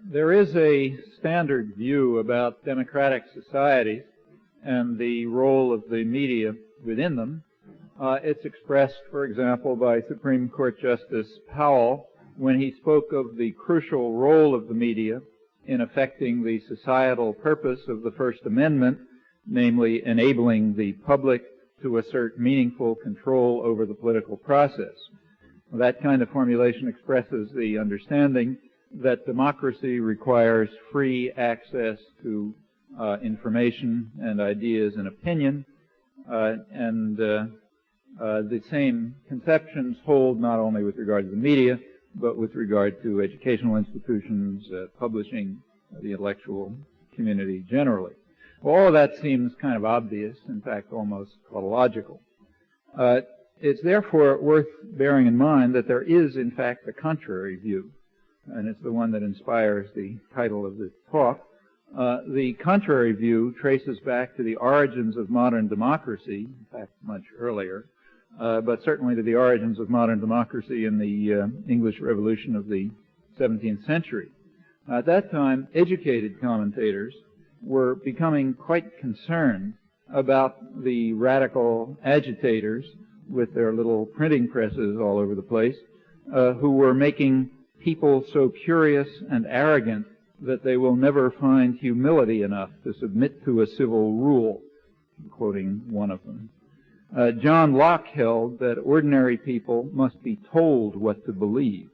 There is a standard view about democratic societies and the role of the media within them. It's expressed, for example, by Supreme Court Justice Powell when he spoke of the crucial role of the media in affecting the societal purpose of the First Amendment, namely enabling the public to assert meaningful control over the political process. That kind of formulation expresses the understanding that democracy requires free access to information and ideas and opinion, and the same conceptions hold not only with regard to the media, but with regard to educational institutions, publishing, the intellectual community generally. All of that seems kind of obvious, in fact almost tautological. It's therefore worth bearing in mind that there is in fact a contrary view, and it's the one that inspires the title of this talk. The contrary view traces back to the origins of modern democracy, in fact much earlier, but certainly to the origins of modern democracy in the English Revolution of the 17th century. At that time, educated commentators were becoming quite concerned about the radical agitators with their little printing presses all over the place, who were making people so curious and arrogant that they will never find humility enough to submit to a civil rule, quoting one of them. John Locke held that ordinary people must be told what to believe.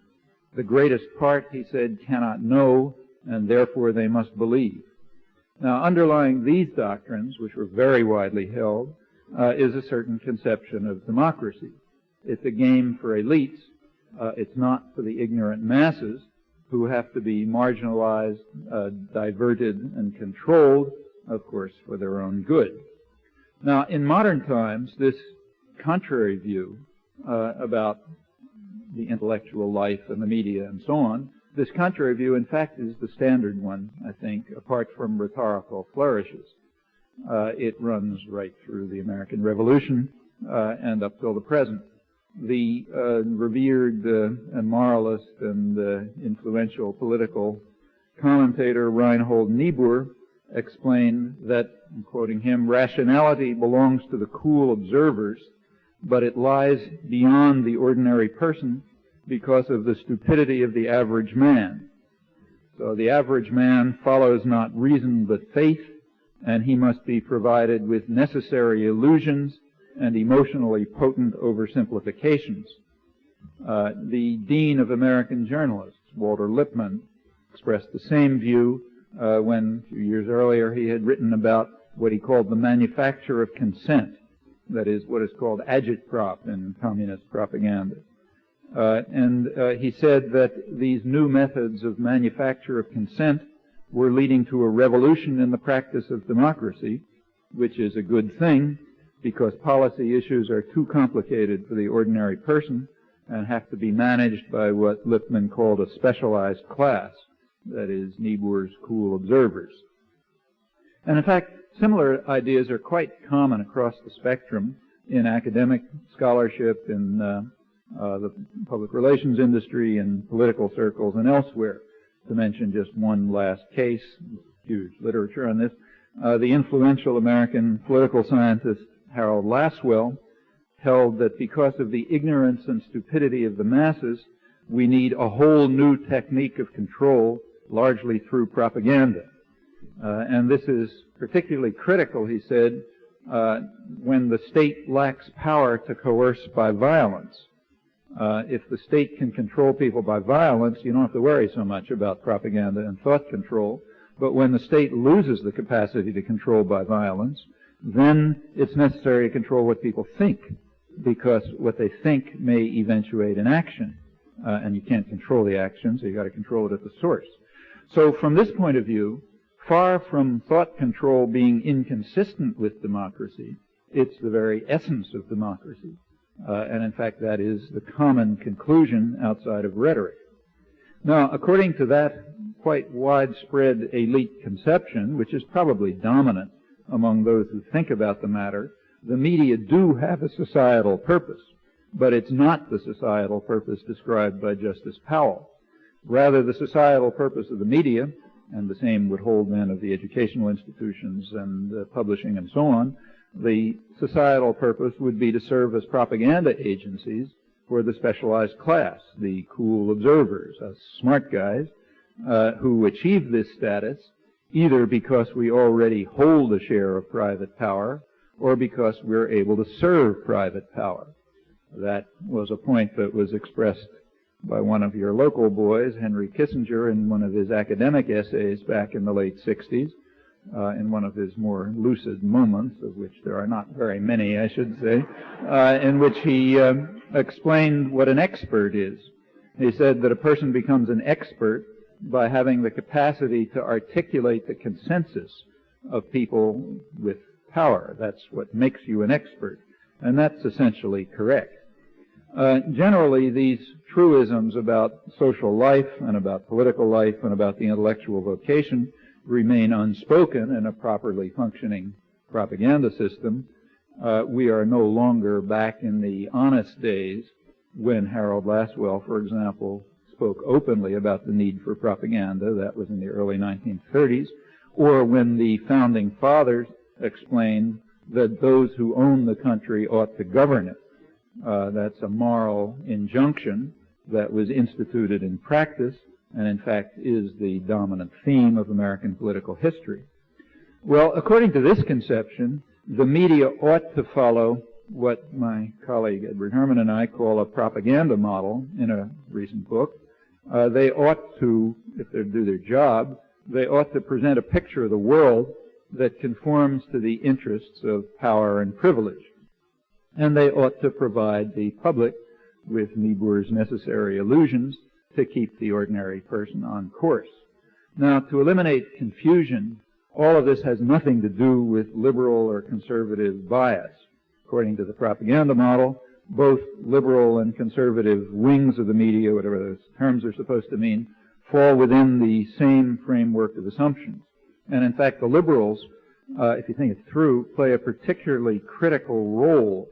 The greatest part, he said, cannot know, and therefore they must believe. Now, underlying these doctrines, which were very widely held, is a certain conception of democracy. It's a game for elites. It's not for the ignorant masses who have to be marginalized, diverted, and controlled, of course, for their own good. Now, in modern times, this contrary view about the intellectual life and the media and so on, this contrary view, in fact, is the standard one, I think, apart from rhetorical flourishes. It runs right through the American Revolution and up till the present. The revered and moralist and influential political commentator Reinhold Niebuhr explained that, I'm quoting him, rationality belongs to the cool observers, but it lies beyond the ordinary person because of the stupidity of the average man. So the average man follows not reason but faith, and he must be provided with necessary illusions and emotionally potent oversimplifications. The Dean of American Journalists, Walter Lippman, expressed the same view when, a few years earlier, he had written about what he called the manufacture of consent, that is, what is called agitprop in communist propaganda. He said that these new methods of manufacture of consent were leading to a revolution in the practice of democracy, which is a good thing because policy issues are too complicated for the ordinary person and have to be managed by what Lippman called a specialized class, that is, Niebuhr's cool observers. And in fact, similar ideas are quite common across the spectrum in academic scholarship, in the public relations industry, in political circles, and elsewhere. To mention just one last case, huge literature on this, the influential American political scientist Harold Lasswell held that because of the ignorance and stupidity of the masses, we need a whole new technique of control, largely through propaganda. And this is particularly critical, he said, when the state lacks power to coerce by violence. If the state can control people by violence, you don't have to worry so much about propaganda and thought control. But when the state loses the capacity to control by violence, then it's necessary to control what people think, because what they think may eventuate in action. And you can't control the action, so you've got to control it at the source. So from this point of view, far from thought control being inconsistent with democracy, it's the very essence of democracy. And in fact, that is the common conclusion outside of rhetoric. Now, according to that quite widespread elite conception, which is probably dominant among those who think about the matter, the media do have a societal purpose, but it's not the societal purpose described by Justice Powell. Rather, the societal purpose of the media, and the same would hold then of the educational institutions and publishing and so on, the societal purpose would be to serve as propaganda agencies for the specialized class, the cool observers, us smart guys, who achieve this status either because we already hold a share of private power or because we're able to serve private power. That was a point that was expressed by one of your local boys, Henry Kissinger, in one of his academic essays back in the late 60s, in one of his more lucid moments, of which there are not very many, I should say, in which he explained what an expert is. He said that a person becomes an expert by having the capacity to articulate the consensus of people with power. That's what makes you an expert, and that's essentially correct. Generally, these truisms about social life and about political life and about the intellectual vocation remain unspoken in a properly functioning propaganda system. We are no longer back in the honest days when Harold Lasswell, for example, spoke openly about the need for propaganda. That was in the early 1930s. Or when the founding fathers explained that those who own the country ought to govern it. That's a moral injunction that was instituted in practice and in fact is the dominant theme of American political history. Well, according to this conception, the media ought to follow what my colleague Edward Herman and I call a propaganda model in a recent book. They ought to, if they do their job, they ought to present a picture of the world that conforms to the interests of power and privilege. And they ought to provide the public with Niebuhr's necessary illusions to keep the ordinary person on course. Now, to eliminate confusion, all of this has nothing to do with liberal or conservative bias. According to the propaganda model, both liberal and conservative wings of the media, whatever those terms are supposed to mean, fall within the same framework of assumptions. And in fact, the liberals, if you think it through, play a particularly critical role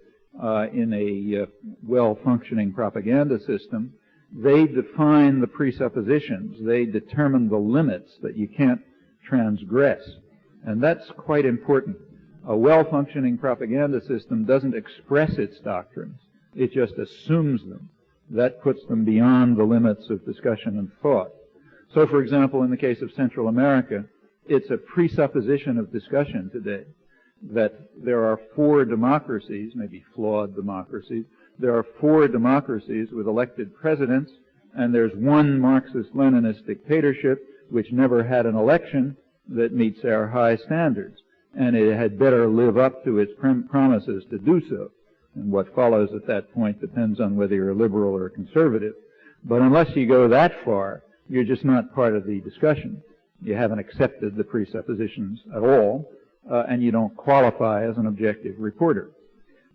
in a well-functioning propaganda system. They define the presuppositions. They determine the limits that you can't transgress. And that's quite important. A well-functioning propaganda system doesn't express its doctrines. It just assumes them. That puts them beyond the limits of discussion and thought. So, for example, in the case of Central America, it's a presupposition of discussion today that there are 4 democracies, maybe flawed democracies. There are 4 democracies with elected presidents, and there's one Marxist-Leninist dictatorship which never had an election that meets our high standards. And it had better live up to its promises to do so. And what follows at that point depends on whether you're a liberal or a conservative. But unless you go that far, you're just not part of the discussion. You haven't accepted the presuppositions at all, and you don't qualify as an objective reporter.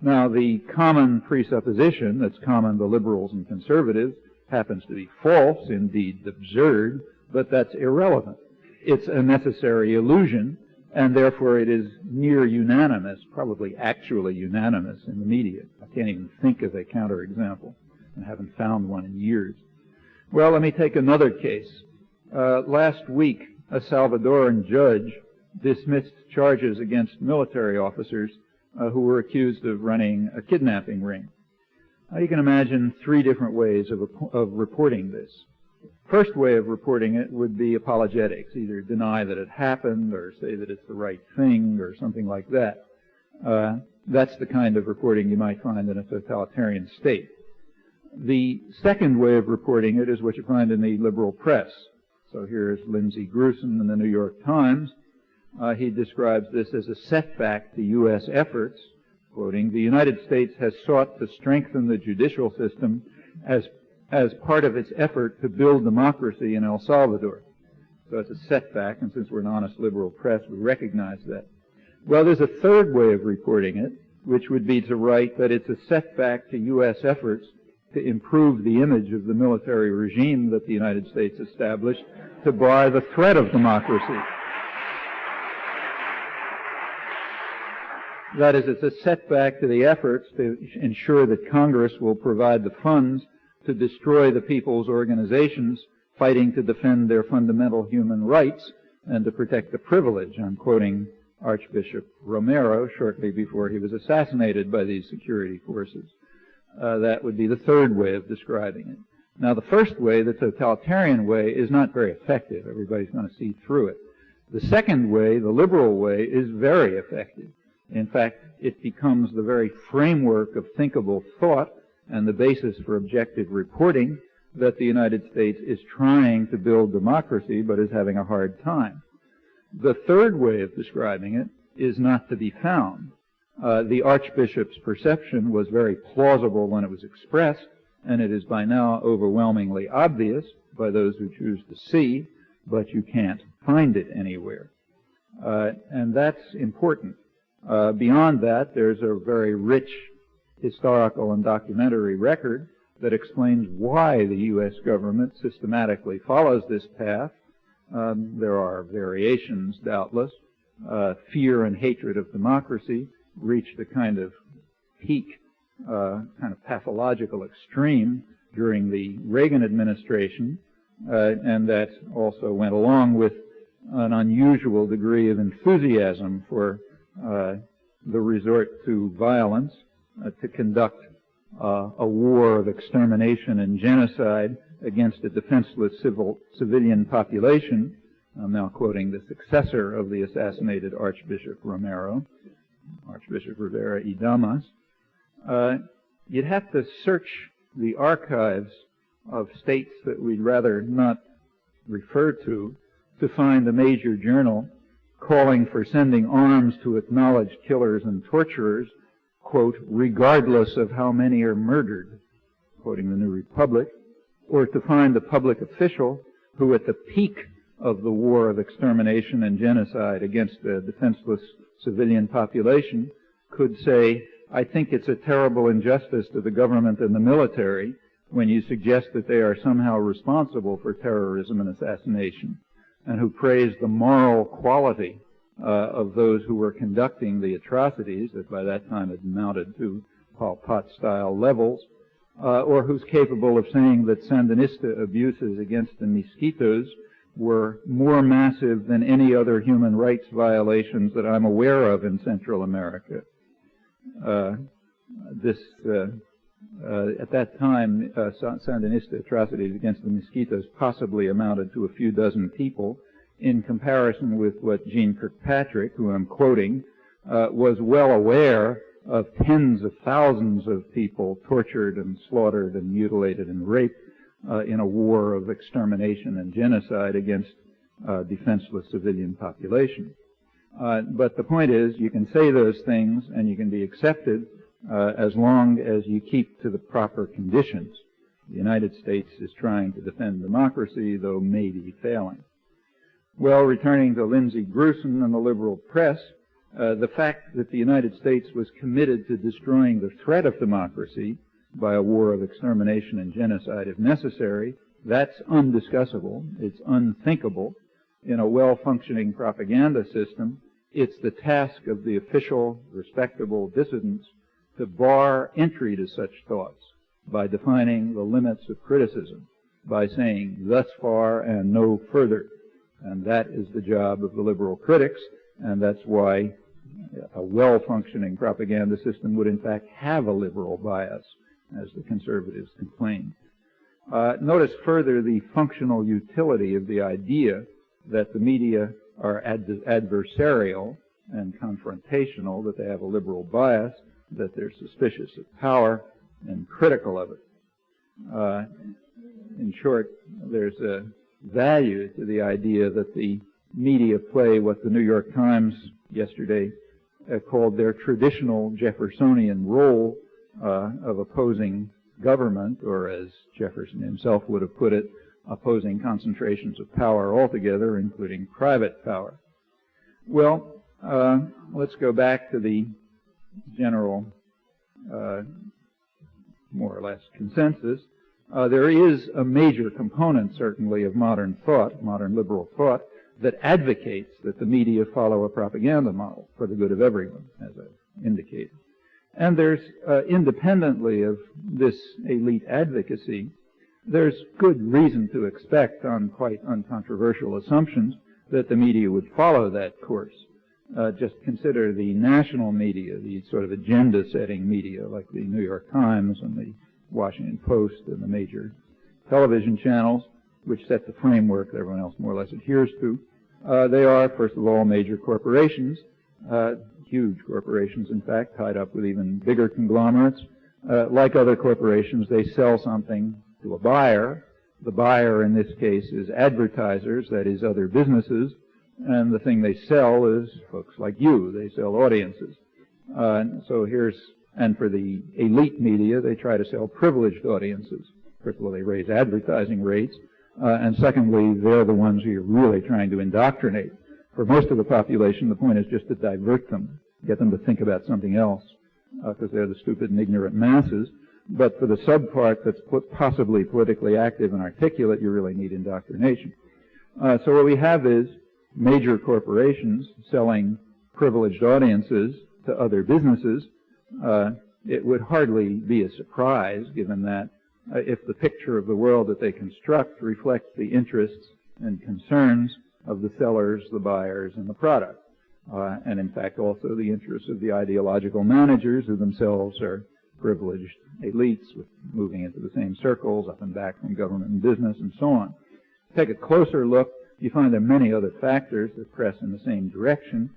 Now, the common presupposition that's common to liberals and conservatives happens to be false, indeed absurd, but that's irrelevant. It's a necessary illusion, and therefore it is near unanimous, probably actually unanimous in the media. I can't even think of a counterexample. I haven't found one in years. Well, let me take another case. Last week, a Salvadoran judge dismissed charges against military officers who were accused of running a kidnapping ring. Now, you can imagine 3 different ways of reporting this. First way of reporting it would be apologetics, either deny that it happened or say that it's the right thing or something like that. That's the kind of reporting you might find in a totalitarian state. The second way of reporting it is what you find in the liberal press. So here's Lindsey Gruson in the New York Times. He describes this as a setback to U.S. efforts, quoting, "The United States has sought to strengthen the judicial system as part of its effort to build democracy in El Salvador." So it's a setback, and since we're an honest liberal press, we recognize that. Well, there's a third way of reporting it, which would be to write that it's a setback to U.S. efforts to improve the image of the military regime that the United States established to bar the threat of democracy. That is, it's a setback to the efforts to ensure that Congress will provide the funds to destroy the people's organizations fighting to defend their fundamental human rights and to protect the privilege. I'm quoting Archbishop Romero shortly before he was assassinated by these security forces. That would be the third way of describing it. Now, the first way, the totalitarian way, is not very effective. Everybody's going to see through it. The second way, the liberal way, is very effective. In fact, it becomes the very framework of thinkable thought and the basis for objective reporting that the United States is trying to build democracy but is having a hard time. The third way of describing it is not to be found. The Archbishop's perception was very plausible when it was expressed, and it is by now overwhelmingly obvious by those who choose to see, but you can't find it anywhere. And that's important. Beyond that, there's a very rich historical and documentary record that explains why the U.S. government systematically follows this path. There are variations, doubtless. Fear and hatred of democracy reached a kind of peak, kind of pathological extreme during the Reagan administration, and that also went along with an unusual degree of enthusiasm for the resort to violence to conduct a war of extermination and genocide against a defenseless civilian population. I'm now quoting the successor of the assassinated Archbishop Romero, Archbishop Rivera y Damas. You'd have to search the archives of states that we'd rather not refer to find a major journal calling for sending arms to acknowledged killers and torturers, quote, regardless of how many are murdered, quoting the New Republic, or to find a public official who at the peak of the war of extermination and genocide against a defenseless civilian population could say, I think it's a terrible injustice to the government and the military when you suggest that they are somehow responsible for terrorism and assassination, and who praised the moral quality of those who were conducting the atrocities that by that time had mounted to Pol Pot-style levels, or who's capable of saying that Sandinista abuses against the Misquitos were more massive than any other human rights violations that I'm aware of in Central America. At that time, Sandinista atrocities against the Misquitos possibly amounted to a few dozen people, in comparison with what Jean Kirkpatrick, who I'm quoting, was well aware of tens of thousands of people tortured and slaughtered and mutilated and raped in a war of extermination and genocide against defenseless civilian population. But the point is, you can say those things and you can be accepted as long as you keep to the proper conditions. The United States is trying to defend democracy, though maybe failing. Well, returning to Lindsey Gruson and the liberal press, the fact that the United States was committed to destroying the threat of democracy by a war of extermination and genocide if necessary, that's undiscussable. It's unthinkable. In a well-functioning propaganda system, it's the task of the official, respectable dissidents to bar entry to such thoughts by defining the limits of criticism, by saying thus far and no further. And that is the job of the liberal critics, and that's why a well-functioning propaganda system would in fact have a liberal bias, as the conservatives complain. Notice further the functional utility of the idea that the media are adversarial and confrontational, that they have a liberal bias, that they're suspicious of power and critical of it. In short, there's a value to the idea that the media play what the New York Times yesterday called their traditional Jeffersonian role of opposing government, or as Jefferson himself would have put it, opposing concentrations of power altogether, including private power. Well, let's go back to the general, more or less, consensus. There is a major component, certainly, of modern thought, modern liberal thought, that advocates that the media follow a propaganda model for the good of everyone, as I've indicated. And there's, independently of this elite advocacy, there's good reason to expect, on quite uncontroversial assumptions, that the media would follow that course. Just consider the national media, the sort of agenda-setting media, like the New York Times and the Washington Post and the major television channels, which set the framework that everyone else more or less adheres to. They are, first of all, major corporations, huge corporations, in fact, tied up with even bigger conglomerates. Like other corporations, they sell something to a buyer. The buyer, in this case, is advertisers, that is, other businesses, and the thing they sell is folks like you. They sell audiences. And for the elite media, they try to sell privileged audiences. First of all, they raise advertising rates, and secondly, they're the ones who you're really trying to indoctrinate. For most of the population, the point is just to divert them, get them to think about something else, because they're the stupid and ignorant masses. But for the subpart that's possibly politically active and articulate, you really need indoctrination. So what we have is major corporations selling privileged audiences to other businesses. It would hardly be a surprise, given that if the picture of the world that they construct reflects the interests and concerns of the sellers, the buyers, and the product, and in fact also the interests of the ideological managers, who themselves are privileged elites with moving into the same circles up and back from government and business and so on. Take a closer look, you find there are many other factors that press in the same direction.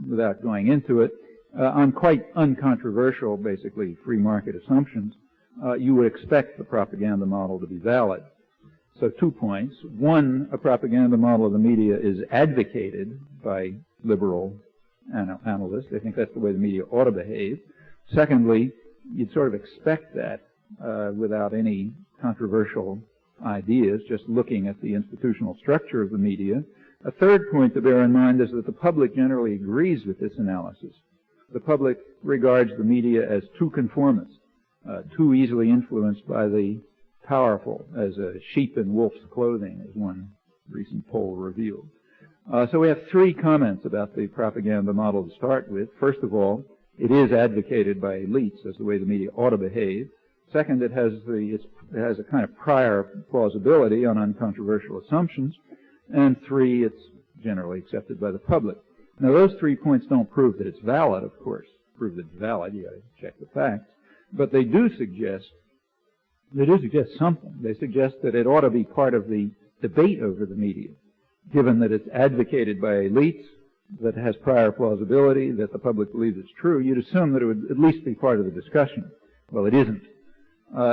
Without going into it, on quite uncontroversial, basically free market assumptions, you would expect the propaganda model to be valid. So 2 points. One, a propaganda model of the media is advocated by liberal analysts. They think that's the way the media ought to behave. Secondly, you'd sort of expect that without any controversial ideas, just looking at the institutional structure of the media. A third point to bear in mind is that the public generally agrees with this analysis. The public regards the media as too conformist, too easily influenced by the powerful, as a sheep in wolf's clothing, as one recent poll revealed. So we have 3 comments about the propaganda model to start with. First of all, it is advocated by elites as the way the media ought to behave. Second, it has a kind of prior plausibility on uncontroversial assumptions. And 3, it's generally accepted by the public. Now, those 3 points don't prove that it's valid, of course. To prove that it's valid, you got to check the facts. But they do suggest something. They suggest that it ought to be part of the debate over the media, given that it's advocated by elites, that it has prior plausibility, that the public believes it's true. You'd assume that it would at least be part of the discussion. Well, it isn't.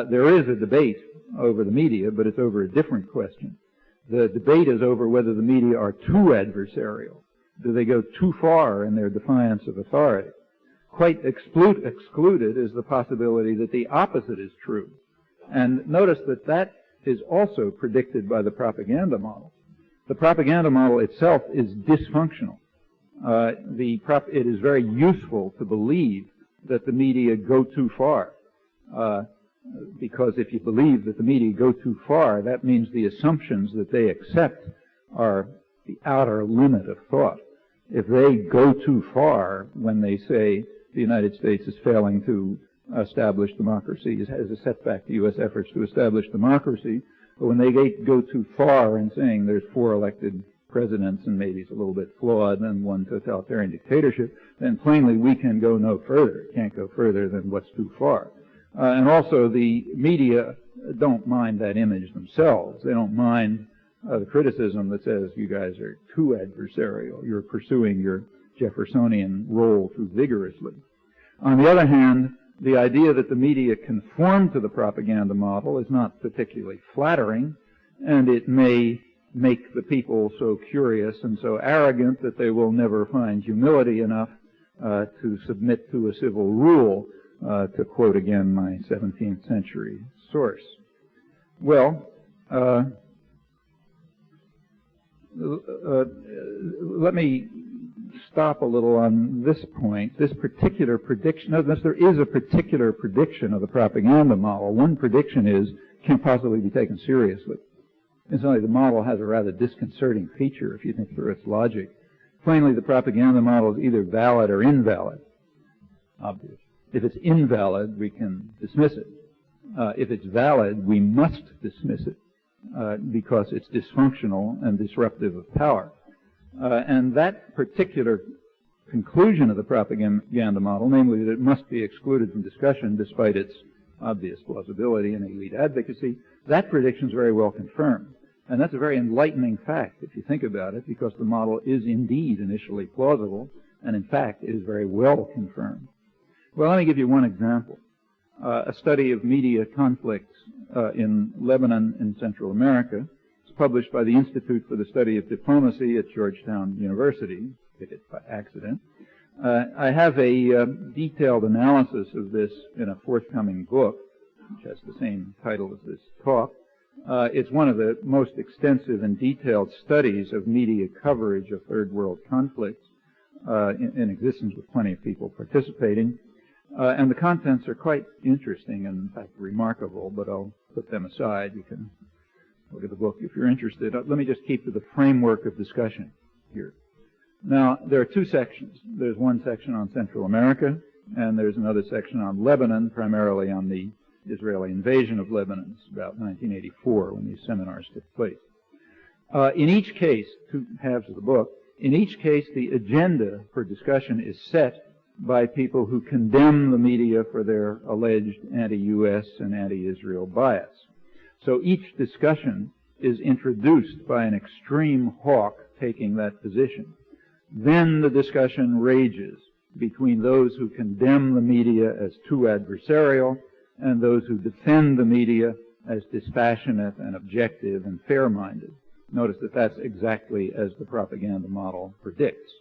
There is a debate over the media, but it's over a different question. The debate is over whether the media are too adversarial. Do they go too far in their defiance of authority? Quite excluded is the possibility that the opposite is true. And notice that that is also predicted by the propaganda model. The propaganda model itself is dysfunctional. It is very useful to believe that the media go too far. Because if you believe that the media go too far, that means the assumptions that they accept are the outer limit of thought. If they go too far when they say the United States is failing to establish democracy, as a setback to U.S. efforts to establish democracy, but when they go too far in saying there's 4 elected presidents and maybe it's a little bit flawed and one totalitarian dictatorship, then plainly we can go no further. It can't go further than what's too far. And also the media don't mind that image themselves. They don't mind the criticism that says you guys are too adversarial. You're pursuing your Jeffersonian role too vigorously. On the other hand, the idea that the media conform to the propaganda model is not particularly flattering, and it may make the people so curious and so arrogant that they will never find humility enough to submit to a civil rule, to quote again my 17th century source. Well, let me stop a little on this point. This particular prediction, notice there is a particular prediction of the propaganda model. One prediction is, can't possibly be taken seriously. Incidentally, the model has a rather disconcerting feature if you think through its logic. Plainly, the propaganda model is either valid or invalid. Obvious. If it's invalid, we can dismiss it. If it's valid, we must dismiss it because it's dysfunctional and disruptive of power. And that particular conclusion of the propaganda model, namely that it must be excluded from discussion despite its obvious plausibility and elite advocacy, that prediction is very well confirmed. And that's a very enlightening fact if you think about it, because the model is indeed initially plausible and in fact is very well confirmed. Well, let me give you one example. A study of media conflicts in Lebanon and Central America. It's published by the Institute for the Study of Diplomacy at Georgetown University. Did it by accident. I have a detailed analysis of this in a forthcoming book, which has the same title as this talk. It's one of the most extensive and detailed studies of media coverage of third world conflicts in existence, with plenty of people participating. And the contents are quite interesting and, in fact, remarkable, but I'll put them aside. You can look at the book if you're interested. Let me just keep to the framework of discussion here. Now, there are two sections. There's one section on Central America, and there's another section on Lebanon, primarily on the Israeli invasion of Lebanon. It's about 1984 when these seminars took place. In each case, two halves of the book, in each case the agenda for discussion is set by people who condemn the media for their alleged anti-U.S. and anti-Israel bias. So each discussion is introduced by an extreme hawk taking that position. Then the discussion rages between those who condemn the media as too adversarial and those who defend the media as dispassionate and objective and fair-minded. Notice that that's exactly as the propaganda model predicts.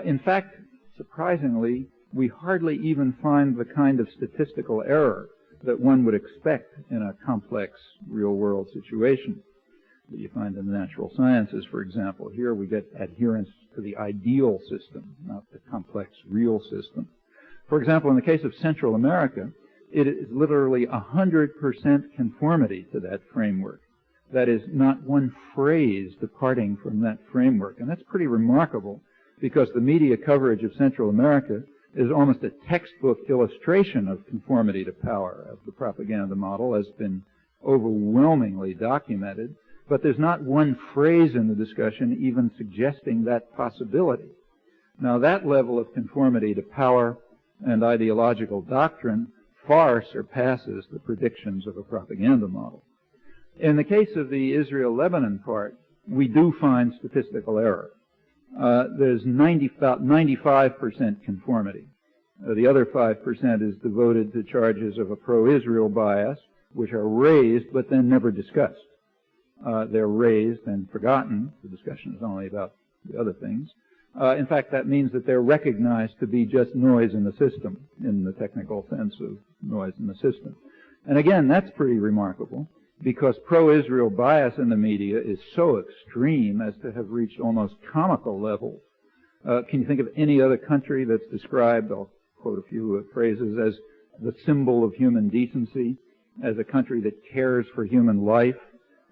In fact, surprisingly, we hardly even find the kind of statistical error that one would expect in a complex real-world situation that you find in the natural sciences, for example. Here we get adherence to the ideal system, not the complex real system. For example, in the case of Central America, it is literally 100% conformity to that framework. That is, not one phrase departing from that framework. And that's pretty remarkable, because the media coverage of Central America is almost a textbook illustration of conformity to power of the propaganda model, as has been overwhelmingly documented. But there's not one phrase in the discussion even suggesting that possibility. Now, that level of conformity to power and ideological doctrine far surpasses the predictions of a propaganda model. In the case of the Israel-Lebanon part, we do find statistical error. There's about 95% conformity. The other 5% is devoted to charges of a pro-Israel bias, which are raised but then never discussed. They're raised and forgotten. The discussion is only about the other things. In fact, that means that they're recognized to be just noise in the system, in the technical sense of noise in the system. And again, that's pretty remarkable, because pro-Israel bias in the media is so extreme as to have reached almost comical levels. Can you think of any other country that's described, I'll quote a few phrases, as the symbol of human decency, as a country that cares for human life,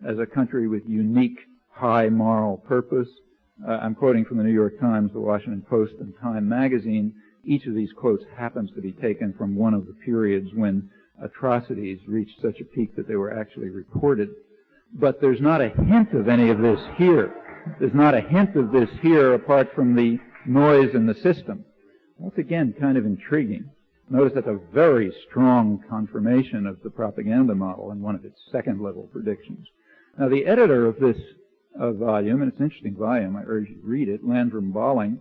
as a country with unique high moral purpose? I'm quoting from the New York Times, the Washington Post, and Time magazine. Each of these quotes happens to be taken from one of the periods when atrocities reached such a peak that they were actually reported. But there's not a hint of any of this here. There's not a hint of this here apart from the noise in the system. That's, again, kind of intriguing. Notice that's a very strong confirmation of the propaganda model in one of its second-level predictions. Now, the editor of this volume, and it's an interesting volume, I urge you to read it, Landrum Bolling,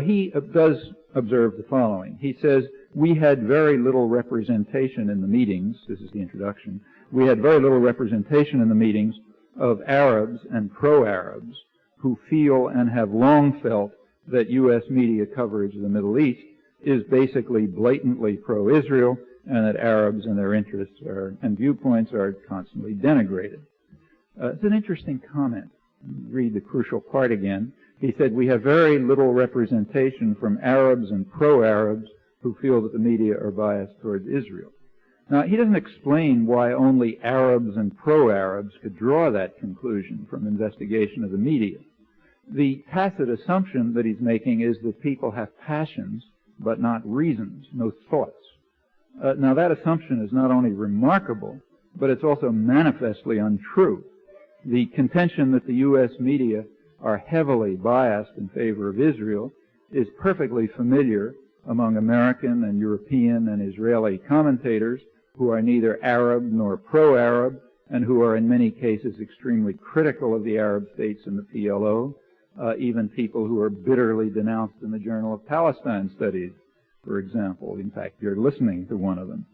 he does observe the following. He says, we had very little representation in the meetings, this is the introduction, we had very little representation in the meetings of Arabs and pro-Arabs who feel and have long felt that U.S. media coverage of the Middle East is basically blatantly pro-Israel, and that Arabs and their interests and viewpoints are constantly denigrated. It's an interesting comment. Read the crucial part again. He said, we have very little representation from Arabs and pro-Arabs who feel that the media are biased towards Israel. Now, he doesn't explain why only Arabs and pro-Arabs could draw that conclusion from investigation of the media. The tacit assumption that he's making is that people have passions but not reasons, no thoughts. Now that assumption is not only remarkable, but it's also manifestly untrue. The contention that the U.S. media are heavily biased in favor of Israel is perfectly familiar among American and European and Israeli commentators who are neither Arab nor pro-Arab and who are in many cases extremely critical of the Arab states and the PLO, even people who are bitterly denounced in the Journal of Palestine Studies, for example. In fact, you're listening to one of them.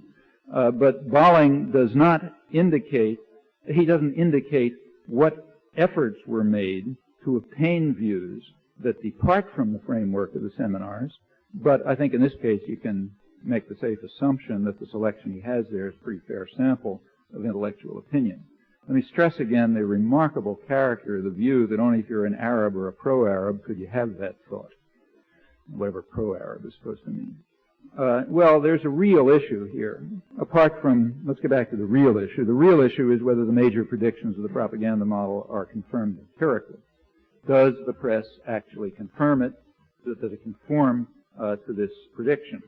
But Bolling does not indicate, he doesn't indicate what efforts were made to obtain views that depart from the framework of the seminars, but I think in this case you can make the safe assumption that the selection he has there is a pretty fair sample of intellectual opinion. Let me stress again the remarkable character of the view that only if you're an Arab or a pro-Arab could you have that thought, whatever pro-Arab is supposed to mean. Well, there's a real issue here. Apart from, let's get back to the real issue. The real issue is whether the major predictions of the propaganda model are confirmed empirically. Does the press actually confirm it? Does it conform to this prediction?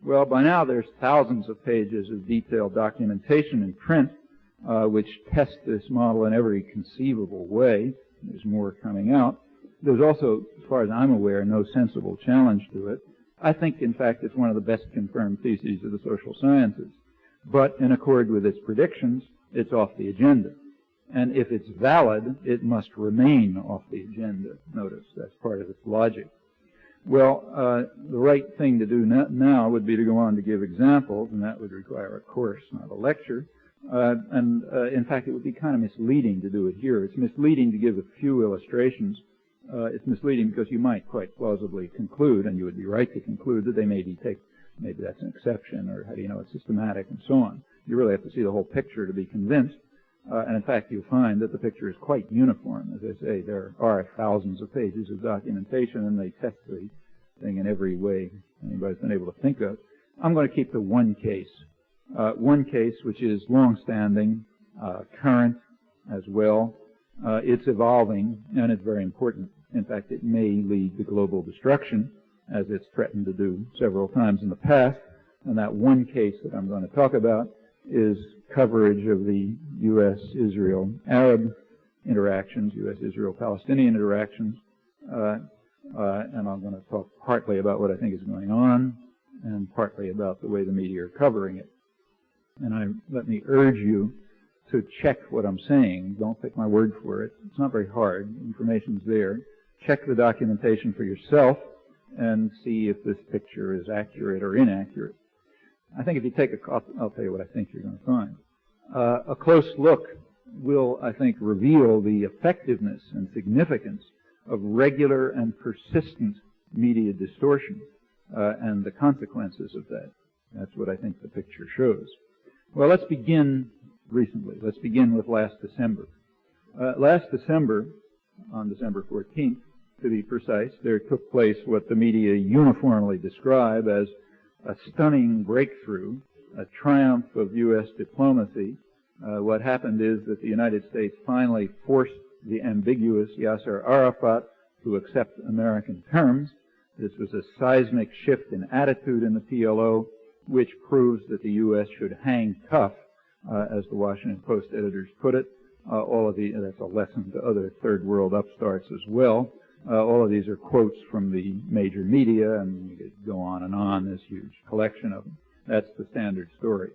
Well, by now there's thousands of pages of detailed documentation in print which test this model in every conceivable way. There's more coming out. There's also, as far as I'm aware, no sensible challenge to it. I think, in fact, it's one of the best confirmed theses of the social sciences. But in accord with its predictions, it's off the agenda. And if it's valid, it must remain off the agenda. Notice, that's part of its logic. Well, the right thing to do now would be to go on to give examples, and that would require a course, not a lecture. In fact, it would be kind of misleading to do it here. It's misleading to give a few illustrations. It's misleading because you might quite plausibly conclude, and you would be right to conclude, that they maybe that's an exception, or how do you know it's systematic, and so on. You really have to see the whole picture to be convinced. And in fact, you'll find that the picture is quite uniform. As I say, there are thousands of pages of documentation, and they test the thing in every way anybody's been able to think of. I'm going to keep to one case which is long-standing, current as well. It's evolving, and it's very important. In fact, it may lead to global destruction, as it's threatened to do several times in the past. And that one case that I'm going to talk about is coverage of the U.S.-Israel-Arab interactions, U.S.-Israel-Palestinian interactions. And I'm going to talk partly about what I think is going on and partly about the way the media are covering it. And let me urge you to check what I'm saying. Don't take my word for it. It's not very hard. Information's there. Check the documentation for yourself and see if this picture is accurate or inaccurate. I think if you take I'll tell you what I think you're going to find. A close look will, I think, reveal the effectiveness and significance of regular and persistent media distortion and the consequences of that. That's what I think the picture shows. Well, let's begin recently. Let's begin with last December. Last December, on December 14th, to be precise, there took place what the media uniformly describe as a stunning breakthrough, a triumph of U.S. diplomacy. What happened is that the United States finally forced the ambiguous Yasser Arafat to accept American terms. This was a seismic shift in attitude in the PLO, which proves that the U.S. should hang tough, as the Washington Post editors put it. That's a lesson to other third world upstarts as well. All of these are quotes from the major media, and you could go on, this huge collection of them. That's the standard story.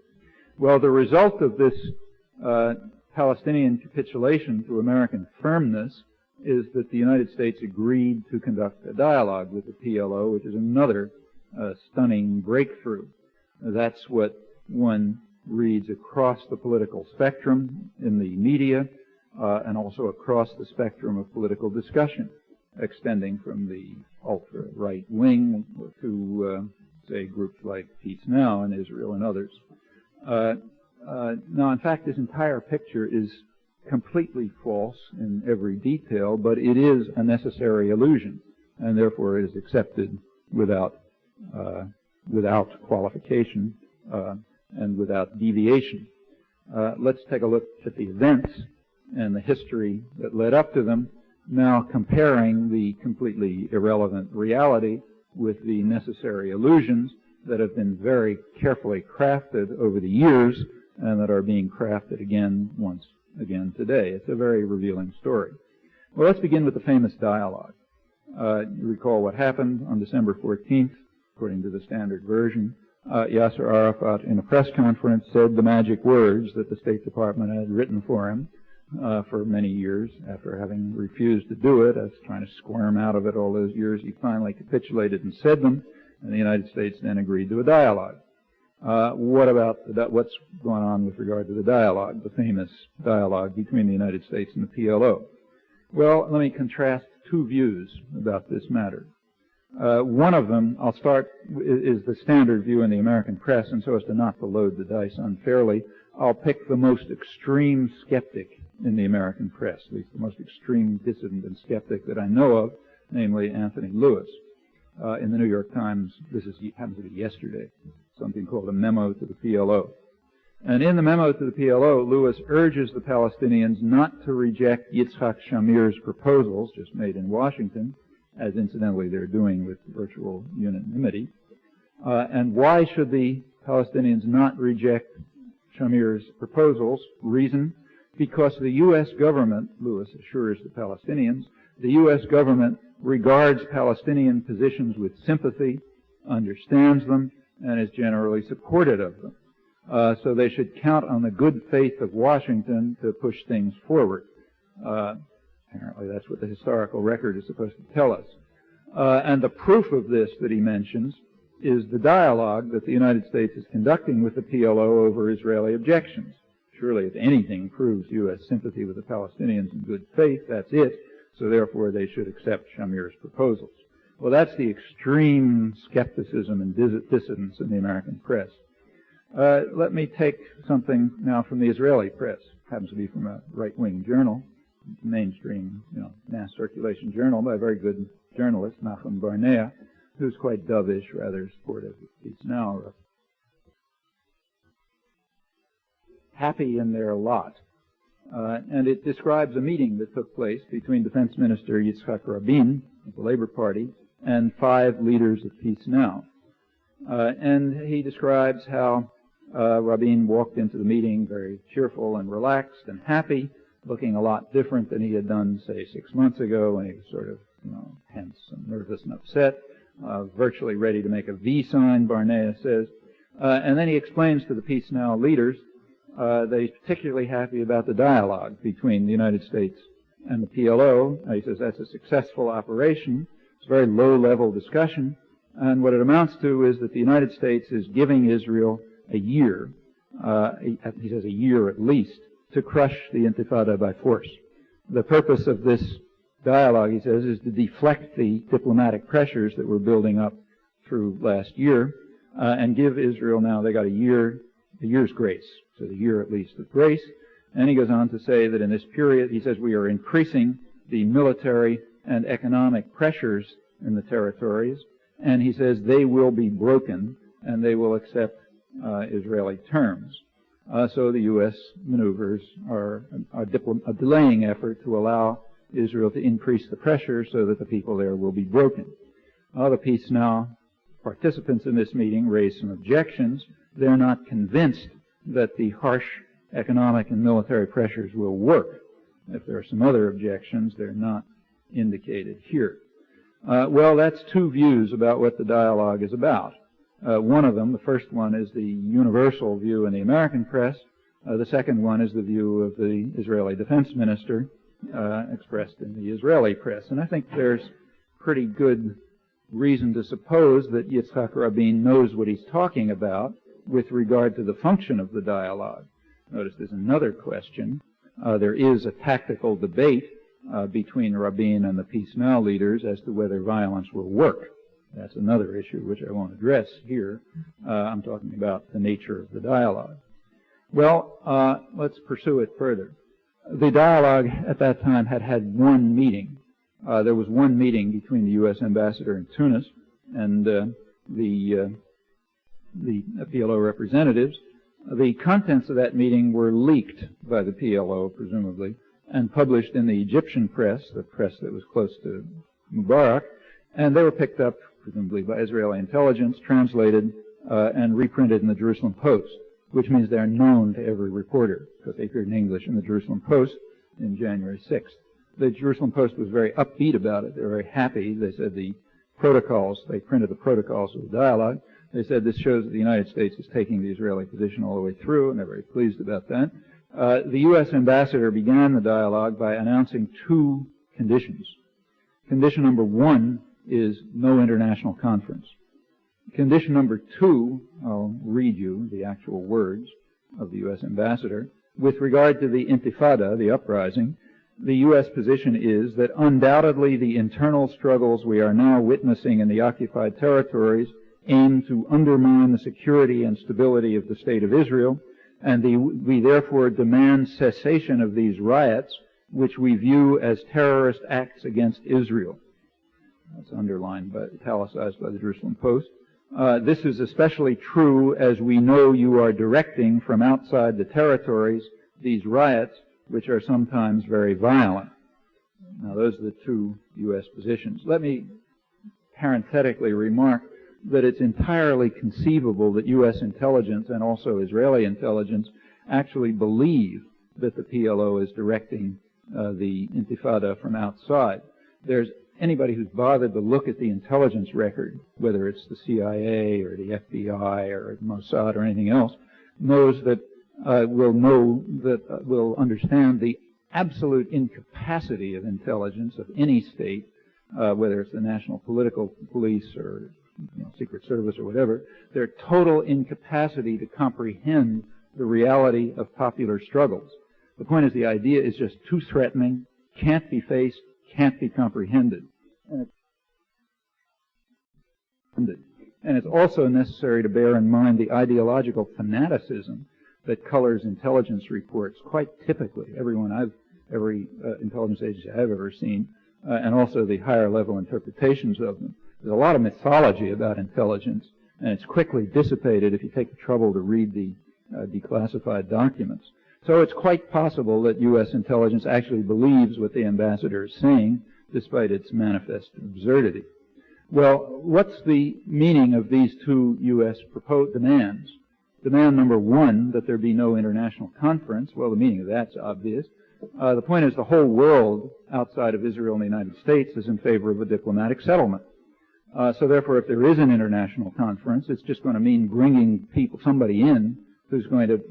Well, the result of this Palestinian capitulation to American firmness is that the United States agreed to conduct a dialogue with the PLO, which is another stunning breakthrough. That's what one reads across the political spectrum in the media and also across the spectrum of political discussion, extending from the ultra-right wing to, say, groups like Peace Now in Israel and others. Now, in fact, this entire picture is completely false in every detail, but it is a necessary illusion, and therefore it is accepted without qualification and without deviation. Let's take a look at the events and the history that led up to them, now comparing the completely irrelevant reality with the necessary illusions that have been very carefully crafted over the years and that are being crafted again once again today. It's a very revealing story. Well, let's begin with the famous dialogue. You recall what happened on December 14th, according to the standard version. Yasser Arafat, in a press conference, said the magic words that the State Department had written for him for many years. After having refused to do it, as trying to squirm out of it all those years, he finally capitulated and said them, and the United States then agreed to a dialogue. What's going on with regard to the dialogue, the famous dialogue between the United States and the PLO? Well, let me contrast two views about this matter. One of them, I'll start, is the standard view in the American press, and so as to not to load the dice unfairly, I'll pick the most extreme skeptic in the American press, at least the most extreme dissident and skeptic that I know of, namely Anthony Lewis. In the New York Times, happens to be yesterday, something called a memo to the PLO. And in the memo to the PLO, Lewis urges the Palestinians not to reject Yitzhak Shamir's proposals, just made in Washington, as incidentally they're doing with virtual unanimity. And why should the Palestinians not reject Shamir's proposals? Reason: because the U.S. government, Lewis assures the Palestinians, the U.S. government regards Palestinian positions with sympathy, understands them, and is generally supportive of them. So they should count on the good faith of Washington to push things forward. Apparently that's what the historical record is supposed to tell us. And the proof of this that he mentions is the dialogue that the United States is conducting with the PLO over Israeli objections. Surely, if anything proves U.S. sympathy with the Palestinians in good faith, that's it. So therefore, they should accept Shamir's proposals. Well, that's the extreme skepticism and dissidence in the American press. Let me take something now from the Israeli press. It happens to be from a right-wing journal, mainstream, mass circulation journal by a very good journalist, Noam Chomsky, who's quite dovish, rather supportive of peace now. Happy in their lot. And it describes a meeting that took place between Defense Minister Yitzhak Rabin of the Labor Party and 5 leaders of Peace Now. And he describes how Rabin walked into the meeting very cheerful and relaxed and happy, looking a lot different than he had done, say, 6 months ago, when he was sort of, tense and nervous and upset, virtually ready to make a V sign, Bernays says. And then he explains to the Peace Now leaders that he's particularly happy about the dialogue between the United States and the PLO. He says that's a successful operation. It's a very low-level discussion. And what it amounts to is that the United States is giving Israel a year, he says a year at least, to crush the Intifada by force. The purpose of this dialogue, he says, is to deflect the diplomatic pressures that were building up through last year and give Israel now, they got a year's grace, so the year at least of grace. And he goes on to say that in this period, he says, we are increasing the military and economic pressures in the territories, and he says they will be broken and they will accept Israeli terms. So the U.S. maneuvers are a delaying effort to allow Israel to increase the pressure so that the people there will be broken. The Peace Now participants in this meeting raised some objections. They're not convinced that the harsh economic and military pressures will work. If there are some other objections, they're not indicated here. Well, that's two views about what the dialogue is about. One of them, the first one, is the universal view in the American press. The second one is the view of the Israeli defense minister expressed in the Israeli press. And I think there's pretty good reason to suppose that Yitzhak Rabin knows what he's talking about with regard to the function of the dialogue. Notice there's another question. There is a tactical debate between Rabin and the Peace Now leaders as to whether violence will work. That's another issue which I won't address here. I'm talking about the nature of the dialogue. Well, let's pursue it further. The dialogue at that time had one meeting. There was one meeting between the U.S. ambassador in Tunis and the PLO representatives. The contents of that meeting were leaked by the PLO, presumably, and published in the Egyptian press, the press that was close to Mubarak, and they were picked up, presumably by Israeli intelligence, translated, and reprinted in the Jerusalem Post, which means they're known to every reporter because they appeared in English in the Jerusalem Post in January 6th. The Jerusalem Post was very upbeat about it. They were very happy. They said the protocols, they printed the protocols of the dialogue. They said this shows that the United States is taking the Israeli position all the way through, and they're very pleased about that. The U.S. ambassador began the dialogue by announcing two conditions. Condition number one is no international conference. Condition number two, I'll read you the actual words of the U.S. ambassador. With regard to the intifada, the uprising, the U.S. position is that undoubtedly the internal struggles we are now witnessing in the occupied territories aim to undermine the security and stability of the State of Israel, and we therefore demand cessation of these riots, which we view as terrorist acts against Israel. That's underlined, italicized by the Jerusalem Post. This is especially true as we know you are directing from outside the territories these riots, which are sometimes very violent. Now, those are the two U.S. positions. Let me parenthetically remark that it's entirely conceivable that U.S. intelligence and also Israeli intelligence actually believe that the PLO is directing the intifada from outside. There's anybody who's bothered to look at the intelligence record, whether it's the CIA or the FBI or Mossad or anything else, knows that will understand the absolute incapacity of intelligence of any state, whether it's the National Political Police or Secret Service or whatever, their total incapacity to comprehend the reality of popular struggles. The point is the idea is just too threatening, can't be faced, can't be comprehended. And it's also necessary to bear in mind the ideological fanaticism that colors intelligence reports quite typically. Every intelligence agency I've ever seen, and also the higher level interpretations of them. There's a lot of mythology about intelligence, and it's quickly dissipated if you take the trouble to read the declassified documents. So it's quite possible that U.S. intelligence actually believes what the ambassador is saying, despite its manifest absurdity. Well, what's the meaning of these two U.S. proposed demands? Demand number one, that there be no international conference. Well, the meaning of that's obvious. The point is the whole world outside of Israel and the United States is in favor of a diplomatic settlement. So therefore, if there is an international conference, it's just going to mean bringing somebody in who's going to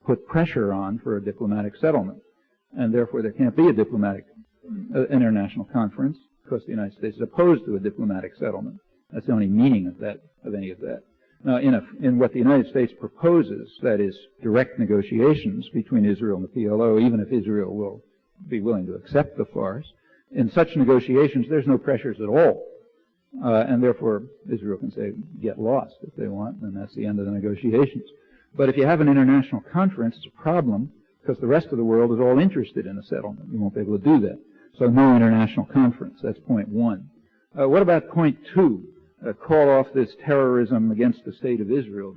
put pressure on for a diplomatic settlement. And therefore, there can't be a diplomatic international conference because the United States is opposed to a diplomatic settlement. That's the only meaning of any of that. Now, in what the United States proposes, that is direct negotiations between Israel and the PLO, even if Israel will be willing to accept the farce, in such negotiations, there's no pressures at all. And therefore, Israel can say, get lost if they want, and that's the end of the negotiations. But if you have an international conference, it's a problem, because the rest of the world is all interested in a settlement. You won't be able to do that. So no international conference. That's point one. What about point two? Call off this terrorism against the State of Israel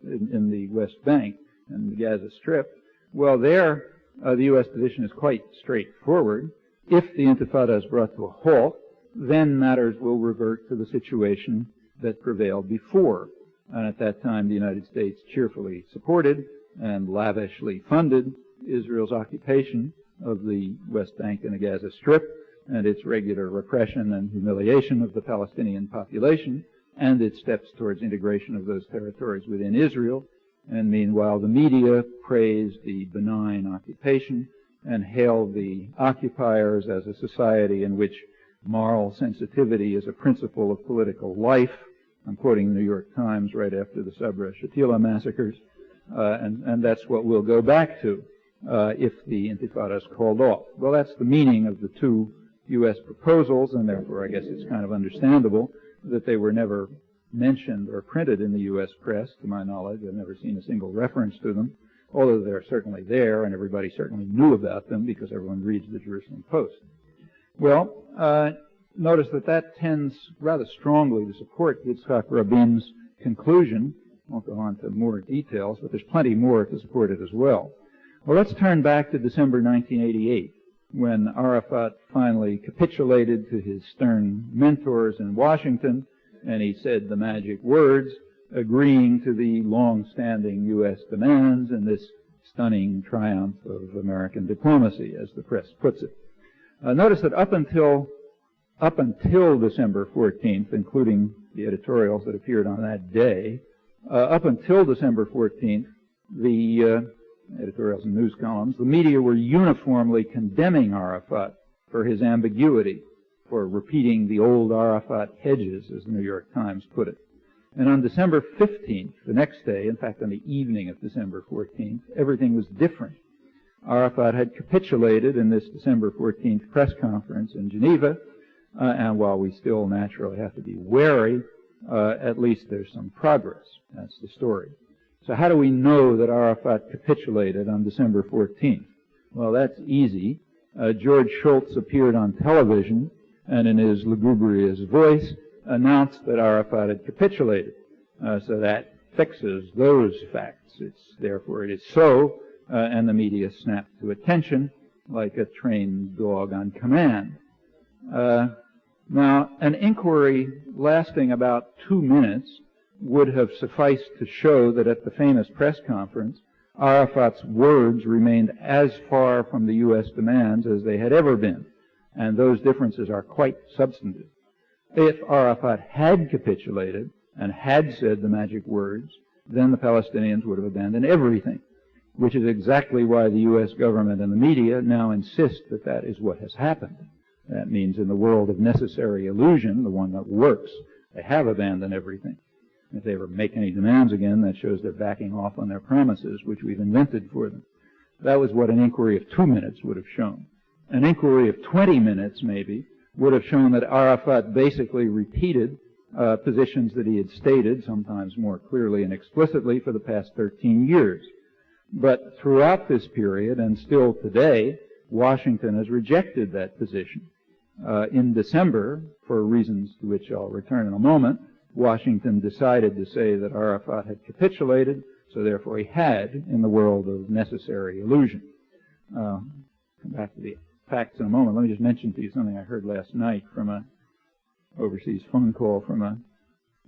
in the West Bank and the Gaza Strip. Well, there, the U.S. position is quite straightforward. If the Intifada is brought to a halt, then matters will revert to the situation that prevailed before. And at that time, the United States cheerfully supported and lavishly funded Israel's occupation of the West Bank and the Gaza Strip, and its regular repression and humiliation of the Palestinian population, and its steps towards integration of those territories within Israel. And meanwhile, the media praised the benign occupation and hailed the occupiers as a society in which moral sensitivity is a principle of political life. I'm quoting the New York Times right after the Sabra Shatila massacres, and that's what we'll go back to if the Intifada is called off. Well, that's the meaning of the two U.S. proposals, and therefore I guess it's kind of understandable that they were never mentioned or printed in the U.S. press, to my knowledge. I've never seen a single reference to them, although they're certainly there, and everybody certainly knew about them because everyone reads the Jerusalem Post. Well, notice that tends rather strongly to support Yitzhak Rabin's conclusion. I won't go on to more details, but there's plenty more to support it as well. Well, let's turn back to December 1988. When Arafat finally capitulated to his stern mentors in Washington, and he said the magic words, agreeing to the long-standing U.S. demands in this stunning triumph of American diplomacy, as the press puts it. Notice that up until December 14th, including the editorials that appeared on that day, up until December 14th, the editorials and news columns, the media were uniformly condemning Arafat for his ambiguity, for repeating the old Arafat hedges, as the New York Times put it. And on December 15th, the next day, in fact on the evening of December 14th, everything was different. Arafat had capitulated in this December 14th press conference in Geneva, and while we still naturally have to be wary, at least there's some progress. That's the story. So how do we know that Arafat capitulated on December 14th? Well, that's easy. George Shultz appeared on television and in his lugubrious voice announced that Arafat had capitulated. So that fixes those facts. Therefore it is so, and the media snapped to attention like a trained dog on command. Now, an inquiry lasting about 2 minutes would have sufficed to show that at the famous press conference, Arafat's words remained as far from the U.S. demands as they had ever been, and those differences are quite substantive. If Arafat had capitulated and had said the magic words, then the Palestinians would have abandoned everything, which is exactly why the U.S. government and the media now insist that that is what has happened. That means in the world of necessary illusion, the one that works, they have abandoned everything. If they ever make any demands again, that shows they're backing off on their promises, which we've invented for them. That was what an inquiry of 2 minutes would have shown. An inquiry of 20 minutes, maybe, would have shown that Arafat basically repeated positions that he had stated, sometimes more clearly and explicitly, for the past 13 years. But throughout this period, and still today, Washington has rejected that position. In December, for reasons to which I'll return in a moment, Washington decided to say that Arafat had capitulated, so therefore he had in the world of necessary illusion. Come back to the facts in a moment. Let me just mention to you something I heard last night from an overseas phone call from a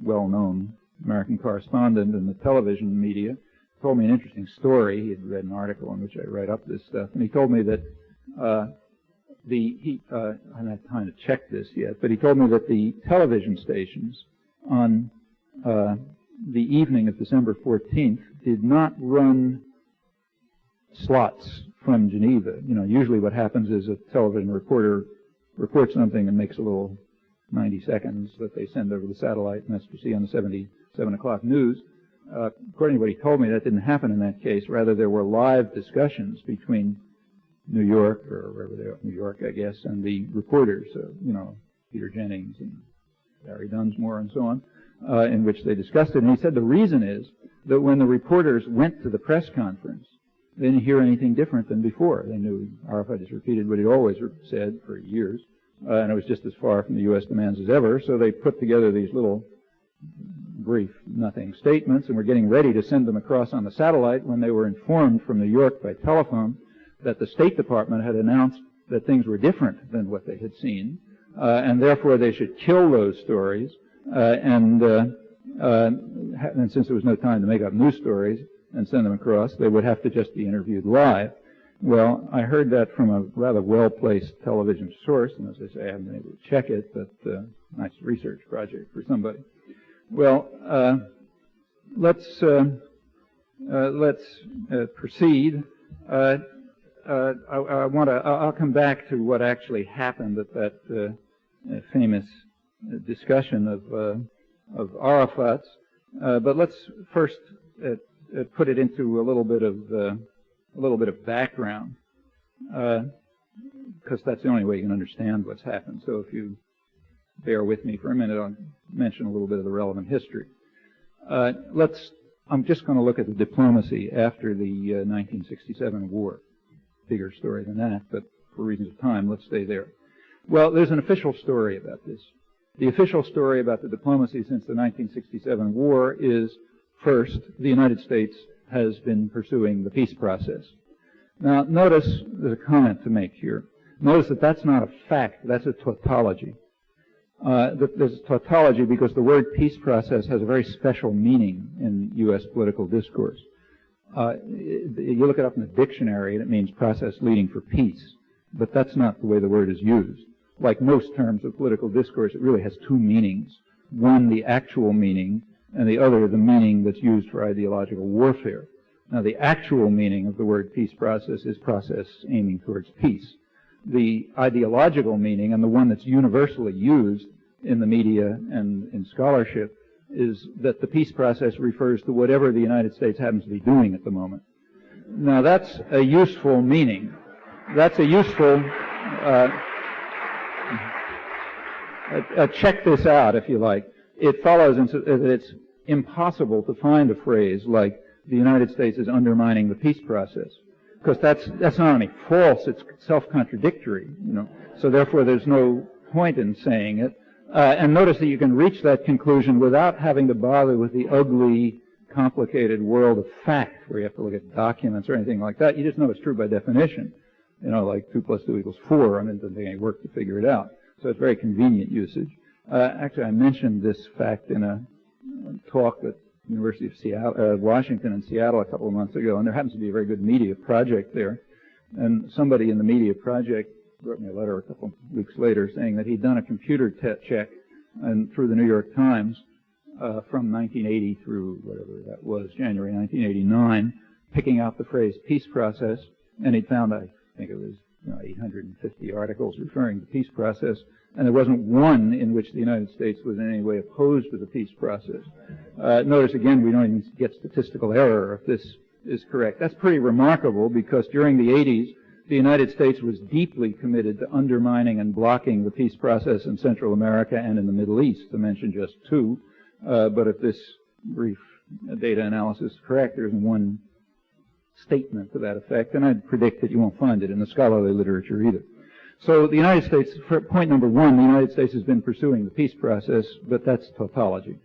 well-known American correspondent in the television media. He told me an interesting story. He had read an article in which I write up this stuff, and he told me that I haven't had time to check this yet, but he told me that the television stations on the evening of December 14th did not run slots from Geneva. You know, usually what happens is a television reporter reports something and makes a little 90 seconds that they send over the satellite, and that's what you see on the 7 o'clock news. According to what he told me, that didn't happen in that case. Rather, there were live discussions between New York, or wherever they are, New York, I guess, and the reporters, you know, Peter Jennings and Barry Dunsmore and so on, in which they discussed it. And he said the reason is that when the reporters went to the press conference, they didn't hear anything different than before. They knew Arafat just repeated what he'd always said for years, and it was just as far from the U.S. demands as ever, so they put together these little brief nothing statements and were getting ready to send them across on the satellite when they were informed from New York by telephone that the State Department had announced that things were different than what they had seen, and therefore they should kill those stories, and since there was no time to make up new stories and send them across, they would have to just be interviewed live. Well, I heard that from a rather well-placed television source, and as I say, I haven't been able to check it, but nice research project for somebody. Well, let's proceed. I'll come back to what actually happened at that famous discussion of Arafat's, but let's first put it into a little bit of background, because that's the only way you can understand what's happened. So if you bear with me for a minute, I'll mention a little bit of the relevant history. I'm just going to look at the diplomacy after the 1967 war. Bigger story than that, but for reasons of time, let's stay there. Well, there's an official story about this. The official story about the diplomacy since the 1967 war is, first, the United States has been pursuing the peace process. Now, notice there's a comment to make here. Notice that that's not a fact, that's a tautology. There's tautology because the word peace process has a very special meaning in U.S. political discourse. You look it up in the dictionary and it means process leading for peace, but that's not the way the word is used. Like most terms of political discourse, it really has two meanings. One, the actual meaning, and the other, the meaning that's used for ideological warfare. Now, the actual meaning of the word peace process is process aiming towards peace. The ideological meaning, and the one that's universally used in the media and in scholarship, is that the peace process refers to whatever the United States happens to be doing at the moment. Now, that's a useful meaning. That's a useful... check this out, if you like. It follows that it's impossible to find a phrase like the United States is undermining the peace process, because that's not only false, it's self-contradictory, you know. So therefore, there's no point in saying it. And notice that you can reach that conclusion without having to bother with the ugly, complicated world of fact, where you have to look at documents or anything like that. You just know it's true by definition. You know, like 2 + 2 = 4. I mean, it doesn't take any work to figure it out. So it's very convenient usage. Actually, I mentioned this fact in a talk at the University of Seattle, Washington and Seattle a couple of months ago, and there happens to be a very good media project there. And somebody in the media project wrote me a letter a couple of weeks later saying that he'd done a computer check and through the New York Times from 1980 through whatever that was, January 1989, picking out the phrase peace process, and he'd found, I think it was 850 articles referring to the peace process, and there wasn't one in which the United States was in any way opposed to the peace process. Notice again, we don't even get statistical error if this is correct. That's pretty remarkable because during the 80s, the United States was deeply committed to undermining and blocking the peace process in Central America and in the Middle East, to mention just two. But if this brief data analysis is correct, there isn't one statement to that effect, and I'd predict that you won't find it in the scholarly literature either. So the United States, for point number one, the United States has been pursuing the peace process, but that's tautology.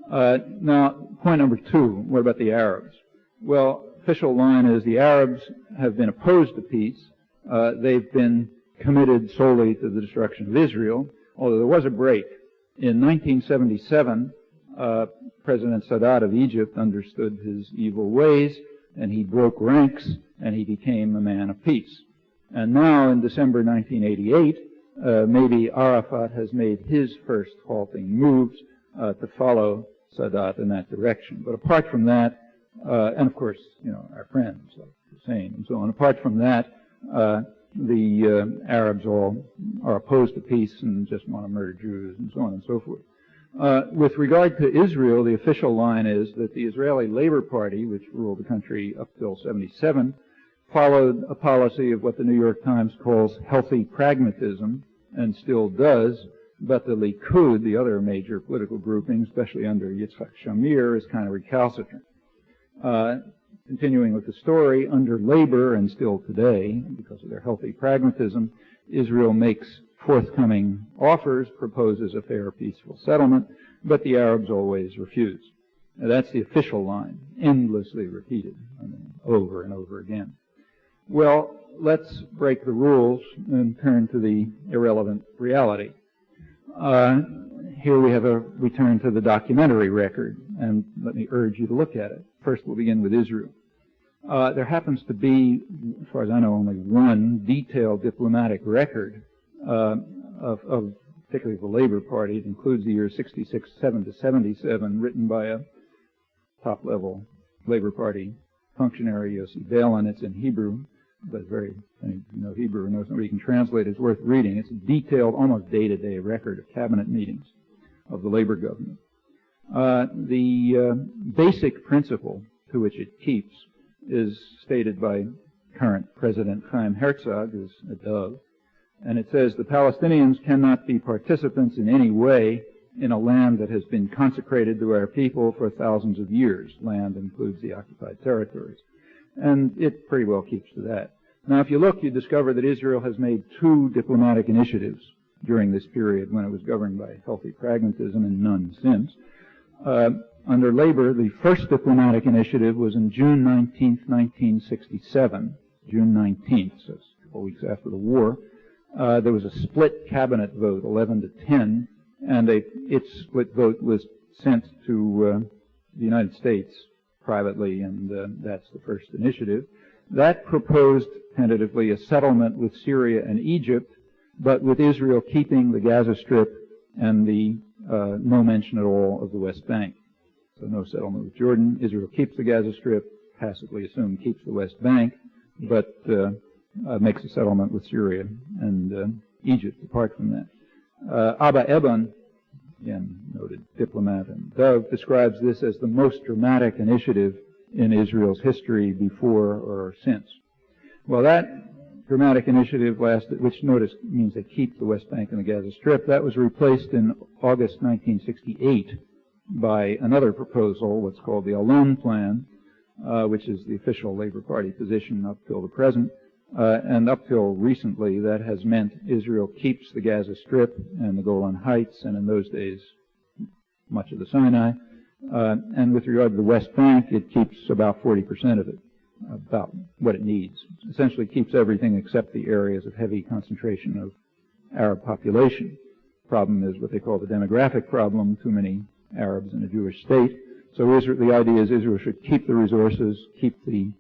Now, point number two, what about the Arabs? Well, official line is the Arabs have been opposed to peace. They've been committed solely to the destruction of Israel, although there was a break. In 1977, President Sadat of Egypt understood his evil ways, and he broke ranks, and he became a man of peace. And now, in December 1988, maybe Arafat has made his first halting moves to follow Sadat in that direction. But apart from that, and of course, our friends like Hussein and so on, apart from that, the Arabs all are opposed to peace and just want to murder Jews and so on and so forth. With regard to Israel, the official line is that the Israeli Labor Party, which ruled the country up till 1977, followed a policy of what the New York Times calls healthy pragmatism, and still does, but the Likud, the other major political grouping, especially under Yitzhak Shamir, is kind of recalcitrant. Continuing with the story, under Labor, and still today, because of their healthy pragmatism, Israel makes forthcoming offers, proposes a fair, peaceful settlement, but the Arabs always refuse. Now, that's the official line, endlessly repeated, over and over again. Well, let's break the rules and turn to the irrelevant reality. Here we have a return to the documentary record, and let me urge you to look at it. First, we'll begin with Israel. There happens to be, as far as I know, only one detailed diplomatic record of particularly the Labor Party. It includes the years 66, 7 to 77, written by a top-level Labor Party functionary, Yossi Beilin. It's in Hebrew, but very, you know Hebrew or know somebody can translate it. It's worth reading. It's a detailed, almost day-to-day record of cabinet meetings of the Labor government. The basic principle to which it keeps is stated by current President Chaim Herzog, who's a dove, and it says, the Palestinians cannot be participants in any way in a land that has been consecrated to our people for thousands of years. Land includes the occupied territories. And it pretty well keeps to that. Now, if you look, you discover that Israel has made two diplomatic initiatives during this period when it was governed by healthy pragmatism, and none since. Under Labor, the first diplomatic initiative was in June 19th, 1967, June 19th, so it's a couple weeks after the war. There was a split cabinet vote, 11 to 10, and its split vote was sent to the United States privately, and that's the first initiative. That proposed tentatively a settlement with Syria and Egypt, but with Israel keeping the Gaza Strip and no mention at all of the West Bank. So no settlement with Jordan. Israel keeps the Gaza Strip, tacitly assumed keeps the West Bank, but makes a settlement with Syria and Egypt apart from that. Abba Eban, again noted diplomat and Dove, describes this as the most dramatic initiative in Israel's history before or since. Well, that dramatic initiative lasted, which notice means they keep the West Bank and the Gaza Strip, that was replaced in August 1968 by another proposal, what's called the Alon Plan, which is the official Labor Party position up till the present. And up till recently, that has meant Israel keeps the Gaza Strip and the Golan Heights, and in those days, much of the Sinai. And with regard to the West Bank, it keeps about 40% of it, about what it needs. Essentially keeps everything except the areas of heavy concentration of Arab population. Problem is what they call the demographic problem, too many Arabs in a Jewish state. So the idea is Israel should keep the resources, keep the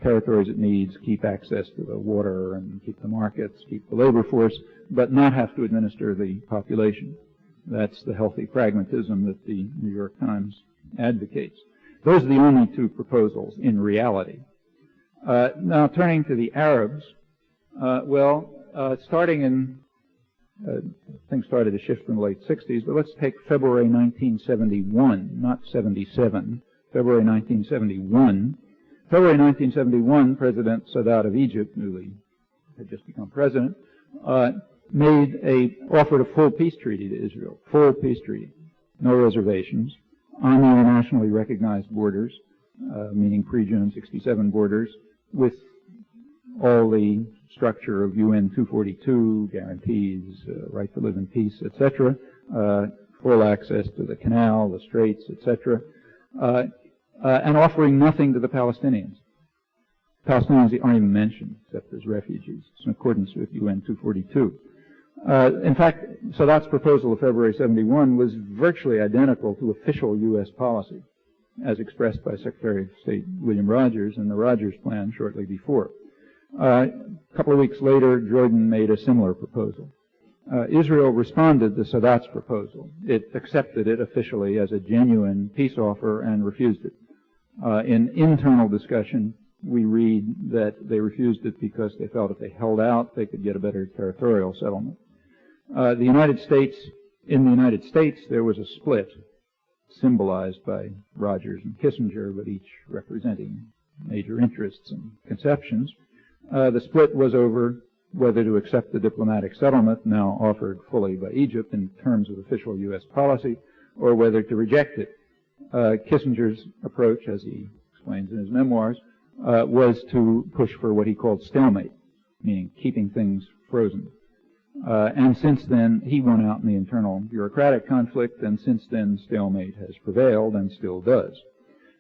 territories it needs, keep access to the water and keep the markets, keep the labor force, but not have to administer the population. That's the healthy pragmatism that the New York Times advocates. Those are the only two proposals in reality. Now turning to the Arabs, starting in, things started to shift in the late 60s, but let's take February 1971, not 77, February 1971. February 1971, President Sadat of Egypt, newly had just become president, offered a full peace treaty to Israel, full peace treaty, no reservations, on the internationally recognized borders, meaning pre-June 67 borders, with all the structure of UN 242, guarantees, right to live in peace, etc., full access to the canal, the straits, etc., and offering nothing to the Palestinians. Palestinians aren't even mentioned except as refugees. It's in accordance with UN 242. In fact, Sadat's proposal of February 71 was virtually identical to official U.S. policy, as expressed by Secretary of State William Rogers in the Rogers Plan shortly before. A couple of weeks later, Jordan made a similar proposal. Israel responded to Sadat's proposal. It accepted it officially as a genuine peace offer and refused it. In internal discussion, we read that they refused it because they felt if they held out, they could get a better territorial settlement. In the United States, there was a split, symbolized by Rogers and Kissinger, but each representing major interests and conceptions. The split was over whether to accept the diplomatic settlement now offered fully by Egypt in terms of official U.S. policy, or whether to reject it. Kissinger's approach, as he explains in his memoirs, was to push for what he called stalemate, meaning keeping things frozen. And since then, he won out in the internal bureaucratic conflict, and since then, stalemate has prevailed and still does.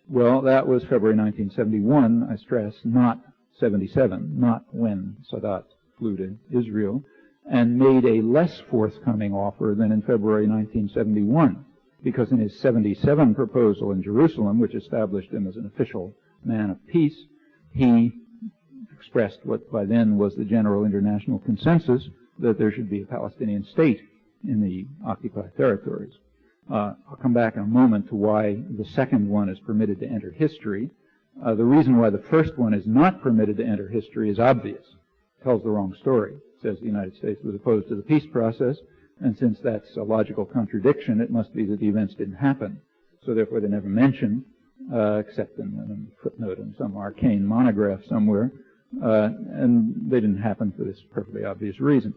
Well, that was February 1971, I stress, not 77, not when Sadat flew to Israel, and made a less forthcoming offer than in February 1971, because in his 77 proposal in Jerusalem, which established him as an official man of peace, he expressed what by then was the general international consensus that there should be a Palestinian state in the occupied territories. I'll come back in a moment to why the second one is permitted to enter history. The reason why the first one is not permitted to enter history is obvious. It tells the wrong story. It says the United States was opposed to the peace process, and since that's a logical contradiction, it must be that the events didn't happen. So therefore they're never mentioned, except in a footnote in some arcane monograph somewhere, and they didn't happen for this perfectly obvious reason.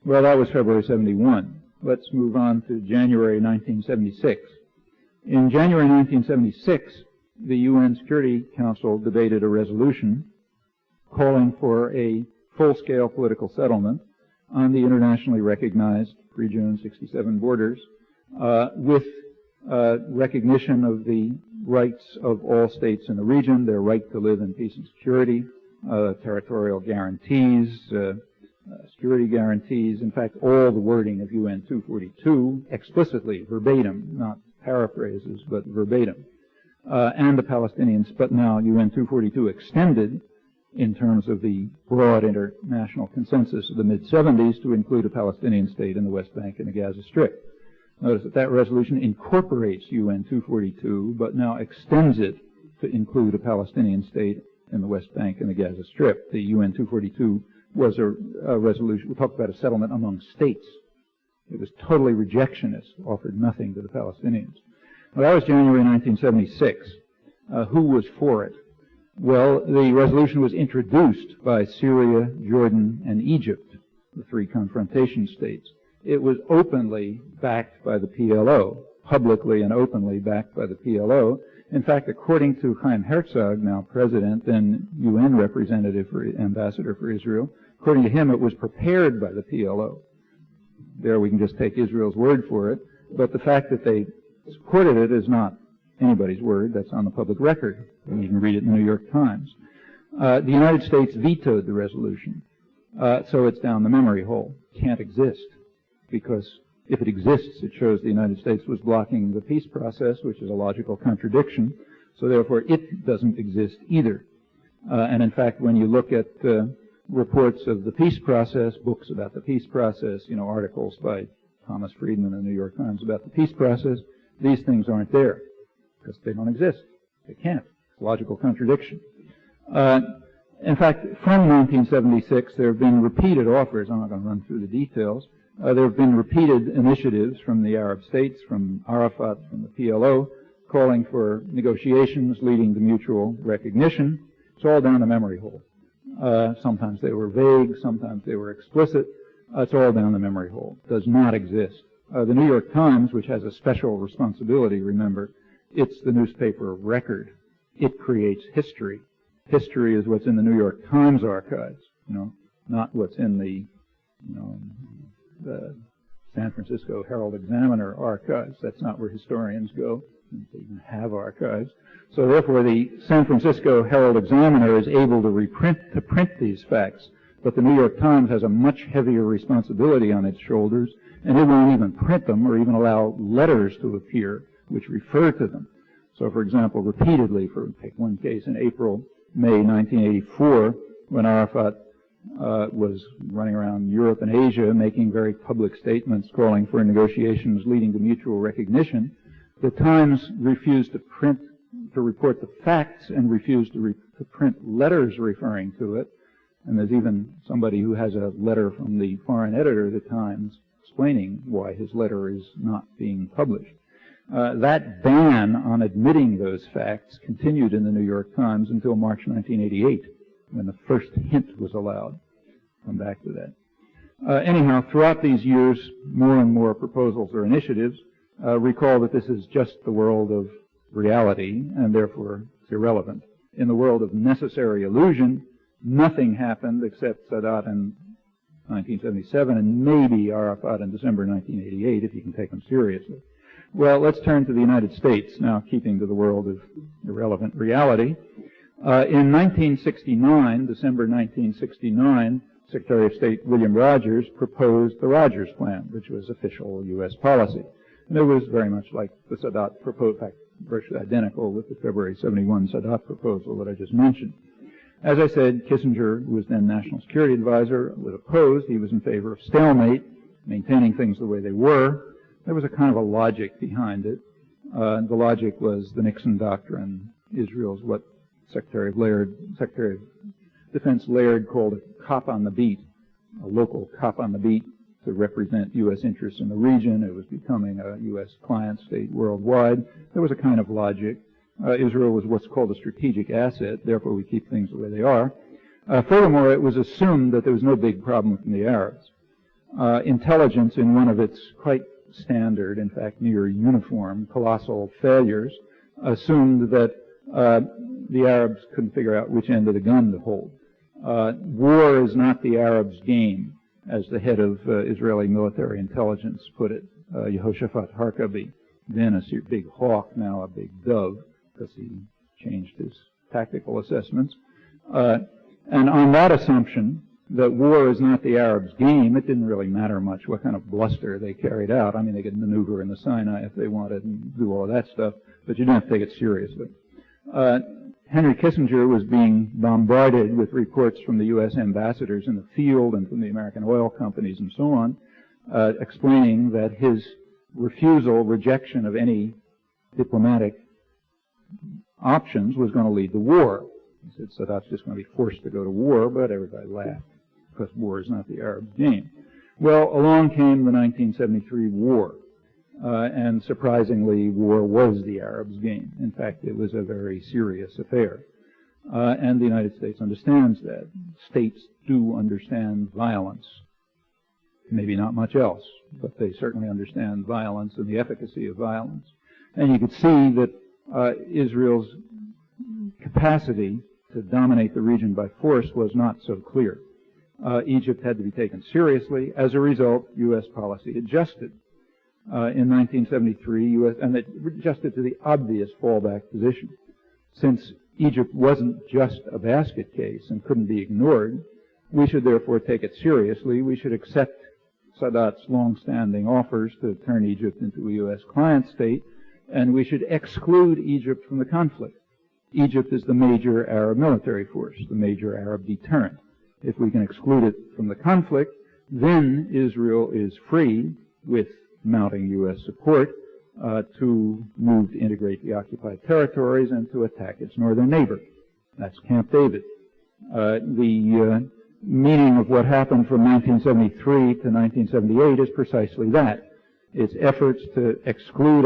Well, that was February 71. Let's move on to January 1976. In January 1976, the UN Security Council debated a resolution calling for a full-scale political settlement on the internationally recognized pre-June 67 borders with recognition of the rights of all states in the region, their right to live in peace and security, territorial guarantees, security guarantees. In fact, all the wording of UN 242 explicitly, verbatim, not paraphrases, but verbatim. And the Palestinians, but now UN 242 extended in terms of the broad international consensus of the mid-70s to include a Palestinian state in the West Bank and the Gaza Strip. Notice that that resolution incorporates UN 242, but now extends it to include a Palestinian state in the West Bank and the Gaza Strip. The UN 242 was a resolution, we talked about a settlement among states. It was totally rejectionist, offered nothing to the Palestinians. Well, that was January 1976. Who was for it? Well, the resolution was introduced by Syria, Jordan, and Egypt, the three confrontation states. It was openly backed by the PLO, publicly and openly backed by the PLO. In fact, according to Chaim Herzog, now president and UN representative for ambassador for Israel, according to him, it was prepared by the PLO. There we can just take Israel's word for it, but the fact that they supported it is not anybody's word. That's on the public record. You can read it in the New York Times. The United States vetoed the resolution, so it's down the memory hole. Can't exist, because if it exists, it shows the United States was blocking the peace process, which is a logical contradiction, so therefore it doesn't exist either. And in fact, when you look at reports of the peace process, books about the peace process, articles by Thomas Friedman in the New York Times about the peace process, these things aren't there, because they don't exist. They can't. It's a logical contradiction. In fact, from 1976, there have been repeated offers. I'm not going to run through the details. There have been repeated initiatives from the Arab states, from Arafat, from the PLO, calling for negotiations leading to mutual recognition. It's all down the memory hole. Sometimes they were vague, sometimes they were explicit. It's all down the memory hole. It does not exist. The New York Times, which has a special responsibility, remember, it's the newspaper of record. It creates history. History is what's in the New York Times archives, not what's in the San Francisco Herald-Examiner archives. That's not where historians go. They even have archives. So therefore, the San Francisco Herald-Examiner is able to print these facts, but the New York Times has a much heavier responsibility on its shoulders, and it won't even print them or even allow letters to appear which refer to them. So, for example, repeatedly, take one case in May 1984, when Arafat was running around Europe and Asia making very public statements calling for negotiations leading to mutual recognition, the Times refused to report the facts and refused to print letters referring to it. And there's even somebody who has a letter from the foreign editor of the Times explaining why his letter is not being published. That ban on admitting those facts continued in the New York Times until March 1988, when the first hint was allowed. Come back to that. Anyhow, throughout these years, more and more proposals or initiatives. Recall that this is just the world of reality, and therefore it's irrelevant. In the world of necessary illusion, nothing happened except Sadat in 1977 and maybe Arafat in December 1988, if you can take them seriously. Well, let's turn to the United States now, keeping to the world of irrelevant reality. In 1969, December 1969, Secretary of State William Rogers proposed the Rogers Plan, which was official U.S. policy. And it was very much like the Sadat proposal, in fact, virtually identical with the February 71 Sadat proposal that I just mentioned. As I said, Kissinger, who was then National Security Advisor, was opposed. He was in favor of stalemate, maintaining things the way they were. There was a kind of a logic behind it. The logic was the Nixon Doctrine. Israel's what Secretary of Defense Laird called a cop on the beat, a local cop on the beat to represent U.S. interests in the region. It was becoming a U.S. client state worldwide. There was a kind of logic. Israel was what's called a strategic asset, therefore we keep things the way they are. Furthermore, it was assumed that there was no big problem from the Arabs. Intelligence, in one of its quite standard, in fact near uniform, colossal failures, assumed that the Arabs couldn't figure out which end of the gun to hold. War is not the Arabs' game, as the head of Israeli military intelligence put it, Yehoshaphat Harkabi, then a big hawk, now a big dove, because he changed his tactical assessments. And on that assumption, that war is not the Arabs' game. It didn't really matter much what kind of bluster they carried out. I mean, they could maneuver in the Sinai if they wanted and do all of that stuff, but you didn't have to take it seriously. Henry Kissinger was being bombarded with reports from the U.S. ambassadors in the field and from the American oil companies and so on, explaining that his rejection of any diplomatic options was going to lead to war. He said Sadat's just going to be forced to go to war, but everybody laughed because war is not the Arabs' game. Well, along came the 1973 war, and surprisingly, war was the Arabs' game. In fact, it was a very serious affair, and the United States understands that. States do understand violence. Maybe not much else, but they certainly understand violence and the efficacy of violence. And you could see that Israel's capacity to dominate the region by force was not so clear. Egypt had to be taken seriously. As a result, U.S. policy adjusted. In 1973, and it adjusted to the obvious fallback position. Since Egypt wasn't just a basket case and couldn't be ignored, we should therefore take it seriously. We should accept Sadat's long-standing offers to turn Egypt into a U.S. client state, and we should exclude Egypt from the conflict. Egypt is the major Arab military force, the major Arab deterrent. If we can exclude it from the conflict, then Israel is free, with mounting U.S. support, to move to integrate the occupied territories and to attack its northern neighbor. That's Camp David. The meaning of what happened from 1973 to 1978 is precisely that. Its efforts to exclude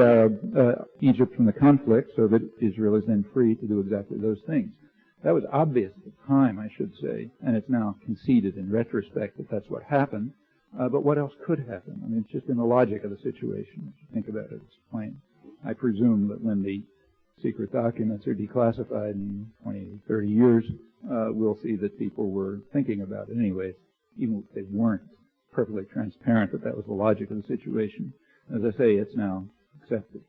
Egypt from the conflict so that Israel is then free to do exactly those things. That was obvious at the time, I should say, and it's now conceded in retrospect that that's what happened. But what else could happen? I mean, it's just in the logic of the situation. If you think about it, it's plain. I presume that when the secret documents are declassified in 20, 30 years, we'll see that people were thinking about it anyway, even if they weren't perfectly transparent that that was the logic of the situation. As I say, it's now accepted.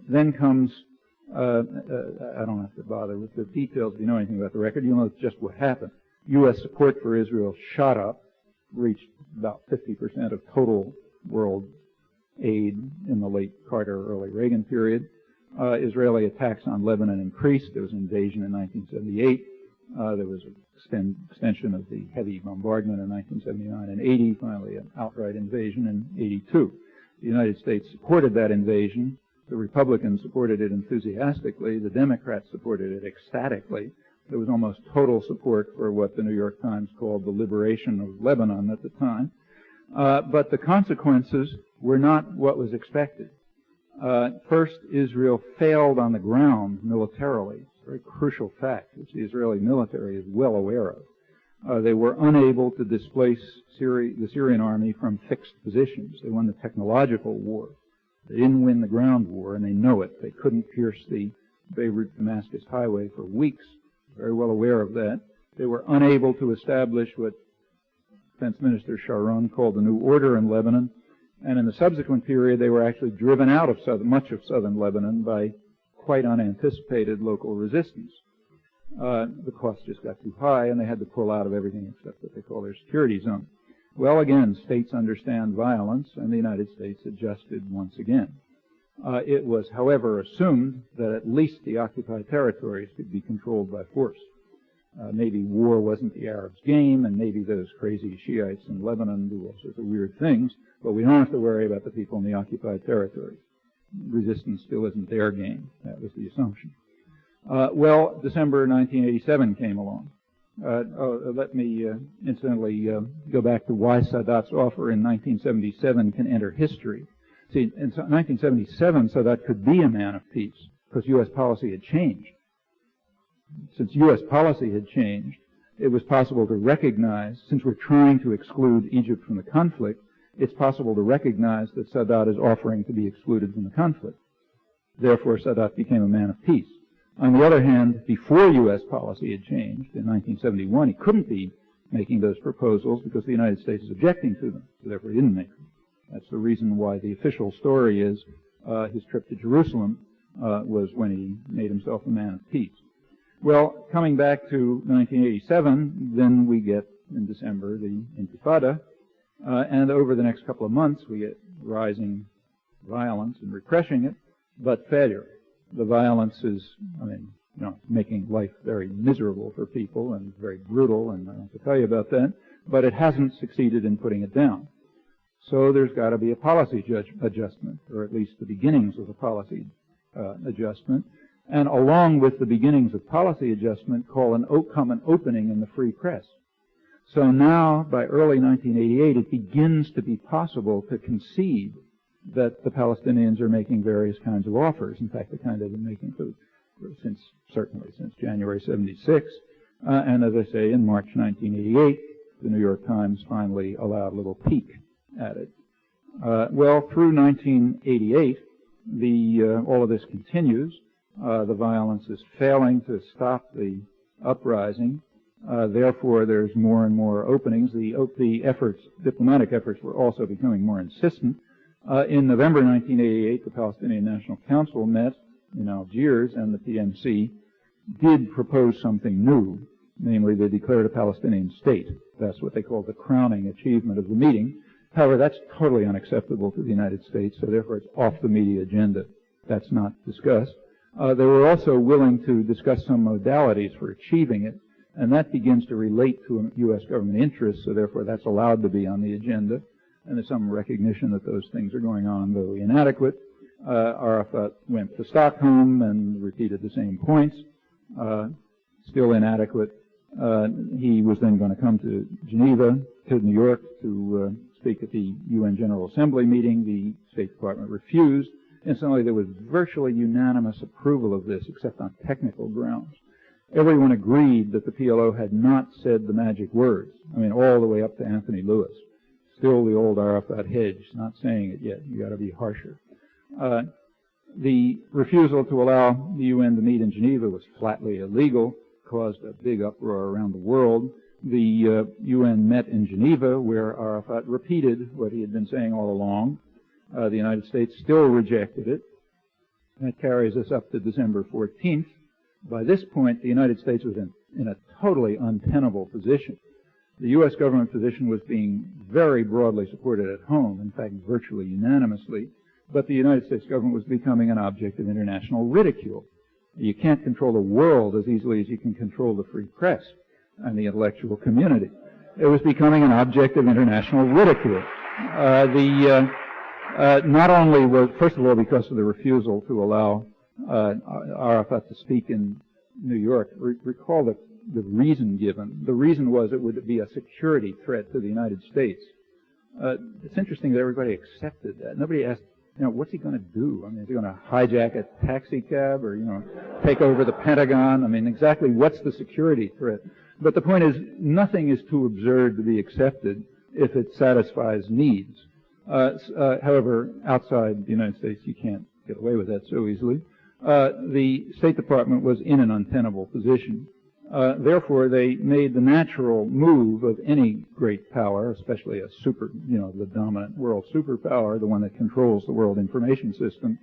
Then comes, I don't have to bother with the details. If you know anything about the record, you'll know just what happened. U.S. support for Israel shot up, reached about 50% of total world aid in the late Carter, early Reagan period. Israeli attacks on Lebanon increased. There was an invasion in 1978. There was an extension of the heavy bombardment in 1979 and 80, finally an outright invasion in 82. The United States supported that invasion. The Republicans supported it enthusiastically. The Democrats supported it ecstatically. There was almost total support for what the New York Times called the liberation of Lebanon at the time. But the consequences were not what was expected. First, Israel failed on the ground militarily. It's a very crucial fact, which the Israeli military is well aware of. They were unable to displace the Syrian army from fixed positions. They won the technological war. They didn't win the ground war, and they know it. They couldn't pierce the Beirut-Damascus highway for weeks. Very well aware of that. They were unable to establish what Defense Minister Sharon called the New Order in Lebanon, and in the subsequent period they were actually driven out of much of southern Lebanon by quite unanticipated local resistance. The cost just got too high, and they had to pull out of everything except what they call their security zone. Well, again, states understand violence, and the United States adjusted once again. It was, however, assumed that at least the occupied territories could be controlled by force. Maybe war wasn't the Arabs' game, and maybe those crazy Shiites in Lebanon do all sorts of weird things, but we don't have to worry about the people in the occupied territories. Resistance still isn't their game. That was the assumption. December 1987 came along. Let me incidentally go back to why Sadat's offer in 1977 can enter history. See, in 1977, Sadat could be a man of peace because U.S. policy had changed. Since U.S. policy had changed, it was possible to recognize, since we're trying to exclude Egypt from the conflict, it's possible to recognize that Sadat is offering to be excluded from the conflict. Therefore, Sadat became a man of peace. On the other hand, before U.S. policy had changed, in 1971, he couldn't be making those proposals because the United States is objecting to them, so therefore he didn't make them. That's the reason why the official story is his trip to Jerusalem was when he made himself a man of peace. Well, coming back to 1987, then we get, in December, the Intifada, and over the next couple of months we get rising violence and repressing it, but failure. The violence is, making life very miserable for people and very brutal, and I don't have to tell you about that, but it hasn't succeeded in putting it down. So there's got to be a policy adjustment, or at least the beginnings of a policy adjustment. And along with the beginnings of policy adjustment come an opening in the free press. So now, by early 1988, it begins to be possible to concede that the Palestinians are making various kinds of offers. In fact, the kind they've been making certainly since January 76. And as I say, in March 1988, the New York Times finally allowed a little peek at it. Well, through 1988, all of this continues. The violence is failing to stop the uprising. Therefore, there's more and more openings. The diplomatic efforts were also becoming more insistent. In November 1988, the Palestinian National Council met in Algiers, and the PNC did propose something new. Namely, they declared a Palestinian state. That's what they called the crowning achievement of the meeting. However, that's totally unacceptable to the United States, so therefore it's off the media agenda. That's not discussed. They were also willing to discuss some modalities for achieving it, and that begins to relate to U.S. government interests, so therefore that's allowed to be on the agenda. And there's some recognition that those things are going on, though inadequate. Arafat went to Stockholm and repeated the same points. Still inadequate. He was then going to come to Geneva, to New York, to speak at the UN General Assembly meeting. The State Department refused. Incidentally, there was virtually unanimous approval of this, except on technical grounds. Everyone agreed that the PLO had not said the magic words. All the way up to Anthony Lewis. Still the old Arafat hedge, not saying it yet. You got to be harsher. The refusal to allow the UN to meet in Geneva was flatly illegal, caused a big uproar around the world. The UN met in Geneva, where Arafat repeated what he had been saying all along. The United States still rejected it. That carries us up to December 14th. By this point, the United States was in a totally untenable position. The U.S. government position was being very broadly supported at home, in fact, virtually unanimously, but the United States government was becoming an object of international ridicule. You can't control the world as easily as you can control the free press and the intellectual community. It was becoming an object of international ridicule. Not only was, first of all, because of the refusal to allow Arafat to speak in New York. Recall the reason given. The reason was it would be a security threat to the United States. It's interesting that everybody accepted that. Nobody asked, what's he going to do? Is he going to hijack a taxi cab or, take over the Pentagon? Exactly what's the security threat? But the point is, nothing is too absurd to be accepted if it satisfies needs. However, outside the United States, you can't get away with that so easily. The State Department was in an untenable position. Therefore, they made the natural move of any great power, especially a the dominant world superpower, the one that controls the world information system.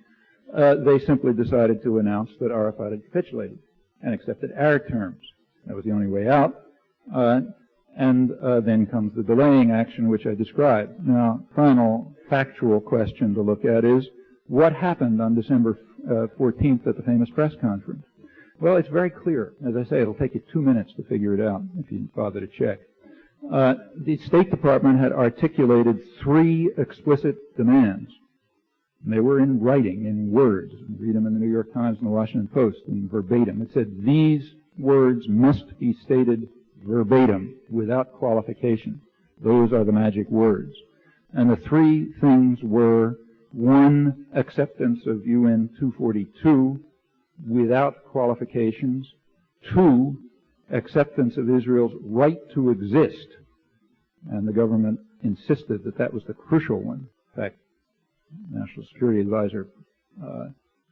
They simply decided to announce that Arafat had capitulated and accepted our terms. That was the only way out. And then comes the delaying action, which I described. Now, final factual question to look at is, what happened on December 14th at the famous press conference? Well, it's very clear. As I say, it'll take you 2 minutes to figure it out if you bother to check. The State Department had articulated 3 explicit demands. And they were in writing, in words. You read them in the New York Times and the Washington Post in verbatim. It said, these words must be stated verbatim, without qualification. Those are the magic words. And the 3 things were, 1, acceptance of UN 242 without qualifications. 2, acceptance of Israel's right to exist. And the government insisted that that was the crucial one. In fact, National Security Advisor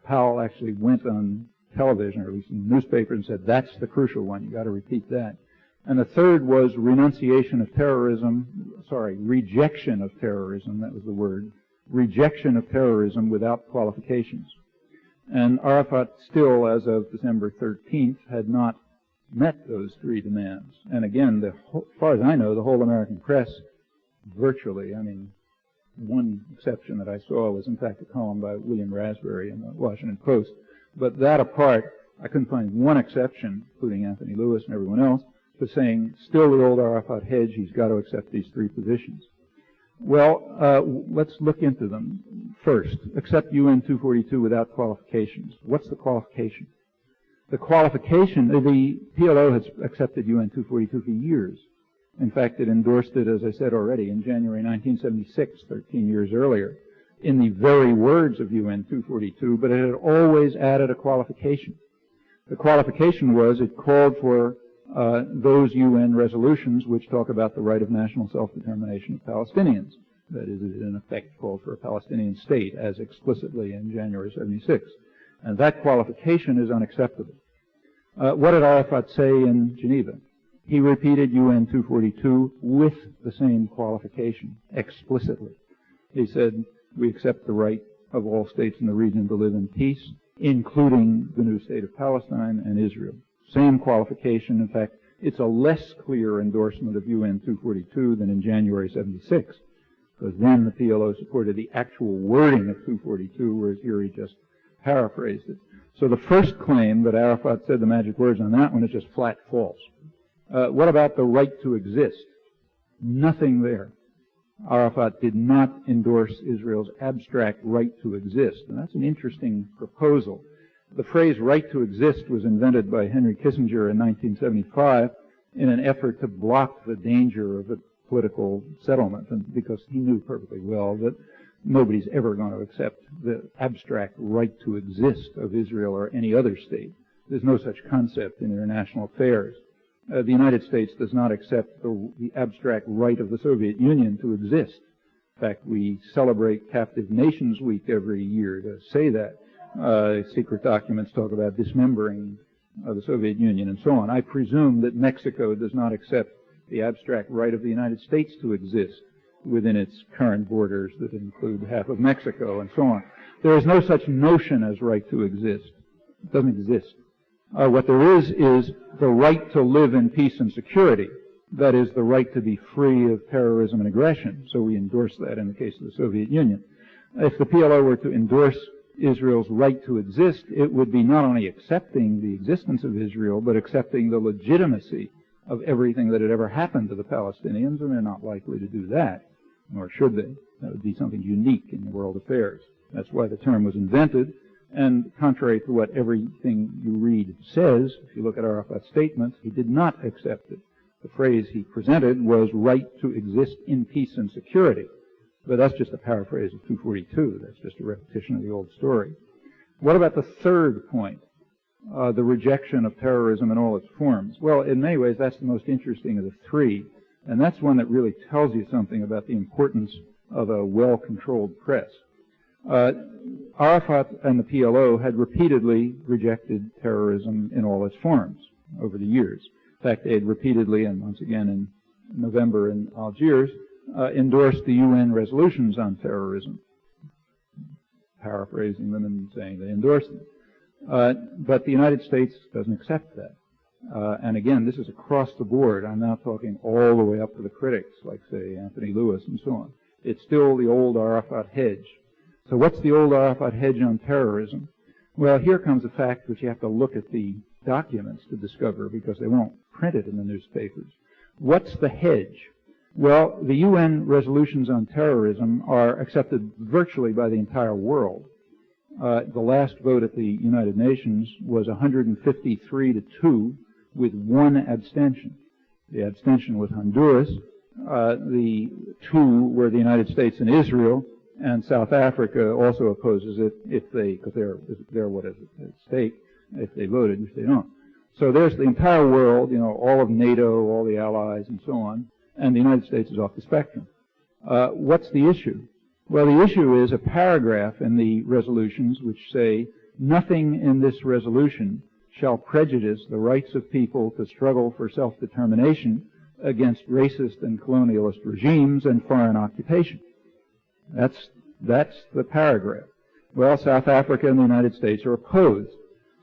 Powell actually went on television, or at least in the newspaper, and said, that's the crucial one. You've got to repeat that. And the 3rd was rejection of terrorism, that was the word, rejection of terrorism without qualifications. And Arafat still, as of December 13th, had not met those three demands. And again, as far as I know, the whole American press, virtually, I mean, one exception that I saw was, in fact, a column by William Raspberry in the Washington Post. But that apart, I couldn't find one exception, including Anthony Lewis and everyone else, for saying, still the old Arafat hedge, he's got to accept these three positions. Well, let's look into them. First, accept UN 242 without qualifications. What's the qualification? The qualification, the PLO has accepted UN 242 for years. In fact, it endorsed it, as I said already, in January 1976, 13 years earlier, in the very words of UN 242, but it had always added a qualification. The qualification was it called for those UN resolutions which talk about the right of national self-determination of Palestinians. That is, it in effect called for a Palestinian state, as explicitly in January 76. And that qualification is unacceptable. What did Arafat say in Geneva? He repeated UN 242 with the same qualification, explicitly. He said, we accept the right of all states in the region to live in peace, including the new state of Palestine and Israel. Same qualification. In fact, it's a less clear endorsement of UN 242 than in January 76, because then the PLO supported the actual wording of 242, whereas here he just paraphrased it. So the first claim that Arafat said the magic words on that one is just flat false. What about the right to exist? Nothing there. Arafat did not endorse Israel's abstract right to exist, and that's an interesting proposal. The phrase right to exist was invented by Henry Kissinger in 1975 in an effort to block the danger of a political settlement, and because he knew perfectly well that nobody's ever going to accept the abstract right to exist of Israel or any other state. There's no such concept in international affairs. The United States does not accept the abstract right of the Soviet Union to exist. In fact, we celebrate Captive Nations Week every year to say that. Secret documents talk about dismembering the Soviet Union and so on. I presume that Mexico does not accept the abstract right of the United States to exist within its current borders that include half of Mexico and so on. There is no such notion as right to exist. It doesn't exist. What there is the right to live in peace and security. That is, the right to be free of terrorism and aggression. So we endorse that in the case of the Soviet Union. If the PLO were to endorse Israel's right to exist, it would be not only accepting the existence of Israel, but accepting the legitimacy of everything that had ever happened to the Palestinians, and they're not likely to do that, nor should they. That would be something unique in world affairs. That's why the term was invented, and contrary to what everything you read says, if you look at Arafat's statements, he did not accept it. The phrase he presented was right to exist in peace and security. But that's just a paraphrase of 242. That's just a repetition of the old story. What about the third point, the rejection of terrorism in all its forms? Well, in many ways, that's the most interesting of the three, and that's one that really tells you something about the importance of a well-controlled press. Arafat and the PLO had repeatedly rejected terrorism in all its forms over the years. In fact, they had repeatedly, and once again in November in Algiers, endorsed the UN resolutions on terrorism, paraphrasing them and saying they endorsed them. But the United States doesn't accept that. And again, this is across the board. I'm now talking all the way up to the critics, like, say, Anthony Lewis and so on. It's still the old Arafat hedge. So what's the old Arafat hedge on terrorism? Well, here comes a fact which you have to look at the documents to discover, because they won't print it in the newspapers. What's the hedge? Well, the UN resolutions on terrorism are accepted virtually by the entire world. The last vote at the United Nations was 153-2 with one abstention. The abstention was Honduras. The two were the United States and Israel, and South Africa also opposes it because they're what is at stake if they voted, which they don't. So there's the entire world, all of NATO, all the allies, and so on. And the United States is off the spectrum. What's the issue? Well, the issue is a paragraph in the resolutions which say, nothing in this resolution shall prejudice the rights of people to struggle for self-determination against racist and colonialist regimes and foreign occupation. That's the paragraph. Well, South Africa and the United States are opposed.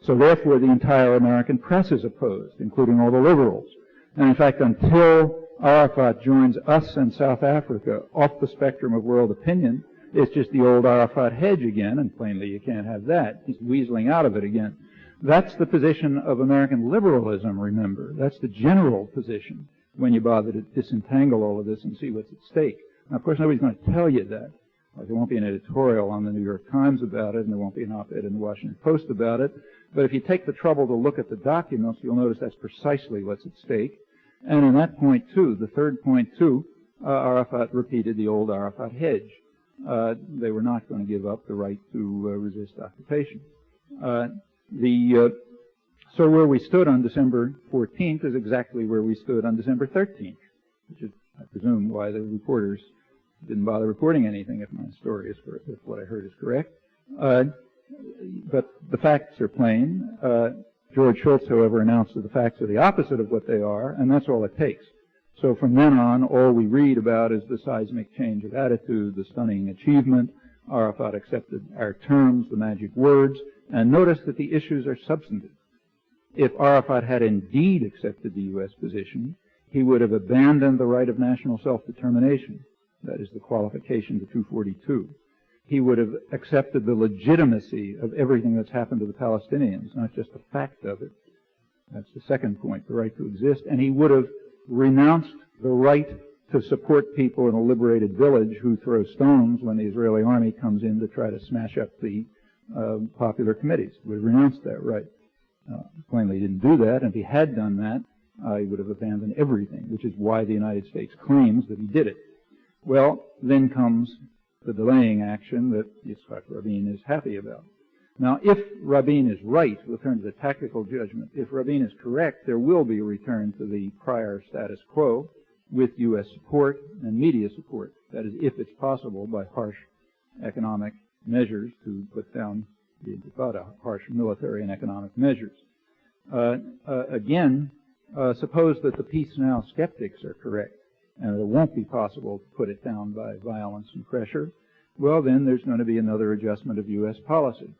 So therefore, the entire American press is opposed, including all the liberals. And in fact, until Arafat joins us and South Africa off the spectrum of world opinion, it's just the old Arafat hedge again, and plainly you can't have that. He's weaseling out of it again. That's the position of American liberalism, remember. That's the general position when you bother to disentangle all of this and see what's at stake. Now, of course, nobody's going to tell you that. Like, there won't be an editorial on the New York Times about it, and there won't be an op-ed in the Washington Post about it. But if you take the trouble to look at the documents, you'll notice that's precisely what's at stake. And in that point, too, the third point, too, Arafat repeated the old Arafat hedge. They were not going to give up the right to resist occupation. So where we stood on December 14th is exactly where we stood on December 13th, which is, I presume, why the reporters didn't bother reporting anything if my story is correct, if what I heard is correct. But the facts are plain. George Shultz, however, announced that the facts are the opposite of what they are, and that's all it takes. So from then on, all we read about is the seismic change of attitude, the stunning achievement. Arafat accepted our terms, the magic words, and notice that the issues are substantive. If Arafat had indeed accepted the U.S. position, he would have abandoned the right of national self-determination, that is the qualification to 242. He would have accepted the legitimacy of everything that's happened to the Palestinians, not just the fact of it. That's the second point, the right to exist. And he would have renounced the right to support people in a liberated village who throw stones when the Israeli army comes in to try to smash up the popular committees. He would have renounced that right. Plainly he didn't do that, and if he had done that, he would have abandoned everything, which is why the United States claims that he did it. Well, then comes the delaying action that Yitzhak Rabin is happy about. Now, if Rabin is right, we'll turn to the tactical judgment. If Rabin is correct, there will be a return to the prior status quo with U.S. support and media support. That is, if it's possible, by harsh economic measures to put down the Intifada, harsh military and economic measures. Again, suppose that the Peace Now skeptics are correct, and it won't be possible to put it down by violence and pressure. Well, then there's going to be another adjustment of U.S. policy.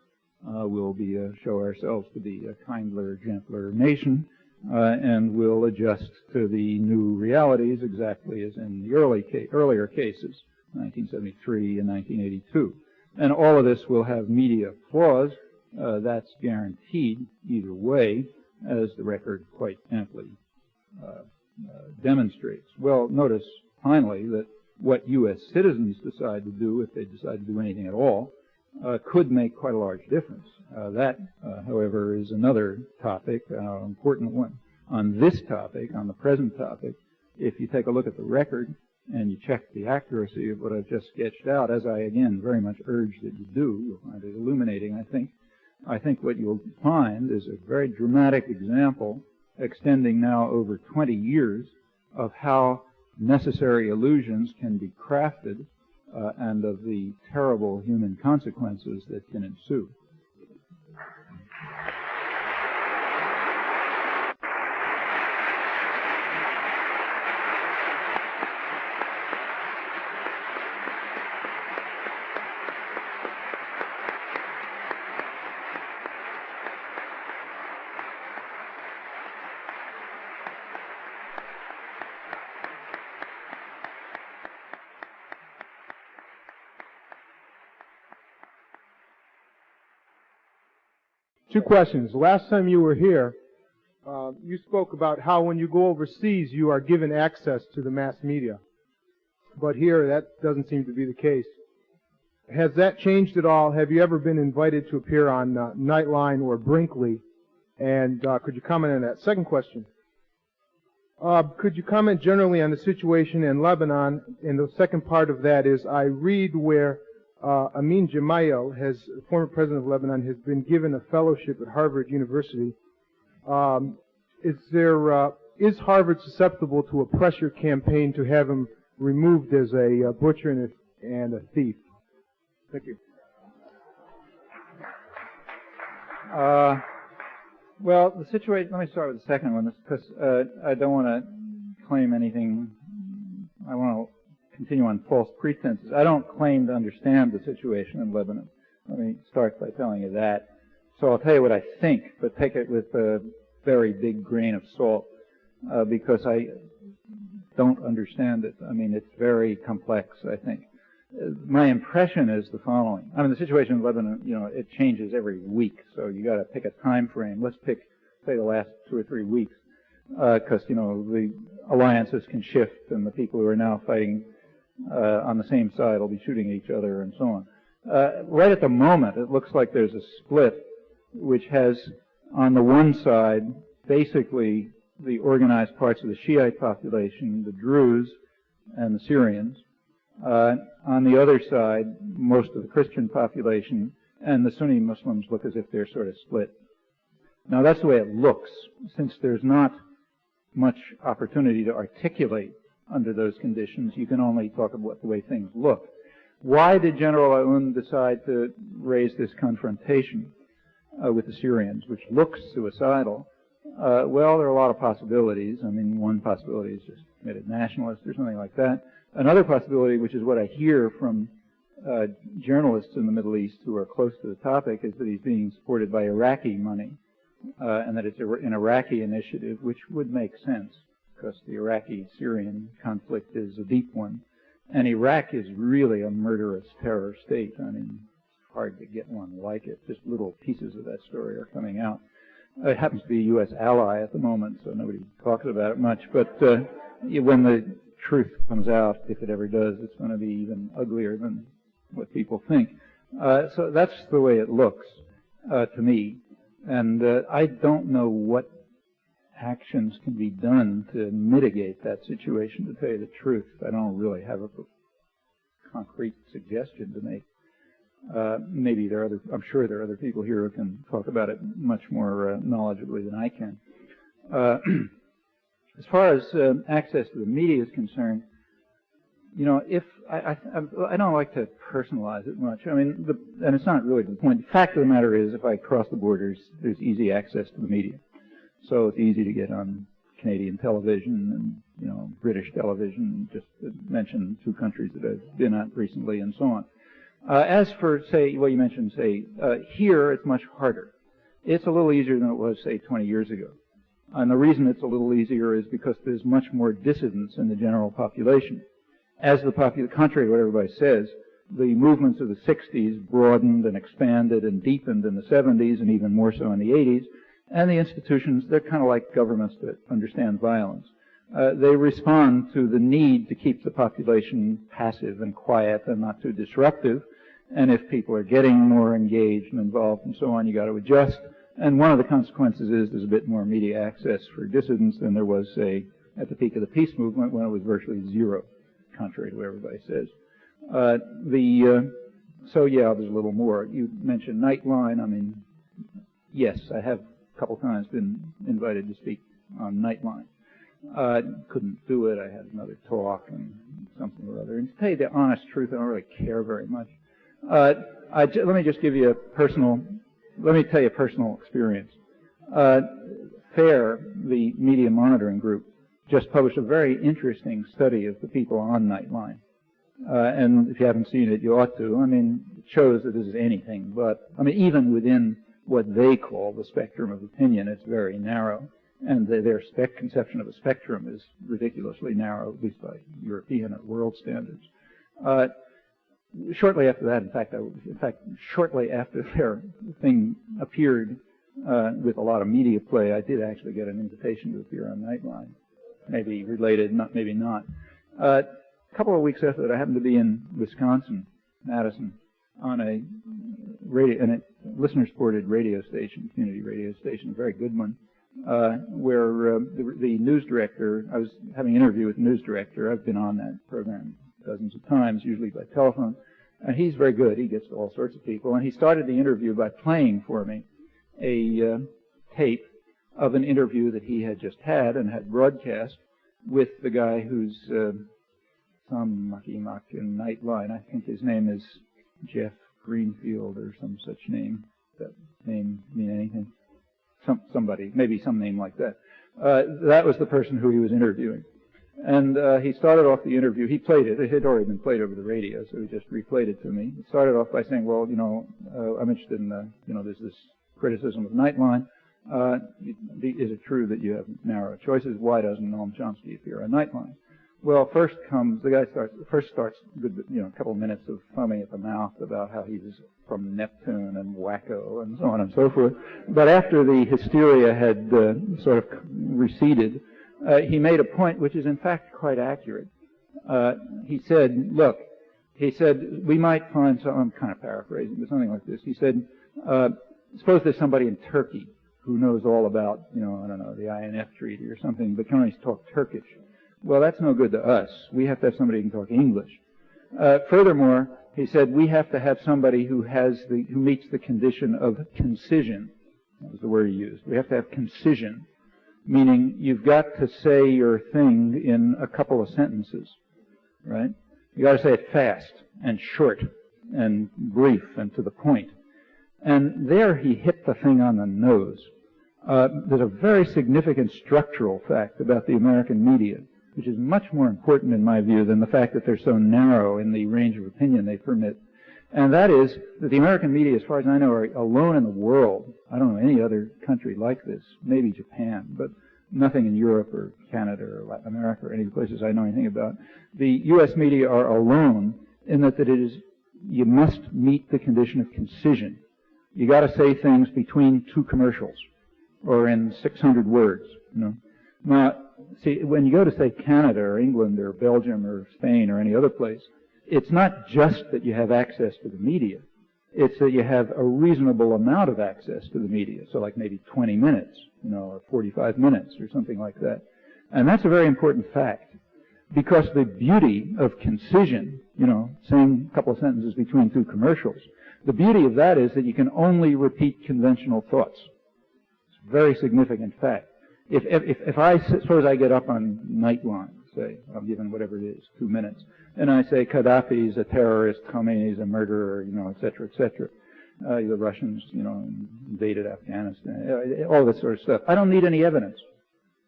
We'll show ourselves to be a kindler, gentler nation, and we'll adjust to the new realities exactly as in the earlier cases, 1973 and 1982. And all of this will have media applause. That's guaranteed either way, as the record quite amply demonstrates. Well, notice finally that what U.S. citizens decide to do, if they decide to do anything at all, could make quite a large difference. That, however, is another topic, an important one. On this topic, on the present topic, if you take a look at the record and you check the accuracy of what I've just sketched out, as I again very much urge that you do, you'll find it illuminating, I think what you'll find is a very dramatic example extending now over 20 years of how necessary illusions can be crafted and of the terrible human consequences that can ensue. Two questions. The last time you were here, you spoke about how when you go overseas, you are given access to the mass media. But here, that doesn't seem to be the case. Has that changed at all? Have you ever been invited to appear on Nightline or Brinkley? And could you comment on that? Second question. Could you comment generally on the situation in Lebanon? And the second part of that is, I read where Amin Gemayel, the former president of Lebanon, has been given a fellowship at Harvard University. Is Harvard susceptible to a pressure campaign to have him removed as a butcher and a thief? Thank you. Well, the situation, let me start with the second one, because I don't want to claim anything. I want to continue on false pretenses. I don't claim to understand the situation in Lebanon. Let me start by telling you that. So I'll tell you what I think, but take it with a very big grain of salt, because I don't understand it. I mean, it's very complex, I think. My impression is the following. I mean, the situation in Lebanon, it changes every week, so you got to pick a time frame. Let's pick, say, the last 2 or 3 weeks, because, the alliances can shift, and the people who are now fighting on the same side will be shooting each other and so on. Right at the moment, it looks like there's a split which has, on the one side, basically the organized parts of the Shiite population, the Druze and the Syrians. On the other side, most of the Christian population, and the Sunni Muslims look as if they're sort of split. Now, that's the way it looks, since there's not much opportunity to articulate under those conditions. You can only talk about the way things look. Why did General Aoun decide to raise this confrontation with the Syrians, which looks suicidal? Well, there are a lot of possibilities. I mean, one possibility is just committed nationalist or something like that. Another possibility, which is what I hear from journalists in the Middle East who are close to the topic, is that he's being supported by Iraqi money, and that it's an Iraqi initiative, which would make sense, because the Iraqi-Syrian conflict is a deep one. And Iraq is really a murderous terror state. I mean, it's hard to get one like it. Just little pieces of that story are coming out. It happens to be a U.S. ally at the moment, so nobody talks about it much. But when the truth comes out, if it ever does, it's going to be even uglier than what people think. So that's the way it looks to me. And I don't know what actions can be done to mitigate that situation, to tell you the truth. I don't really have a concrete suggestion to make. Maybe there are I'm sure there are other people here who can talk about it much more knowledgeably than I can. As far as access to the media is concerned, if I don't like to personalize it much. I mean, and it's not really the point. The fact of the matter is, if I cross the borders, there's easy access to the media. So it's easy to get on Canadian television and, British television, just to mention 2 countries that I've been at recently and so on. As for, say, well, you mentioned, say, here it's much harder. It's a little easier than it was, say, 20 years ago. And the reason it's a little easier is because there's much more dissidence in the general population. As contrary to what everybody says, the movements of the 60s broadened and expanded and deepened in the 70s and even more so in the 80s. And the institutions, they're kind of like governments that understand violence. They respond to the need to keep the population passive and quiet and not too disruptive. And if people are getting more engaged and involved and so on, you got to adjust. And one of the consequences is there's a bit more media access for dissidents than there was, say, at the peak of the peace movement, when it was virtually zero, contrary to what everybody says. So yeah, there's a little more. You mentioned Nightline. I mean, yes, I have a couple times been invited to speak on Nightline. Couldn't do it. I had another talk and something or other. And to tell you the honest truth, I don't really care very much. Let me just give you let me tell you a personal experience. FAIR, the media monitoring group, just published a very interesting study of the people on Nightline. And if you haven't seen it, you ought to. I mean, it shows that this is anything but, even within what they call the spectrum of opinion, it's very narrow. And their conception of a spectrum is ridiculously narrow, at least by European or world standards. Shortly after that, in fact, shortly after their thing appeared with a lot of media play, I did actually get an invitation to appear on Nightline. Maybe related, maybe not. A couple of weeks after that, I happened to be in Wisconsin, Madison, on a listener-supported radio station, community radio station, a very good one, where the news director, I was having an interview with the news director. I've been on that program dozens of times, usually by telephone. And he's very good. He gets to all sorts of people. And he started the interview by playing for me a tape of an interview that he had just had and had broadcast with the guy who's some mucky-muck in Nightline. I think his name is Jeff Greenfield or some such name. Does that name mean anything? Somebody, maybe some name like that. That was the person who he was interviewing. And he started off the interview. He played it. It had already been played over the radio, so he just replayed it to me. He started off by saying, well, I'm interested in, there's this criticism of Nightline. Is it true that you have narrow choices? Why doesn't Noam Chomsky appear on Nightline? Well, the guy starts a couple of minutes of foaming at the mouth about how he was from Neptune and wacko and so on and so forth. But after the hysteria had sort of receded, he made a point which is in fact quite accurate. He said, look, we might find some, I'm kind of paraphrasing, but something like this. He said, suppose there's somebody in Turkey who knows all about, the INF treaty or something, but can only talk Turkish. Well, that's no good to us. We have to have somebody who can talk English. Furthermore, he said, we have to have somebody who meets the condition of concision. That was the word he used. We have to have concision, meaning you've got to say your thing in a couple of sentences, right? You got to say it fast and short and brief and to the point. And there he hit the thing on the nose. There's a very significant structural fact about the American media, which is much more important in my view than the fact that they're so narrow in the range of opinion they permit. And that is that the American media, as far as I know, are alone in the world. I don't know any other country like this, maybe Japan, but nothing in Europe or Canada or Latin America or any of the places I know anything about. The U.S. media are alone in that you must meet the condition of concision. You got to say things between two commercials or in 600 words, Now, see, when you go to, say, Canada or England or Belgium or Spain or any other place, it's not just that you have access to the media. It's that you have a reasonable amount of access to the media, so like maybe 20 minutes, or 45 minutes or something like that. And that's a very important fact, because the beauty of concision, saying a couple of sentences between two commercials, the beauty of that is that you can only repeat conventional thoughts. It's a very significant fact. If I suppose I get up on Nightline, say, I'm given whatever it is, 2 minutes, and I say Gaddafi's a terrorist, Khomeini's a murderer, et cetera, et cetera. The Russians, invaded Afghanistan, all this sort of stuff. I don't need any evidence.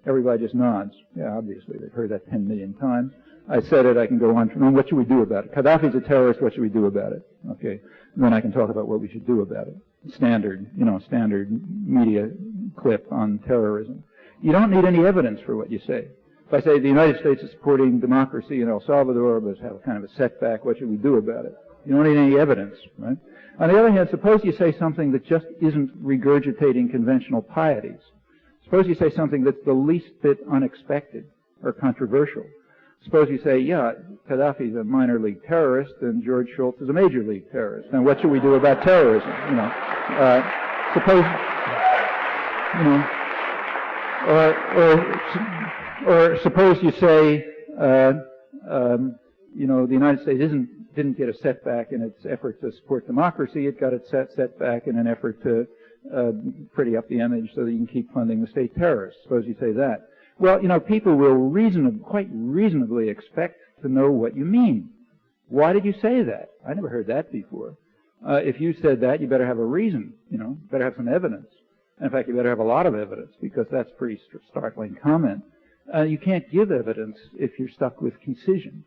Everybody just nods. Yeah, obviously, they've heard that 10 million times. I said it, I can go on. What should we do about it? Gaddafi's a terrorist, what should we do about it? Okay. And then I can talk about what we should do about it. Standard media clip on terrorism. You don't need any evidence for what you say. If I say the United States is supporting democracy in El Salvador, but have kind of a setback, what should we do about it? You don't need any evidence, right? On the other hand, suppose you say something that just isn't regurgitating conventional pieties. Suppose you say something that's the least bit unexpected or controversial. Suppose you say, yeah, Gaddafi's a minor league terrorist and George Shultz is a major league terrorist. And what should we do about terrorism? Or suppose you say, the United States didn't get a setback in its effort to support democracy. It got its setback in an effort to pretty up the image so that you can keep funding the state terrorists. Suppose you say that. Well, people will quite reasonably expect to know what you mean. Why did you say that? I never heard that before. If you said that, you better have a reason. Better have some evidence. In fact, you better have a lot of evidence, because that's a pretty startling comment. You can't give evidence if you're stuck with concision.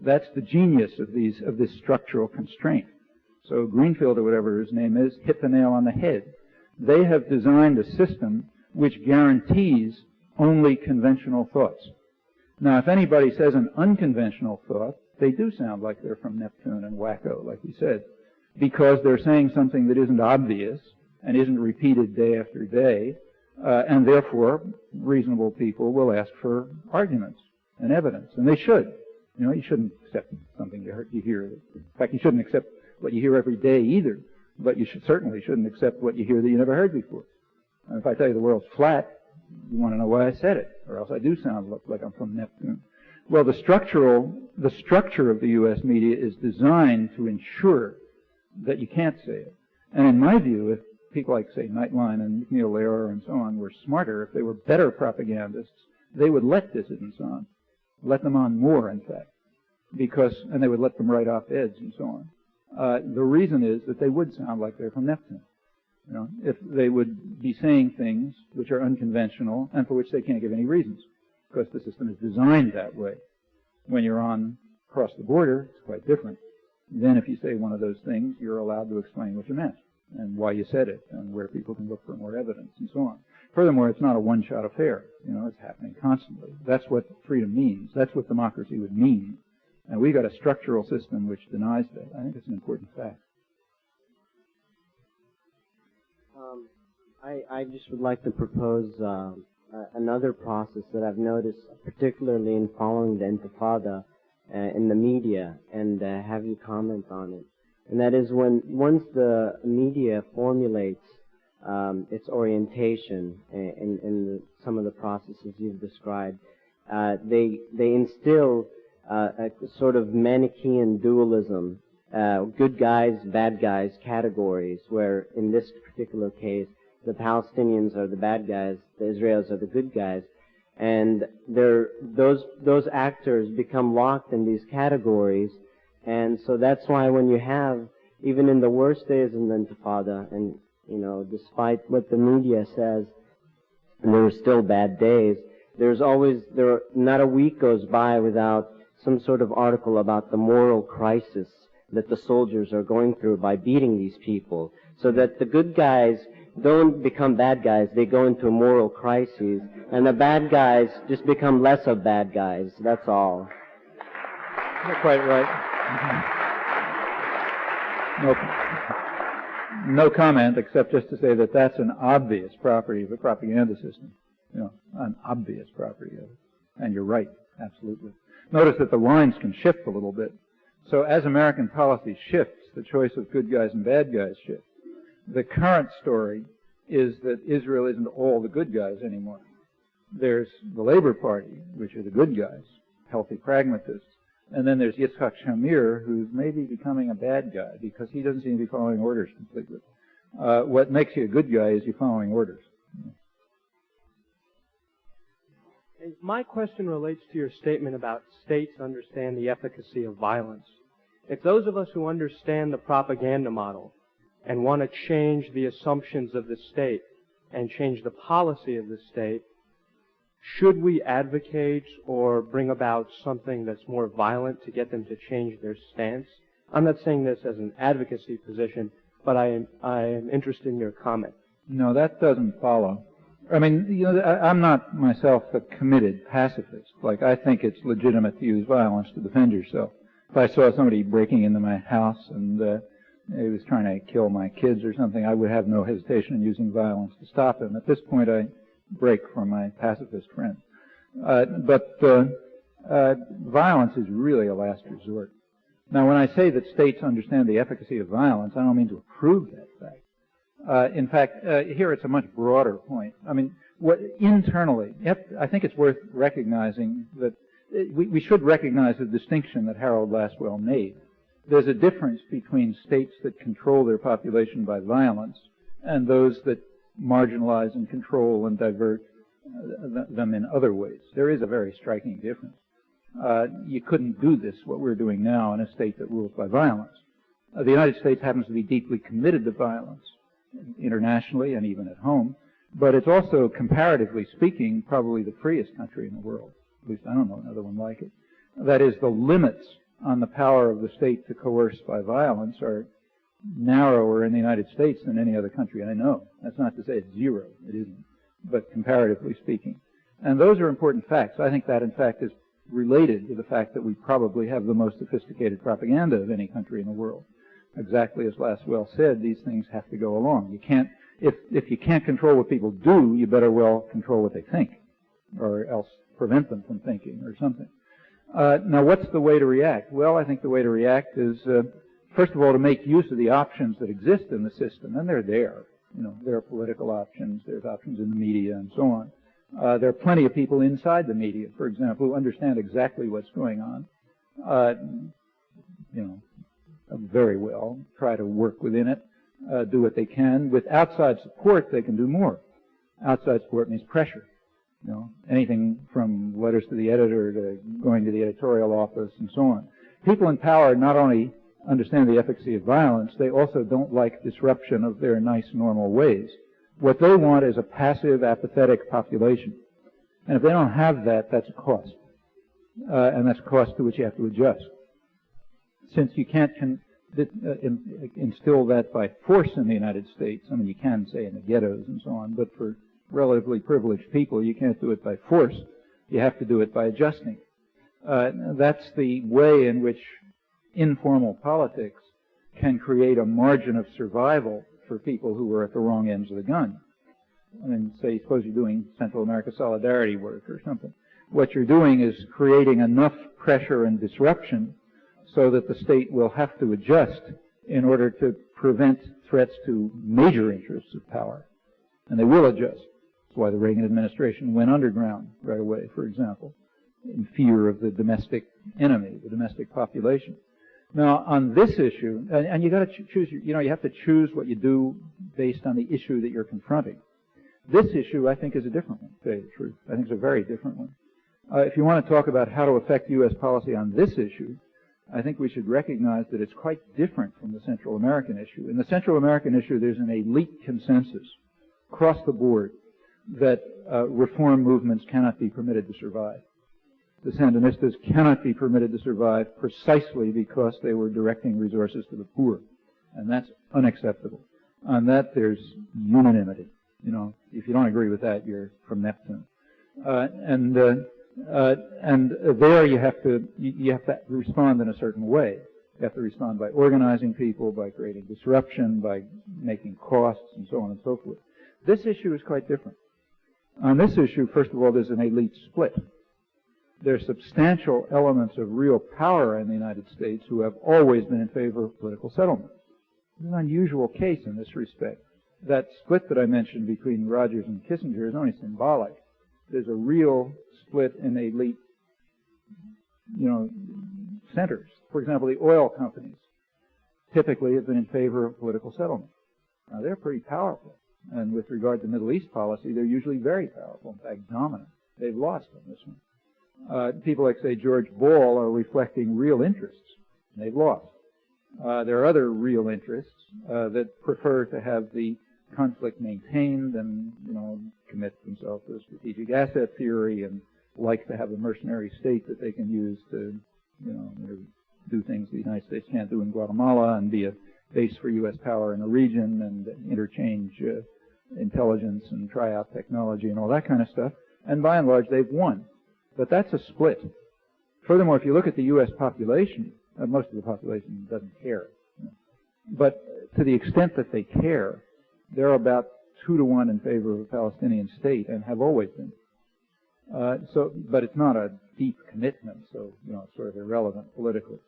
That's the genius of this structural constraint. So Greenfield, or whatever his name is, hit the nail on the head. They have designed a system which guarantees only conventional thoughts. Now, if anybody says an unconventional thought, they do sound like they're from Neptune and wacko, like you said, because they're saying something that isn't obvious and isn't repeated day after day, and therefore reasonable people will ask for arguments and evidence, and they should. You shouldn't accept something you hear. In fact, you shouldn't accept what you hear every day either, but you certainly shouldn't accept what you hear that you never heard before. And if I tell you the world's flat, you want to know why I said it, or else I do sound like I'm from Neptune. Well, the structure of the U.S. media is designed to ensure that you can't say it. And in my view, if people like, say, Nightline and Neil Lehrer and so on were smarter, if they were better propagandists, they would let dissidents on. Let them on more, in fact, and they would let them write op-eds and so on. The reason is that they would sound like they're from Neptune. If they would be saying things which are unconventional and for which they can't give any reasons. because the system is designed that way. When you're on across the border, it's quite different. Then if you say one of those things, you're allowed to explain what you meant and why you said it and where people can look for more evidence and so on. Furthermore, it's not a one-shot affair. It's happening constantly. That's what freedom means. That's what democracy would mean. And we got a structural system which denies that. I think it's an important fact. I just would like to propose another process that I've noticed, particularly in following the Intifada in the media, and have you comment on it. And that is once the media formulates its orientation in some of the processes you've described, they instill a sort of Manichaean dualism, good guys, bad guys categories, where in this particular case, the Palestinians are the bad guys, the Israelis are the good guys, and those actors become locked in these categories, and so that's why when you have, even in the worst days in the Intifada, and despite what the media says, and there are still bad days, not a week goes by without some sort of article about the moral crisis that the soldiers are going through by beating these people, so that the good guys don't become bad guys, they go into a moral crisis, and the bad guys just become less of bad guys. That's all. You're quite right. No comment, except just to say that that's an obvious property of a propaganda system. An obvious property of it. And you're right, absolutely. Notice that the lines can shift a little bit. So as American policy shifts, the choice of good guys and bad guys shifts. The current story is that Israel isn't all the good guys anymore. There's the Labor Party, which are the good guys, healthy pragmatists. And then there's Yitzhak Shamir, who's maybe becoming a bad guy because he doesn't seem to be following orders completely. What makes you a good guy is you following orders. My question relates to your statement about states understand the efficacy of violence. If those of us who understand the propaganda model and want to change the assumptions of the state and change the policy of the state, should we advocate or bring about something that's more violent to get them to change their stance? I'm not saying this as an advocacy position, but I am interested in your comment. No, that doesn't follow. I mean, I'm not myself a committed pacifist. Like, I think it's legitimate to use violence to defend yourself. If I saw somebody breaking into my house and he was trying to kill my kids or something, I would have no hesitation in using violence to stop him. At this point, I break from my pacifist friend. But violence is really a last resort. Now, when I say that states understand the efficacy of violence, I don't mean to approve that fact. In fact, here it's a much broader point. I mean, internally, I think it's worth recognizing that we should recognize the distinction that Harold Lasswell made. There's a difference between states that control their population by violence and those that marginalize and control and divert them in other ways. There is a very striking difference. You couldn't do this, what we're doing now, in a state that rules by violence. The United States happens to be deeply committed to violence, internationally and even at home, but it's also, comparatively speaking, probably the freest country in the world. At least I don't know another one like it. That is, the limits on the power of the state to coerce by violence are narrower in the United States than any other country I know. That's not to say it's zero. It isn't. But comparatively speaking. And those are important facts. I think that, in fact, is related to the fact that we probably have the most sophisticated propaganda of any country in the world. Exactly as Lasswell said, these things have to go along. You can't, if you can't control what people do, you better well control what they think, or else prevent them from thinking or something. Now, what's the way to react? Well, I think the way to react is, first of all, to make use of the options that exist in the system, and they're there. There are political options, there's options in the media, and so on. There are plenty of people inside the media, for example, who understand exactly what's going on, very well, try to work within it, do what they can. With outside support, they can do more. Outside support means pressure. Anything from letters to the editor to going to the editorial office and so on. People in power not only understand the efficacy of violence, they also don't like disruption of their nice, normal ways. What they want is a passive, apathetic population. And if they don't have that, that's a cost. And that's a cost to which you have to adjust. Since you can't instill that by force in the United States, I mean, you can, say, in the ghettos and so on, but for relatively privileged people, you can't do it by force. You have to do it by adjusting. That's the way in which informal politics can create a margin of survival for people who are at the wrong ends of the gun. I mean, say, suppose you're doing Central America solidarity work or something. What you're doing is creating enough pressure and disruption so that the state will have to adjust in order to prevent threats to major interests of power. And they will adjust. That's why the Reagan administration went underground right away, for example, in fear of the domestic enemy, the domestic population. Now, on this issue, and you got to choose, you have to choose what you do based on the issue that you're confronting. This issue, I think, is a different one, to tell you the truth. I think it's a very different one. If you want to talk about how to affect U.S. policy on this issue, I think we should recognize that it's quite different from the Central American issue. In the Central American issue, there's an elite consensus across the board that reform movements cannot be permitted to survive. The Sandinistas cannot be permitted to survive precisely because they were directing resources to the poor, and that's unacceptable. On that, there's unanimity. If you don't agree with that, you're from Neptune. And there you have to respond in a certain way. You have to respond by organizing people, by creating disruption, by making costs, and so on and so forth. This issue is quite different. On this issue, first of all, there's an elite split. There are substantial elements of real power in the United States who have always been in favor of political settlement. It's an unusual case in this respect. That split that I mentioned between Rogers and Kissinger is only symbolic. There's a real split in elite, centers. For example, the oil companies typically have been in favor of political settlement. Now, they're pretty powerful. And with regard to Middle East policy, they're usually very powerful, in fact, dominant. They've lost on this one. People like, say, George Ball are reflecting real interests. They've lost. There are other real interests that prefer to have the conflict maintained and, commit themselves to a strategic asset theory and like to have a mercenary state that they can use to, do things the United States can't do in Guatemala and be a base for U.S. power in the region and interchange intelligence and try out technology and all that kind of stuff. And by and large, they've won. But that's a split. Furthermore, if you look at the U.S. population, most of the population doesn't care. But to the extent that they care, they're about 2-to-1 in favor of a Palestinian state and have always been. But it's not a deep commitment, so it's sort of irrelevant politically.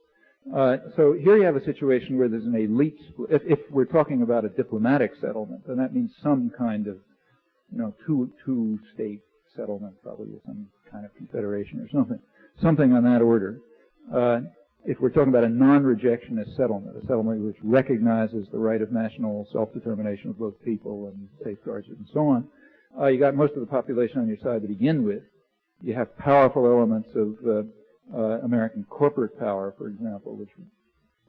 So here you have a situation where there's an elite split. If we're talking about a diplomatic settlement, then that means some kind of, two-state settlement, probably with some kind of confederation or something on that order. If we're talking about a non-rejectionist settlement, a settlement which recognizes the right of national self-determination of both people and safeguards it and so on, you got most of the population on your side to begin with. You have powerful elements of American corporate power, for example, which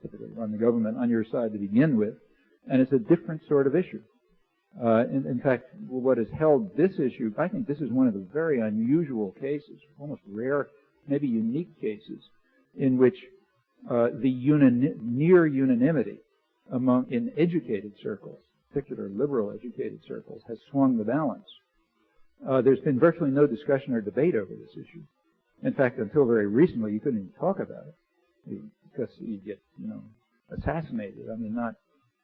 typically run the government, on your side to begin with, and it's a different sort of issue. In fact, what has held this issue, I think this is one of the very unusual cases, almost rare, maybe unique cases, in which the near unanimity in educated circles, particular liberal educated circles, has swung the balance. There's been virtually no discussion or debate over this issue. In fact, until very recently, you couldn't even talk about it because you'd get, assassinated. I mean, not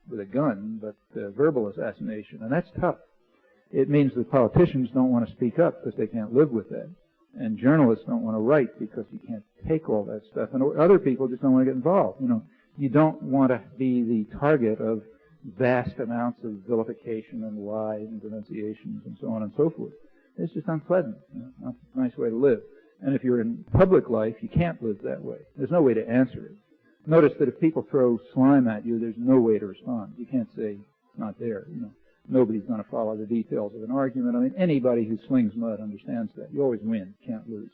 with a gun, but verbal assassination, and that's tough. It means that politicians don't want to speak up because they can't live with that, and journalists don't want to write because you can't take all that stuff, and other people just don't want to get involved. You don't want to be the target of vast amounts of vilification and lies and denunciations and so on and so forth. It's just unpleasant. Not a nice way to live. And if you're in public life, you can't live that way. There's no way to answer it. Notice that if people throw slime at you, there's no way to respond. You can't say, it's not there. Nobody's going to follow the details of an argument. I mean, anybody who slings mud understands that. You always win. You can't lose,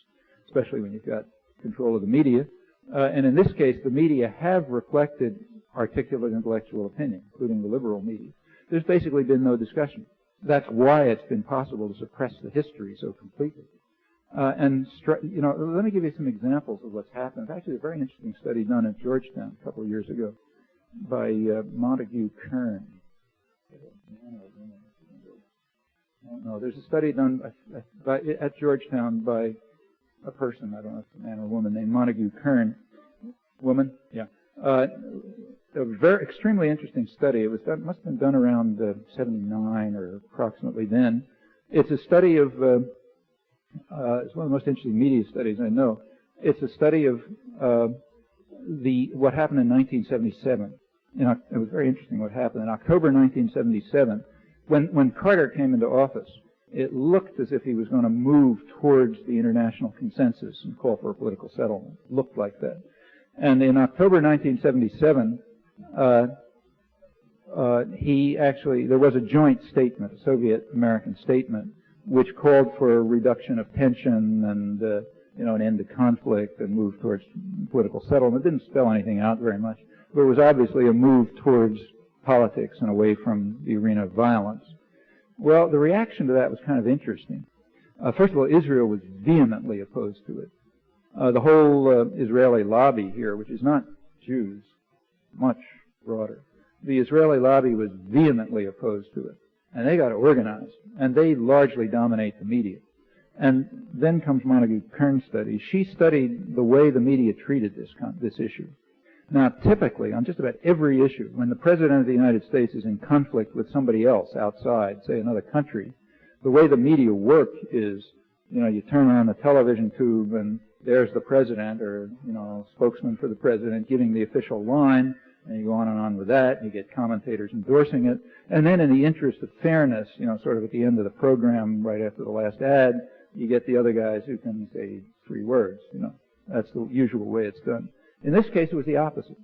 especially when you've got control of the media. And in this case, the media have reflected articulate intellectual opinion, including the liberal media. There's basically been no discussion. That's why it's been possible to suppress the history so completely. Let me give you some examples of what's happened. It's actually a very interesting study done at Georgetown a couple of years ago by Montague Kern. No, there's a study done at Georgetown by a person, I don't know if it's a man or a woman, named Montague Kern. Woman? Yeah. A very extremely interesting study. It was done, must have been done around 79 or approximately then. It's a study of, it's one of the most interesting media studies I know. It's a study of what happened in 1977. It was very interesting what happened. In October 1977, when Carter came into office, it looked as if he was going to move towards the international consensus and call for a political settlement. It looked like that. And in October 1977, there was a joint statement, a Soviet-American statement, which called for a reduction of tension and, an end to conflict and move towards political settlement. It didn't spell anything out very much, but it was obviously a move towards politics and away from the arena of violence. Well, the reaction to that was kind of interesting. First of all, Israel was vehemently opposed to it. The whole Israeli lobby here, which is not Jews, much broader, the Israeli lobby was vehemently opposed to it. And they got organized, and they largely dominate the media. And then comes Montague Kern's study. She studied the way the media treated this issue. Now, typically, on just about every issue, when the President of the United States is in conflict with somebody else outside, say another country, the way the media work is, you turn on the television tube and there's the President or, spokesman for the President giving the official line, and you go on with that, and you get commentators endorsing it. And then in the interest of fairness, sort of at the end of the program, right after the last ad, you get the other guys who can say 3 words, That's the usual way it's done. In this case, it was the opposite.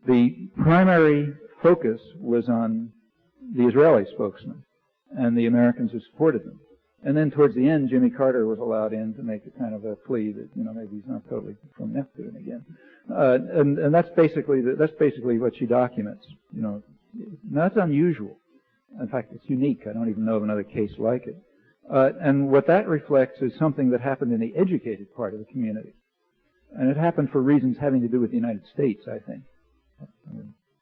The primary focus was on the Israeli spokesman and the Americans who supported them. And then towards the end, Jimmy Carter was allowed in to make a kind of a plea that, maybe he's not totally from Neptune again. And that's basically what she documents. Now, that's unusual. In fact, it's unique. I don't even know of another case like it. And what that reflects is something that happened in the educated part of the community. And it happened for reasons having to do with the United States, I think.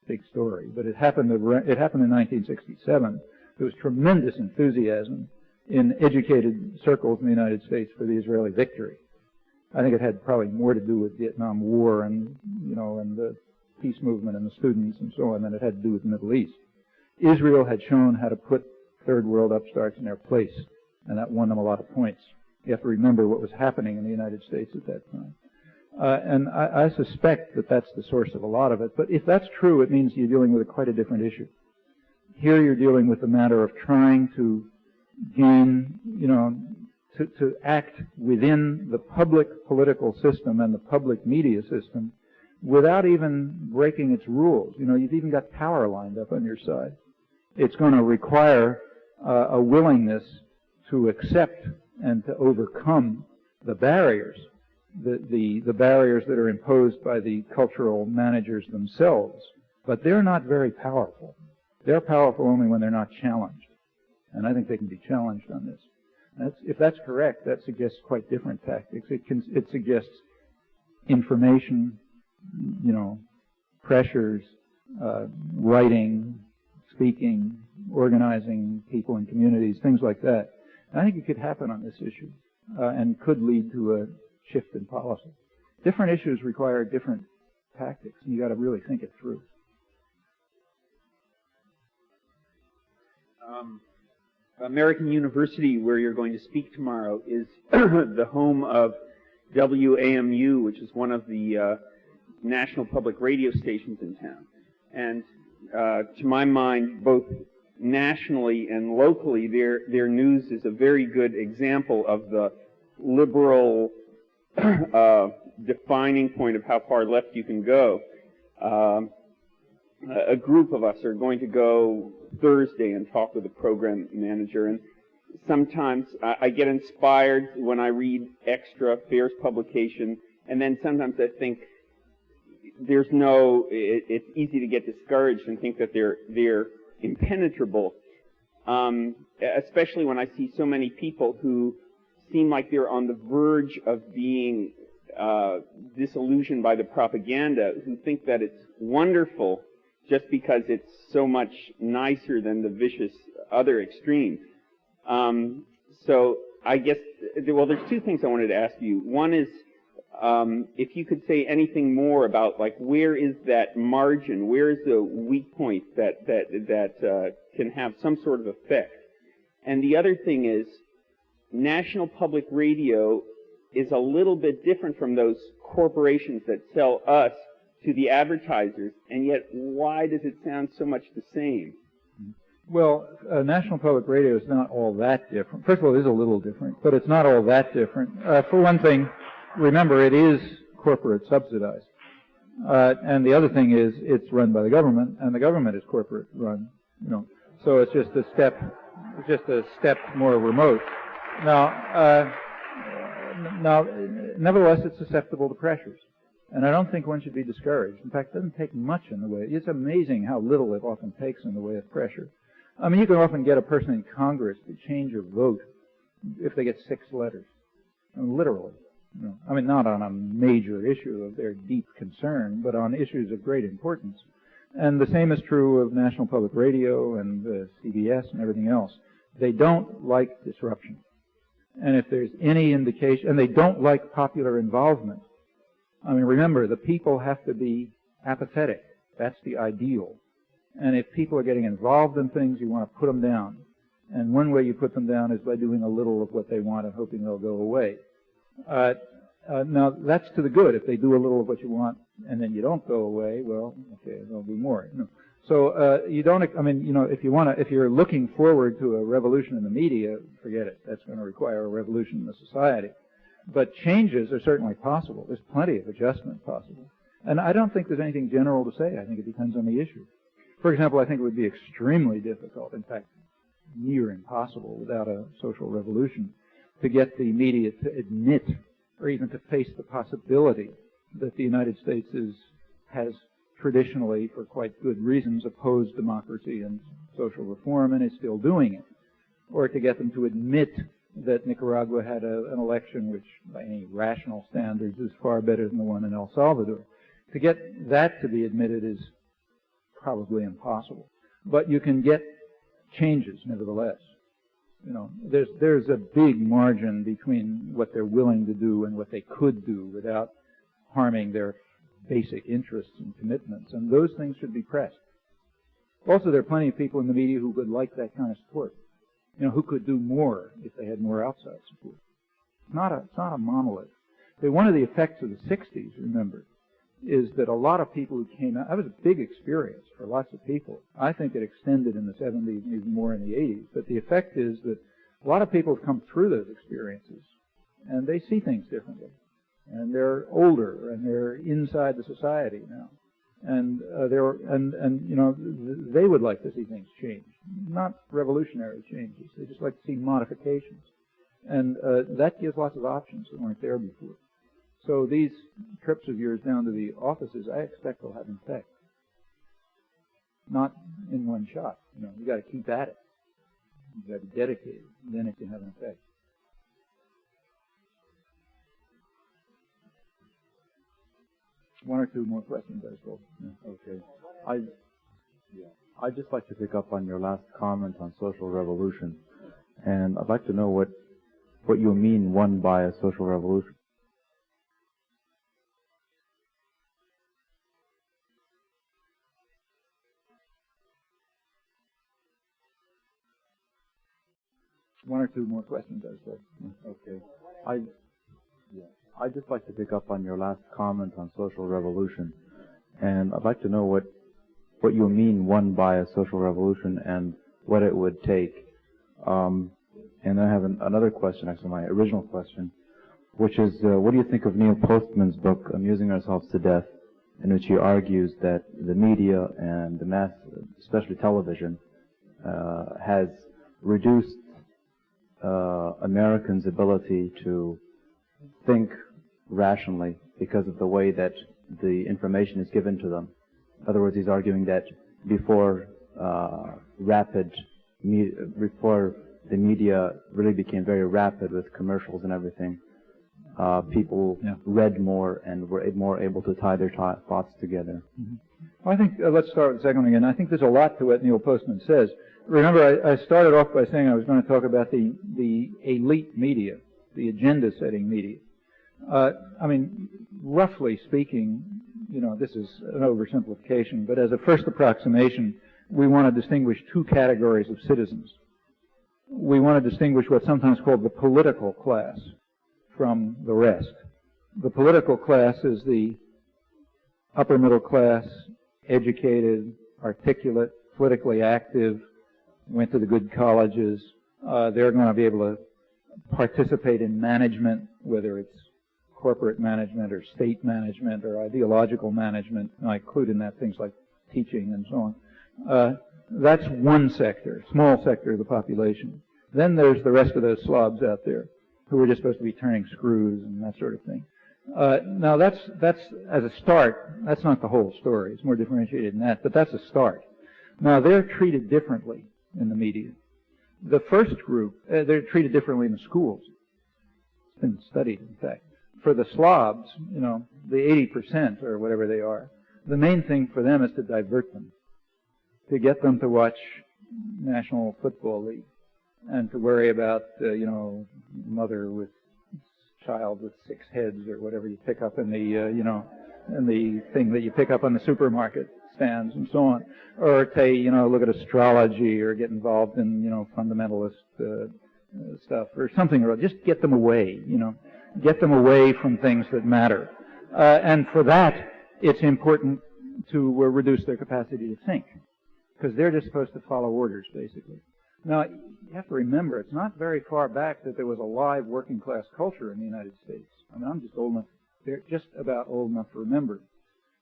Big story. But it happened in 1967. There was tremendous enthusiasm in educated circles in the United States for the Israeli victory. I think it had probably more to do with Vietnam War and, and the peace movement and the students and so on than it had to do with the Middle East. Israel had shown how to put third world upstarts in their place, and that won them a lot of points. You have to remember what was happening in the United States at that time. And I suspect that that's the source of a lot of it. But if that's true, it means you're dealing with quite a different issue. Here you're dealing with the matter of trying to gain, to act within the public political system and the public media system without even breaking its rules. You've even got power lined up on your side. It's going to require a willingness to accept and to overcome the barriers. The barriers that are imposed by the cultural managers themselves. But they're not very powerful. They're powerful only when they're not challenged. And I think they can be challenged on this. If that's correct, that suggests quite different tactics. It suggests information, pressures, writing, speaking, organizing people in communities, things like that. And I think it could happen on this issue and could lead to a shift in policy. Different issues require different tactics, and you got to really think it through. American University, where you're going to speak tomorrow, is the home of WAMU, which is one of the national public radio stations in town. And to my mind, both nationally and locally, their news is a very good example of the liberal defining point of how far left you can go. A group of us are going to go Thursday and talk with the program manager, and sometimes I get inspired when I read extra affairs publication, and then sometimes I think it's easy to get discouraged and think that they're impenetrable, especially when I see so many people who seem like they're on the verge of being disillusioned by the propaganda, who think that it's wonderful just because it's so much nicer than the vicious other extreme. So I guess, well, there's two things I wanted to ask you. One is, if you could say anything more about, like, where is that margin? Where is the weak point that can have some sort of effect? And the other thing is, National Public Radio is a little bit different from those corporations that sell us to the advertisers, and yet why does it sound so much the same? Well, National Public Radio is not all that different. First of all, it is a little different, but it's not all that different. For one thing, remember, it is corporate subsidized. And the other thing is, it's run by the government, and the government is corporate run. You know, so it's just a step more remote. Now, nevertheless, it's susceptible to pressures, and I don't think one should be discouraged. In fact, it doesn't take much in the way. It's amazing how little it often takes in the way of pressure. I mean, you can often get a person in Congress to change your vote if they get 6 letters, I mean, literally. You know, I mean, not on a major issue of their deep concern, but on issues of great importance. And the same is true of National Public Radio and CBS and everything else. They don't like disruption. And if there's any indication, and they don't like popular involvement. I mean, remember, the people have to be apathetic. That's the ideal. And if people are getting involved in things, you want to put them down. And one way you put them down is by doing a little of what they want and hoping they'll go away. Now, that's to the good. If they do a little of what you want and then you don't go away, well, okay, they'll do more. You know. So you don't. I mean, you know, if you're looking forward to a revolution in the media, forget it. That's going to require a revolution in the society. But changes are certainly possible. There's plenty of adjustment possible. And I don't think there's anything general to say. I think it depends on the issue. For example, I think it would be extremely difficult, in fact, near impossible without a social revolution, to get the media to admit or even to face the possibility that the United States has traditionally, for quite good reasons, opposed democracy and social reform and is still doing it, or to get them to admit that Nicaragua had an election which, by any rational standards, is far better than the one in El Salvador. To get that to be admitted is probably impossible. But you can get changes, nevertheless. You know, there's a big margin between what they're willing to do and what they could do without harming their basic interests and commitments, and those things should be pressed. Also, there are plenty of people in the media who would like that kind of support. You know, who could do more if they had more outside support. It's not a monolith. One of the effects of the 60s, remember, is that a lot of people who came out, that was a big experience for lots of people. I think it extended in the 70s and even more in the 80s. But the effect is that a lot of people have come through those experiences, and they see things differently. And they're older, and they're inside the society now. And you know, they would like to see things change, not revolutionary changes. They just like to see modifications. And that gives lots of options that weren't there before. So these trips of yours down to the offices, I expect will have an effect. Not in one shot. You know, you got to keep at it. You got to be dedicated. Then it can have an effect. One or two more questions, I suppose. Yeah. Okay. I'd just like to pick up on your last comment on social revolution, and I'd like to know what you mean won by a social revolution. One or two more questions, I suppose. Okay. I'd just like to pick up on your last comment on social revolution, and I'd like to know what you mean won by a social revolution and what it would take. And I have another question, actually my original question, which is, what do you think of Neil Postman's book, Amusing Ourselves to Death, in which he argues that the media and the mass, especially television, has reduced Americans' ability to think rationally because of the way that the information is given to them. In other words, he's arguing that before the media really became very rapid with commercials and everything, people read more and were more able to tie their thoughts together. Mm-hmm. Well, I think, let's start with the second one again. I think there's a lot to what Neil Postman says. Remember, I started off by saying I was going to talk about the elite media, the agenda-setting media. I mean, roughly speaking, you know, this is an oversimplification, but as a first approximation, we want to distinguish two categories of citizens. We want to distinguish what's sometimes called the political class from the rest. The political class is the upper middle class, educated, articulate, politically active, went to the good colleges. They're going to be able to participate in management, whether it's corporate management or state management or ideological management. I include in that things like teaching and so on. That's one sector, small sector of the population. Then there's the rest of those slobs out there who are just supposed to be turning screws and that sort of thing. Now that's as a start. That's not the whole story. It's more differentiated than that, but that's a start. Now they're treated differently in the media. The first group, they're treated differently in the schools. It's been studied, in fact. For the slobs, you know, the 80% or whatever they are, the main thing for them is to divert them, to get them to watch National Football League and to worry about, you know, mother with child with 6 heads or whatever you pick up in the, you know, in the thing that you pick up on the supermarket stands and so on, or to, you know, look at astrology or get involved in, you know, fundamentalist stuff or something, or just get them away, you know, get them away from things that matter. And for that, it's important to reduce their capacity to think, because they're just supposed to follow orders, basically. Now, you have to remember, it's not very far back that there was a live working class culture in the United States. I mean, I'm just old enough, they're just about old enough to remember.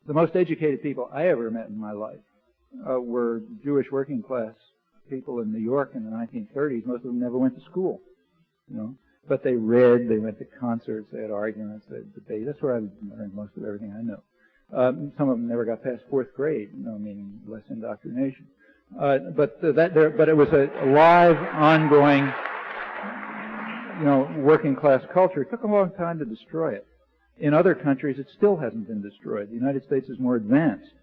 The most educated people I ever met in my life were Jewish working class people in New York in the 1930s. Most of them never went to school, you know. But they read, they went to concerts, they had arguments, they had debates. That's where I learned most of everything I know. Some of them never got past 4th grade, you know, meaning less indoctrination. But it was a live, ongoing, you know, working class culture. It took a long time to destroy it. In other countries, it still hasn't been destroyed. The United States is more advanced.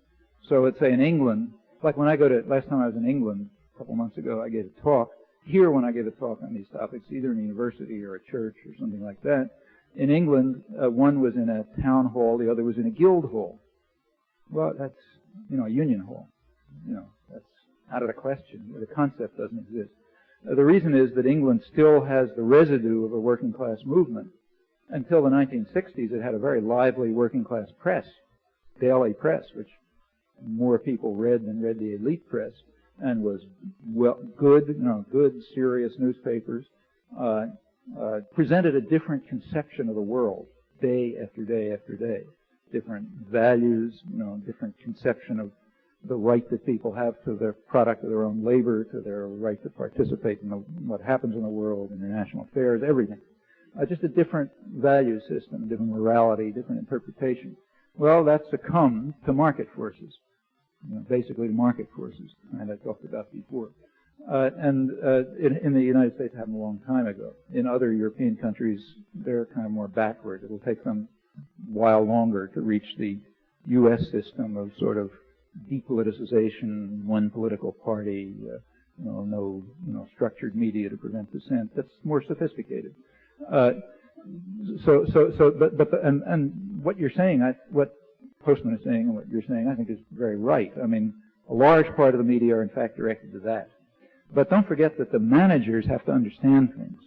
So let's say in England, like when I last time I was in England, a couple months ago, I gave a talk. Here, when I give a talk on these topics, either in a university or a church or something like that, in England, one was in a town hall, the other was in a guild hall. Well, that's, you know, a union hall. You know, that's out of the question. The concept doesn't exist. The reason is that England still has the residue of a working class movement. Until the 1960s, it had a very lively working class press, daily press, which more people read than read the elite press, and was good, you know, good, serious newspapers, presented a different conception of the world day after day after day. Different values, you know, different conception of the right that people have to their product of their own labor, to their right to participate in what happens in the world, international affairs, everything. Just a different value system, different morality, different interpretation. Well, that succumbed to market forces. You know, basically market forces, and I talked about before. In the United States, it happened a long time ago. In other European countries, they're kind of more backward. It'll take them a while longer to reach the U.S. system of sort of depoliticization, one political party, no structured media to prevent dissent. That's more sophisticated. But what you're saying, what Postman is saying and what you're saying, I think is very right. I mean, a large part of the media are in fact directed to that. But don't forget that the managers have to understand things.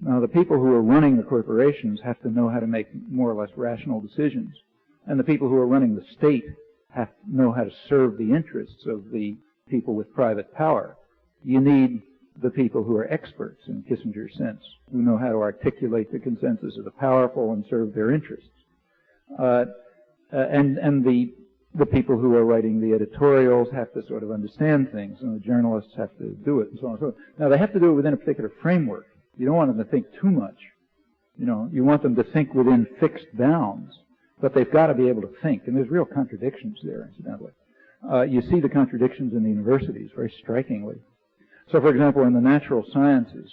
Now, the people who are running the corporations have to know how to make more or less rational decisions. And the people who are running the state have to know how to serve the interests of the people with private power. You need the people who are experts in Kissinger's sense, who know how to articulate the consensus of the powerful and serve their interests. And the people who are writing the editorials have to sort of understand things, and the journalists have to do it, and so on and so on. Now, they have to do it within a particular framework. You don't want them to think too much. You know, you want them to think within fixed bounds, but they've got to be able to think, and there's real contradictions there, incidentally. You see the contradictions in the universities very strikingly. So, for example, in the natural sciences,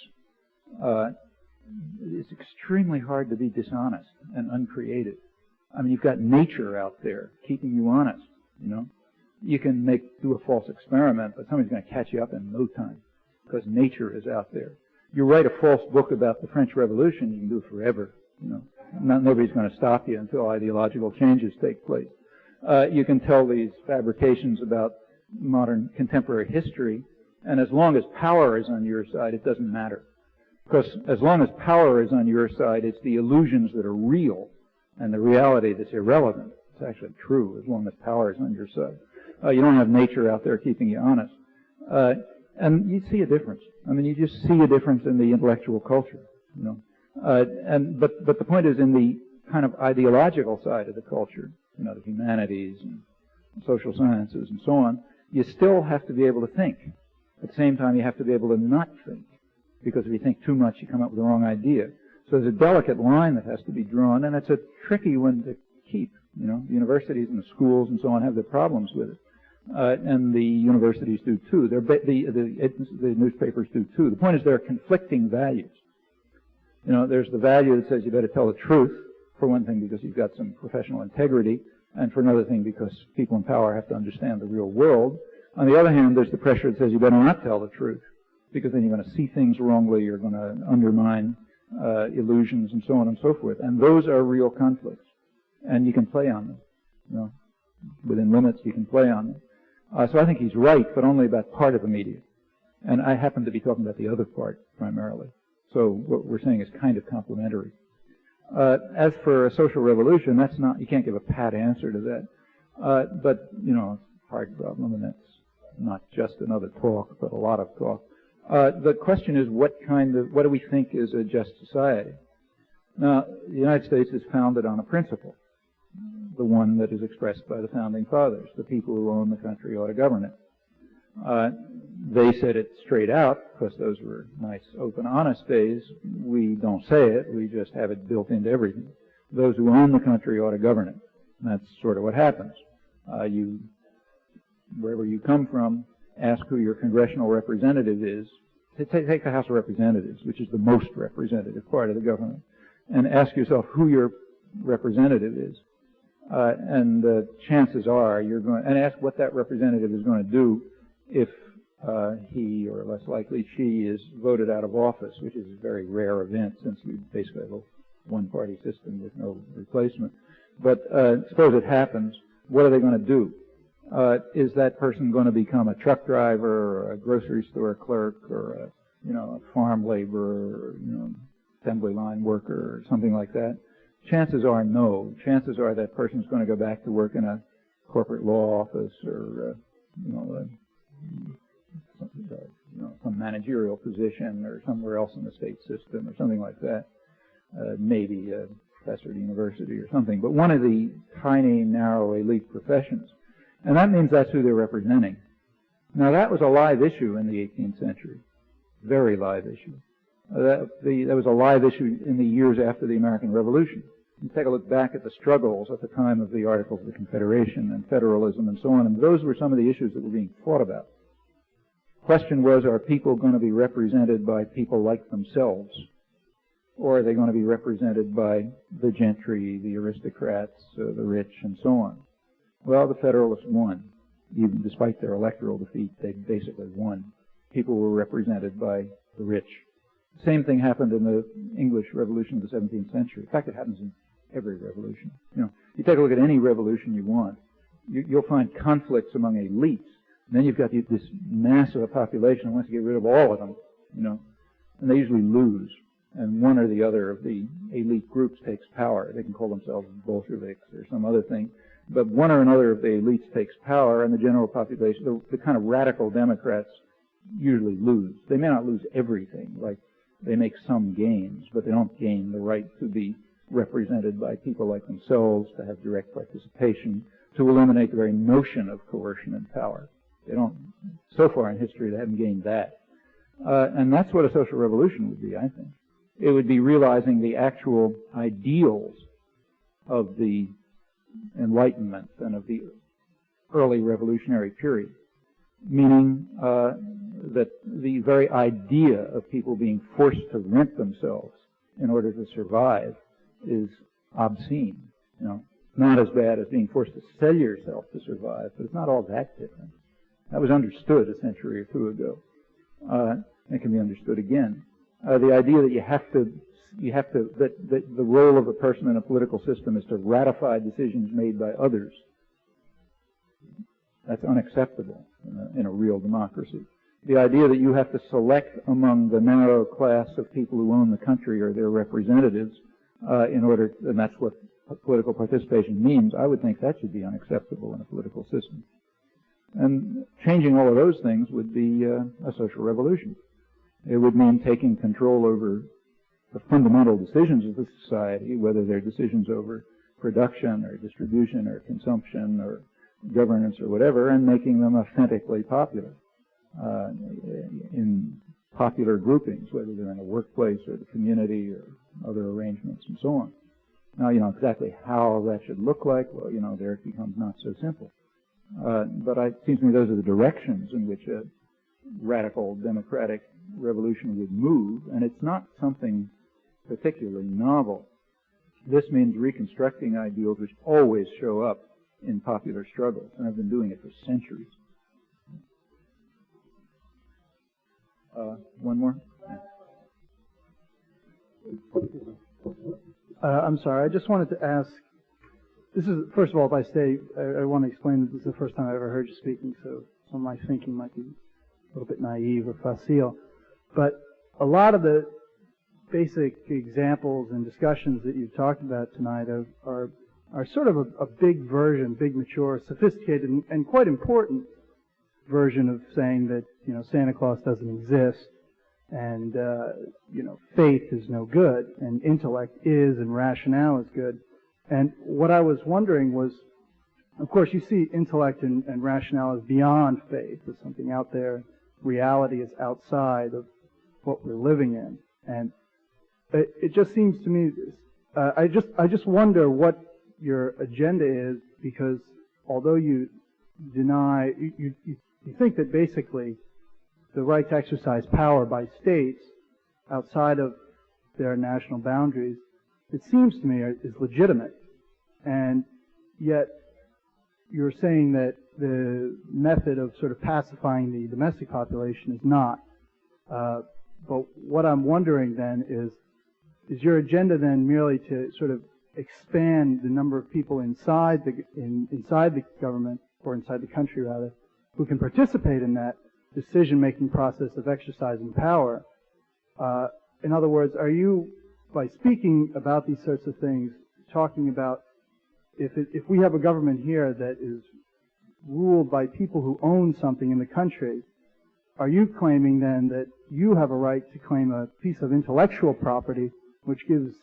it's extremely hard to be dishonest and uncreative. I mean, you've got nature out there keeping you honest, you know. You can do a false experiment, but somebody's going to catch you up in no time because nature is out there. You write a false book about the French Revolution, you can do it forever, you know. Nobody's going to stop you until ideological changes take place. You can tell these fabrications about modern contemporary history, and as long as power is on your side, it doesn't matter. Because as long as power is on your side, it's the illusions that are real and the reality that's irrelevant. It's actually true as long as power is on your side. You don't have nature out there keeping you honest. And you see a difference. I mean, you just see a difference in the intellectual culture, you know. But the point is in the kind of ideological side of the culture, you know, the humanities and social sciences and so on, you still have to be able to think. At the same time, you have to be able to not think. Because if you think too much, you come up with the wrong idea. So there's a delicate line that has to be drawn, and it's a tricky one to keep. You know, the universities and the schools and so on have their problems with it. And the universities do too. The newspapers do too. The point is there are conflicting values. You know, there's the value that says you better tell the truth, for one thing because you've got some professional integrity, and for another thing because people in power have to understand the real world. On the other hand, there's the pressure that says you better not tell the truth, because then you're going to see things wrongly, you're going to undermine illusions and so on and so forth. And those are real conflicts. And you can play on them. You know, within limits, you can play on them. So I think he's right, but only about part of the media. And I happen to be talking about the other part primarily. So what we're saying is kind of complementary. As for a social revolution, that's not, you can't give a pat answer to that. But, you know, it's a hard problem, and that's not just another talk, but a lot of talk. The question is what do we think is a just society? Now, the United States is founded on a principle, the one that is expressed by the Founding Fathers. The people who own the country ought to govern it. They said it straight out, because those were nice, open, honest days. We don't say it, we just have it built into everything. Those who own the country ought to govern it. And that's sort of what happens. Wherever you come from, ask who your congressional representative is. Take the House of Representatives, which is the most representative part of the government, and ask yourself who your representative is. And chances are you're going, and ask what that representative is going to do if he, or less likely she, is voted out of office, which is a very rare event since we basically have a one-party system with no replacement. But suppose it happens, what are they going to do? Is that person going to become a truck driver, or a grocery store clerk, or a farm laborer, or assembly line worker, or something like that? Chances are no. Chances are that person's going to go back to work in a corporate law office, or some managerial position, or somewhere else in the state system, or something like that. Maybe a professor at a university or something. But one of the tiny, narrow, elite professions. And that means that's who they're representing. Now, that was a live issue in the 18th century. Very live issue. That was a live issue in the years after the American Revolution. You take a look back at the struggles at the time of the Articles of the Confederation and federalism and so on, and those were some of the issues that were being fought about. The question was, are people going to be represented by people like themselves? Or are they going to be represented by the gentry, the aristocrats, the rich, and so on? Well, the Federalists won. Even despite their electoral defeat, they basically won. People were represented by the rich. The same thing happened in the English Revolution of the 17th century. In fact, it happens in every revolution. You take a look at any revolution you want, you'll find conflicts among elites. And then you've got this mass of a population who wants to get rid of all of them, and they usually lose. And one or the other of the elite groups takes power. They can call themselves Bolsheviks or some other thing. But one or another of the elites takes power, and the general population, the kind of radical Democrats, usually lose. They may not lose everything, like they make some gains, but they don't gain the right to be represented by people like themselves, to have direct participation, to eliminate the very notion of coercion and power. They don't, so far in history, they haven't gained that. And that's what a social revolution would be, I think. It would be realizing the actual ideals of the Enlightenment and of the early revolutionary period. meaning that the very idea of people being forced to rent themselves in order to survive is obscene. You know, not as bad as being forced to sell yourself to survive, but it's not all that different. That was understood a century or two ago. It can be understood again. The idea that that the role of a person in a political system is to ratify decisions made by others. That's unacceptable in a real democracy. The idea that you have to select among the narrow class of people who own the country or their representatives in order, and that's what political participation means, I would think that should be unacceptable in a political system. And changing all of those things would be a social revolution. It would mean taking control over the fundamental decisions of the society, whether they're decisions over production or distribution or consumption or governance or whatever, and making them authentically popular in popular groupings, whether they're in a workplace or the community or other arrangements and so on. Now, you know, exactly how that should look like, well, you know, there it becomes not so simple. But it seems to me those are the directions in which a radical democratic revolution would move, and it's not something particularly novel. This means reconstructing ideals which always show up in popular struggles, and I've been doing it for centuries. One more? I'm sorry, I just wanted to ask, this is, first of all, if I say, I want to explain that this is the first time I ever heard you speaking, so some of my thinking might be a little bit naive or facile. But a lot of the basic examples and discussions that you've talked about tonight are sort of a big version, big, mature, sophisticated, and quite important version of saying that, you know, Santa Claus doesn't exist, and, you know, faith is no good, and intellect is, and rationale is good. And what I was wondering was, of course, you see intellect and rationale as beyond faith, as something out there. Reality is outside of what we're living in. And it just seems to me, I just wonder what your agenda is, because although you deny, you think that basically the right to exercise power by states outside of their national boundaries, it seems to me, is legitimate. And yet you're saying that the method of sort of pacifying the domestic population is not. But what I'm wondering then is your agenda then merely to sort of expand the number of people inside the government, or inside the country rather, who can participate in that decision-making process of exercising power? In other words, are you, by speaking about these sorts of things, talking about if we have a government here that is ruled by people who own something in the country, are you claiming then that you have a right to claim a piece of intellectual property, which gives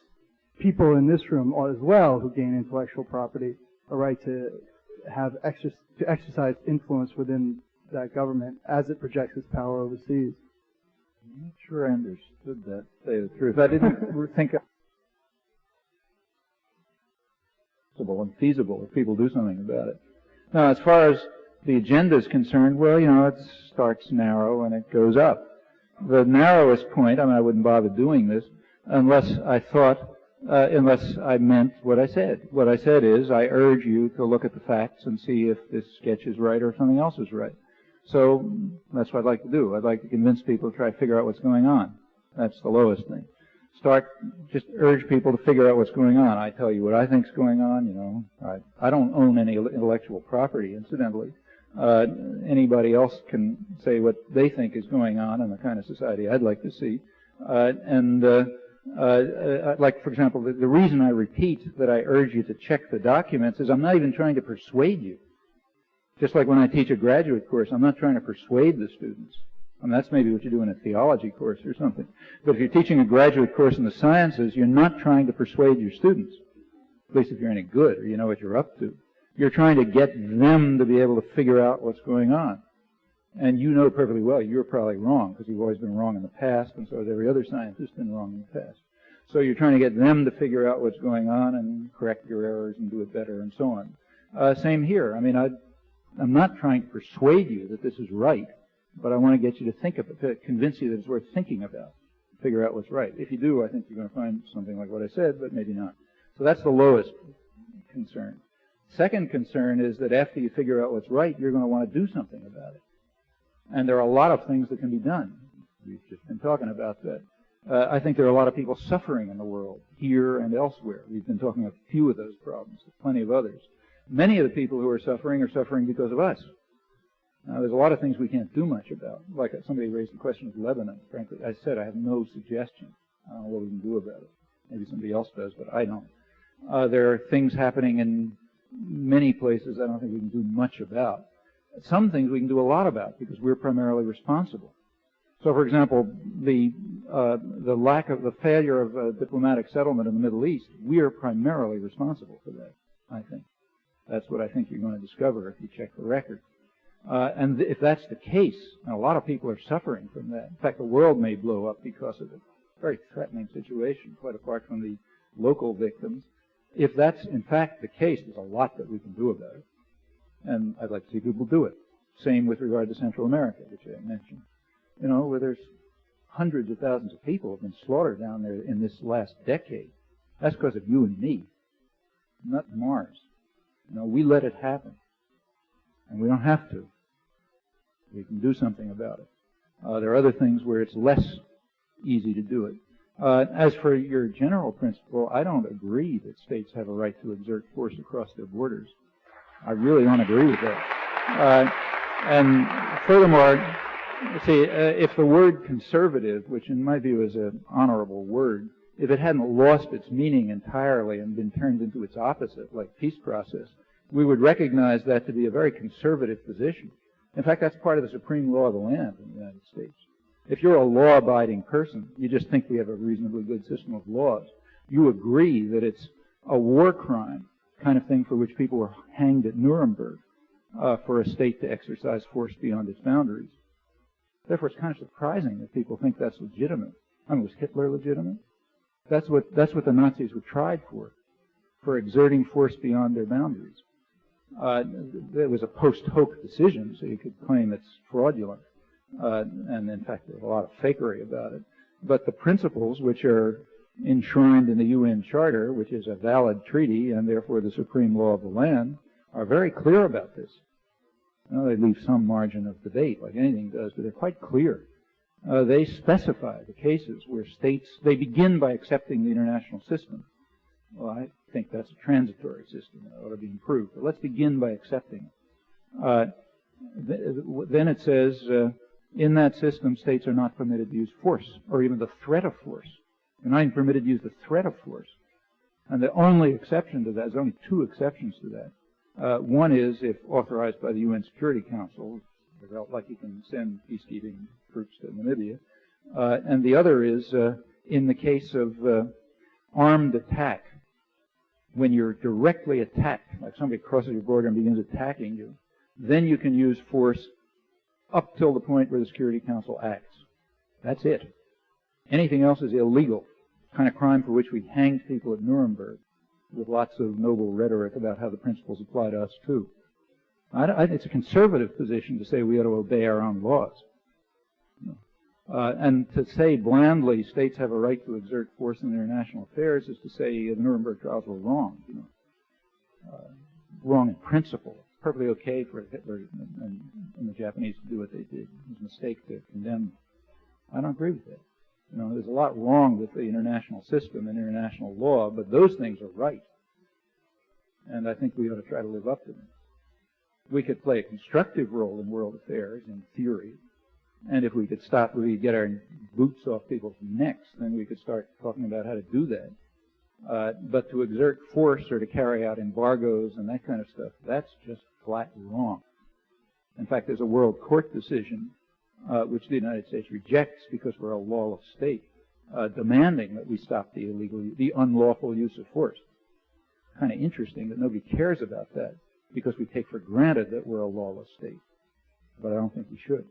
people in this room as well who gain intellectual property a right to have exercise influence within that government as it projects its power overseas? I'm not sure I understood that, to say the truth. I didn't think it was possible and feasible if people do something about it. Now, as far as the agenda is concerned, well, you know, it starts narrow and it goes up. The narrowest point, I mean, I wouldn't bother doing this unless I meant what I said. What I said is, I urge you to look at the facts and see if this sketch is right or if something else is right. So that's what I'd like to do. I'd like to convince people to try to figure out what's going on. That's the lowest thing. Just urge people to figure out what's going on. I tell you what I think's going on, you know. I don't own any intellectual property, incidentally. Anybody else can say what they think is going on in the kind of society I'd like to see. Like, for example, the reason I repeat that I urge you to check the documents is I'm not even trying to persuade you. Just like when I teach a graduate course, I'm not trying to persuade the students. I mean, that's maybe what you do in a theology course or something. But if you're teaching a graduate course in the sciences, you're not trying to persuade your students, at least if you're any good or you know what you're up to. You're trying to get them to be able to figure out what's going on. And you know perfectly well you're probably wrong, because you've always been wrong in the past, and so has every other scientist been wrong in the past. So you're trying to get them to figure out what's going on and correct your errors and do it better and so on. Same here. I mean, I'm not trying to persuade you that this is right, but I want to get you to think of it, to convince you that it's worth thinking about, figure out what's right. If you do, I think you're going to find something like what I said, but maybe not. So that's the lowest concern. Second concern is that after you figure out what's right, you're going to want to do something about it. And there are a lot of things that can be done. We've just been talking about that. I think there are a lot of people suffering in the world, here and elsewhere. We've been talking about a few of those problems, plenty of others. Many of the people who are suffering because of us. Now, there's a lot of things we can't do much about. Like somebody raised the question of Lebanon. Frankly, I said I have no suggestion. I don't know what we can do about it. Maybe somebody else does, but I don't. There are things happening in many places I don't think we can do much about. Some things we can do a lot about because we're primarily responsible. So, for example, the failure of a diplomatic settlement in the Middle East, we are primarily responsible for that, I think. That's what I think you're going to discover if you check the record. And if that's the case, and a lot of people are suffering from that. In fact, the world may blow up because of it. Very threatening situation, quite apart from the local victims. If that's in fact the case, there's a lot that we can do about it. And I'd like to see people do it. Same with regard to Central America, which I mentioned. You know, where there's hundreds of thousands of people have been slaughtered down there in this last decade. That's because of you and me, not Mars. You know, we let it happen. And we don't have to. We can do something about it. There are other things where it's less easy to do it. As for your general principle, I don't agree that states have a right to exert force across their borders. I really don't agree with that. And furthermore, see, if the word conservative, which in my view is an honorable word, if it hadn't lost its meaning entirely and been turned into its opposite, like peace process, we would recognize that to be a very conservative position. In fact, that's part of the supreme law of the land in the United States. If you're a law-abiding person, you just think we have a reasonably good system of laws. You agree that it's a war crime kind of thing for which people were hanged at Nuremberg for a state to exercise force beyond its boundaries. Therefore, it's kind of surprising that people think that's legitimate. I mean, was Hitler legitimate? That's what the Nazis were tried for exerting force beyond their boundaries. It was a post hoc decision, so you could claim it's fraudulent. And in fact, there's a lot of fakery about it. But the principles which are enshrined in the UN Charter, which is a valid treaty and therefore the supreme law of the land, are very clear about this. Now, they leave some margin of debate, like anything does, but they're quite clear. They specify the cases where states, they begin by accepting the international system. Well, I think that's a transitory system that ought to be improved, but let's begin by accepting it. Then it says, in that system, states are not permitted to use force, or even the threat of force. They're not even permitted to use the threat of force. And the only exception to that, there's only two exceptions to that. One is if authorized by the UN Security Council, like you can send peacekeeping troops to Namibia. And the other is in the case of armed attack. When you're directly attacked, like somebody crosses your border and begins attacking you, then you can use force up till the point where the Security Council acts. That's it. Anything else is illegal, kind of crime for which we hanged people at Nuremberg with lots of noble rhetoric about how the principles apply to us too. It's a conservative position to say we ought to obey our own laws. And to say blandly states have a right to exert force in international affairs is to say the Nuremberg trials were wrong. Wrong in principle. It's perfectly okay for Hitler and the Japanese to do what they did. It was a mistake to condemn them. I don't agree with that. There's a lot wrong with the international system and international law, but those things are right. And I think we ought to try to live up to them. We could play a constructive role in world affairs, in theory. And if we could get our boots off people's necks, then we could start talking about how to do that. But to exert force or to carry out embargoes and that kind of stuff, that's just flat wrong. In fact, there's a World Court decision which the United States rejects because we're a lawless state, demanding that we stop the unlawful use of force. Kind of interesting that nobody cares about that because we take for granted that we're a lawless state. But I don't think we should.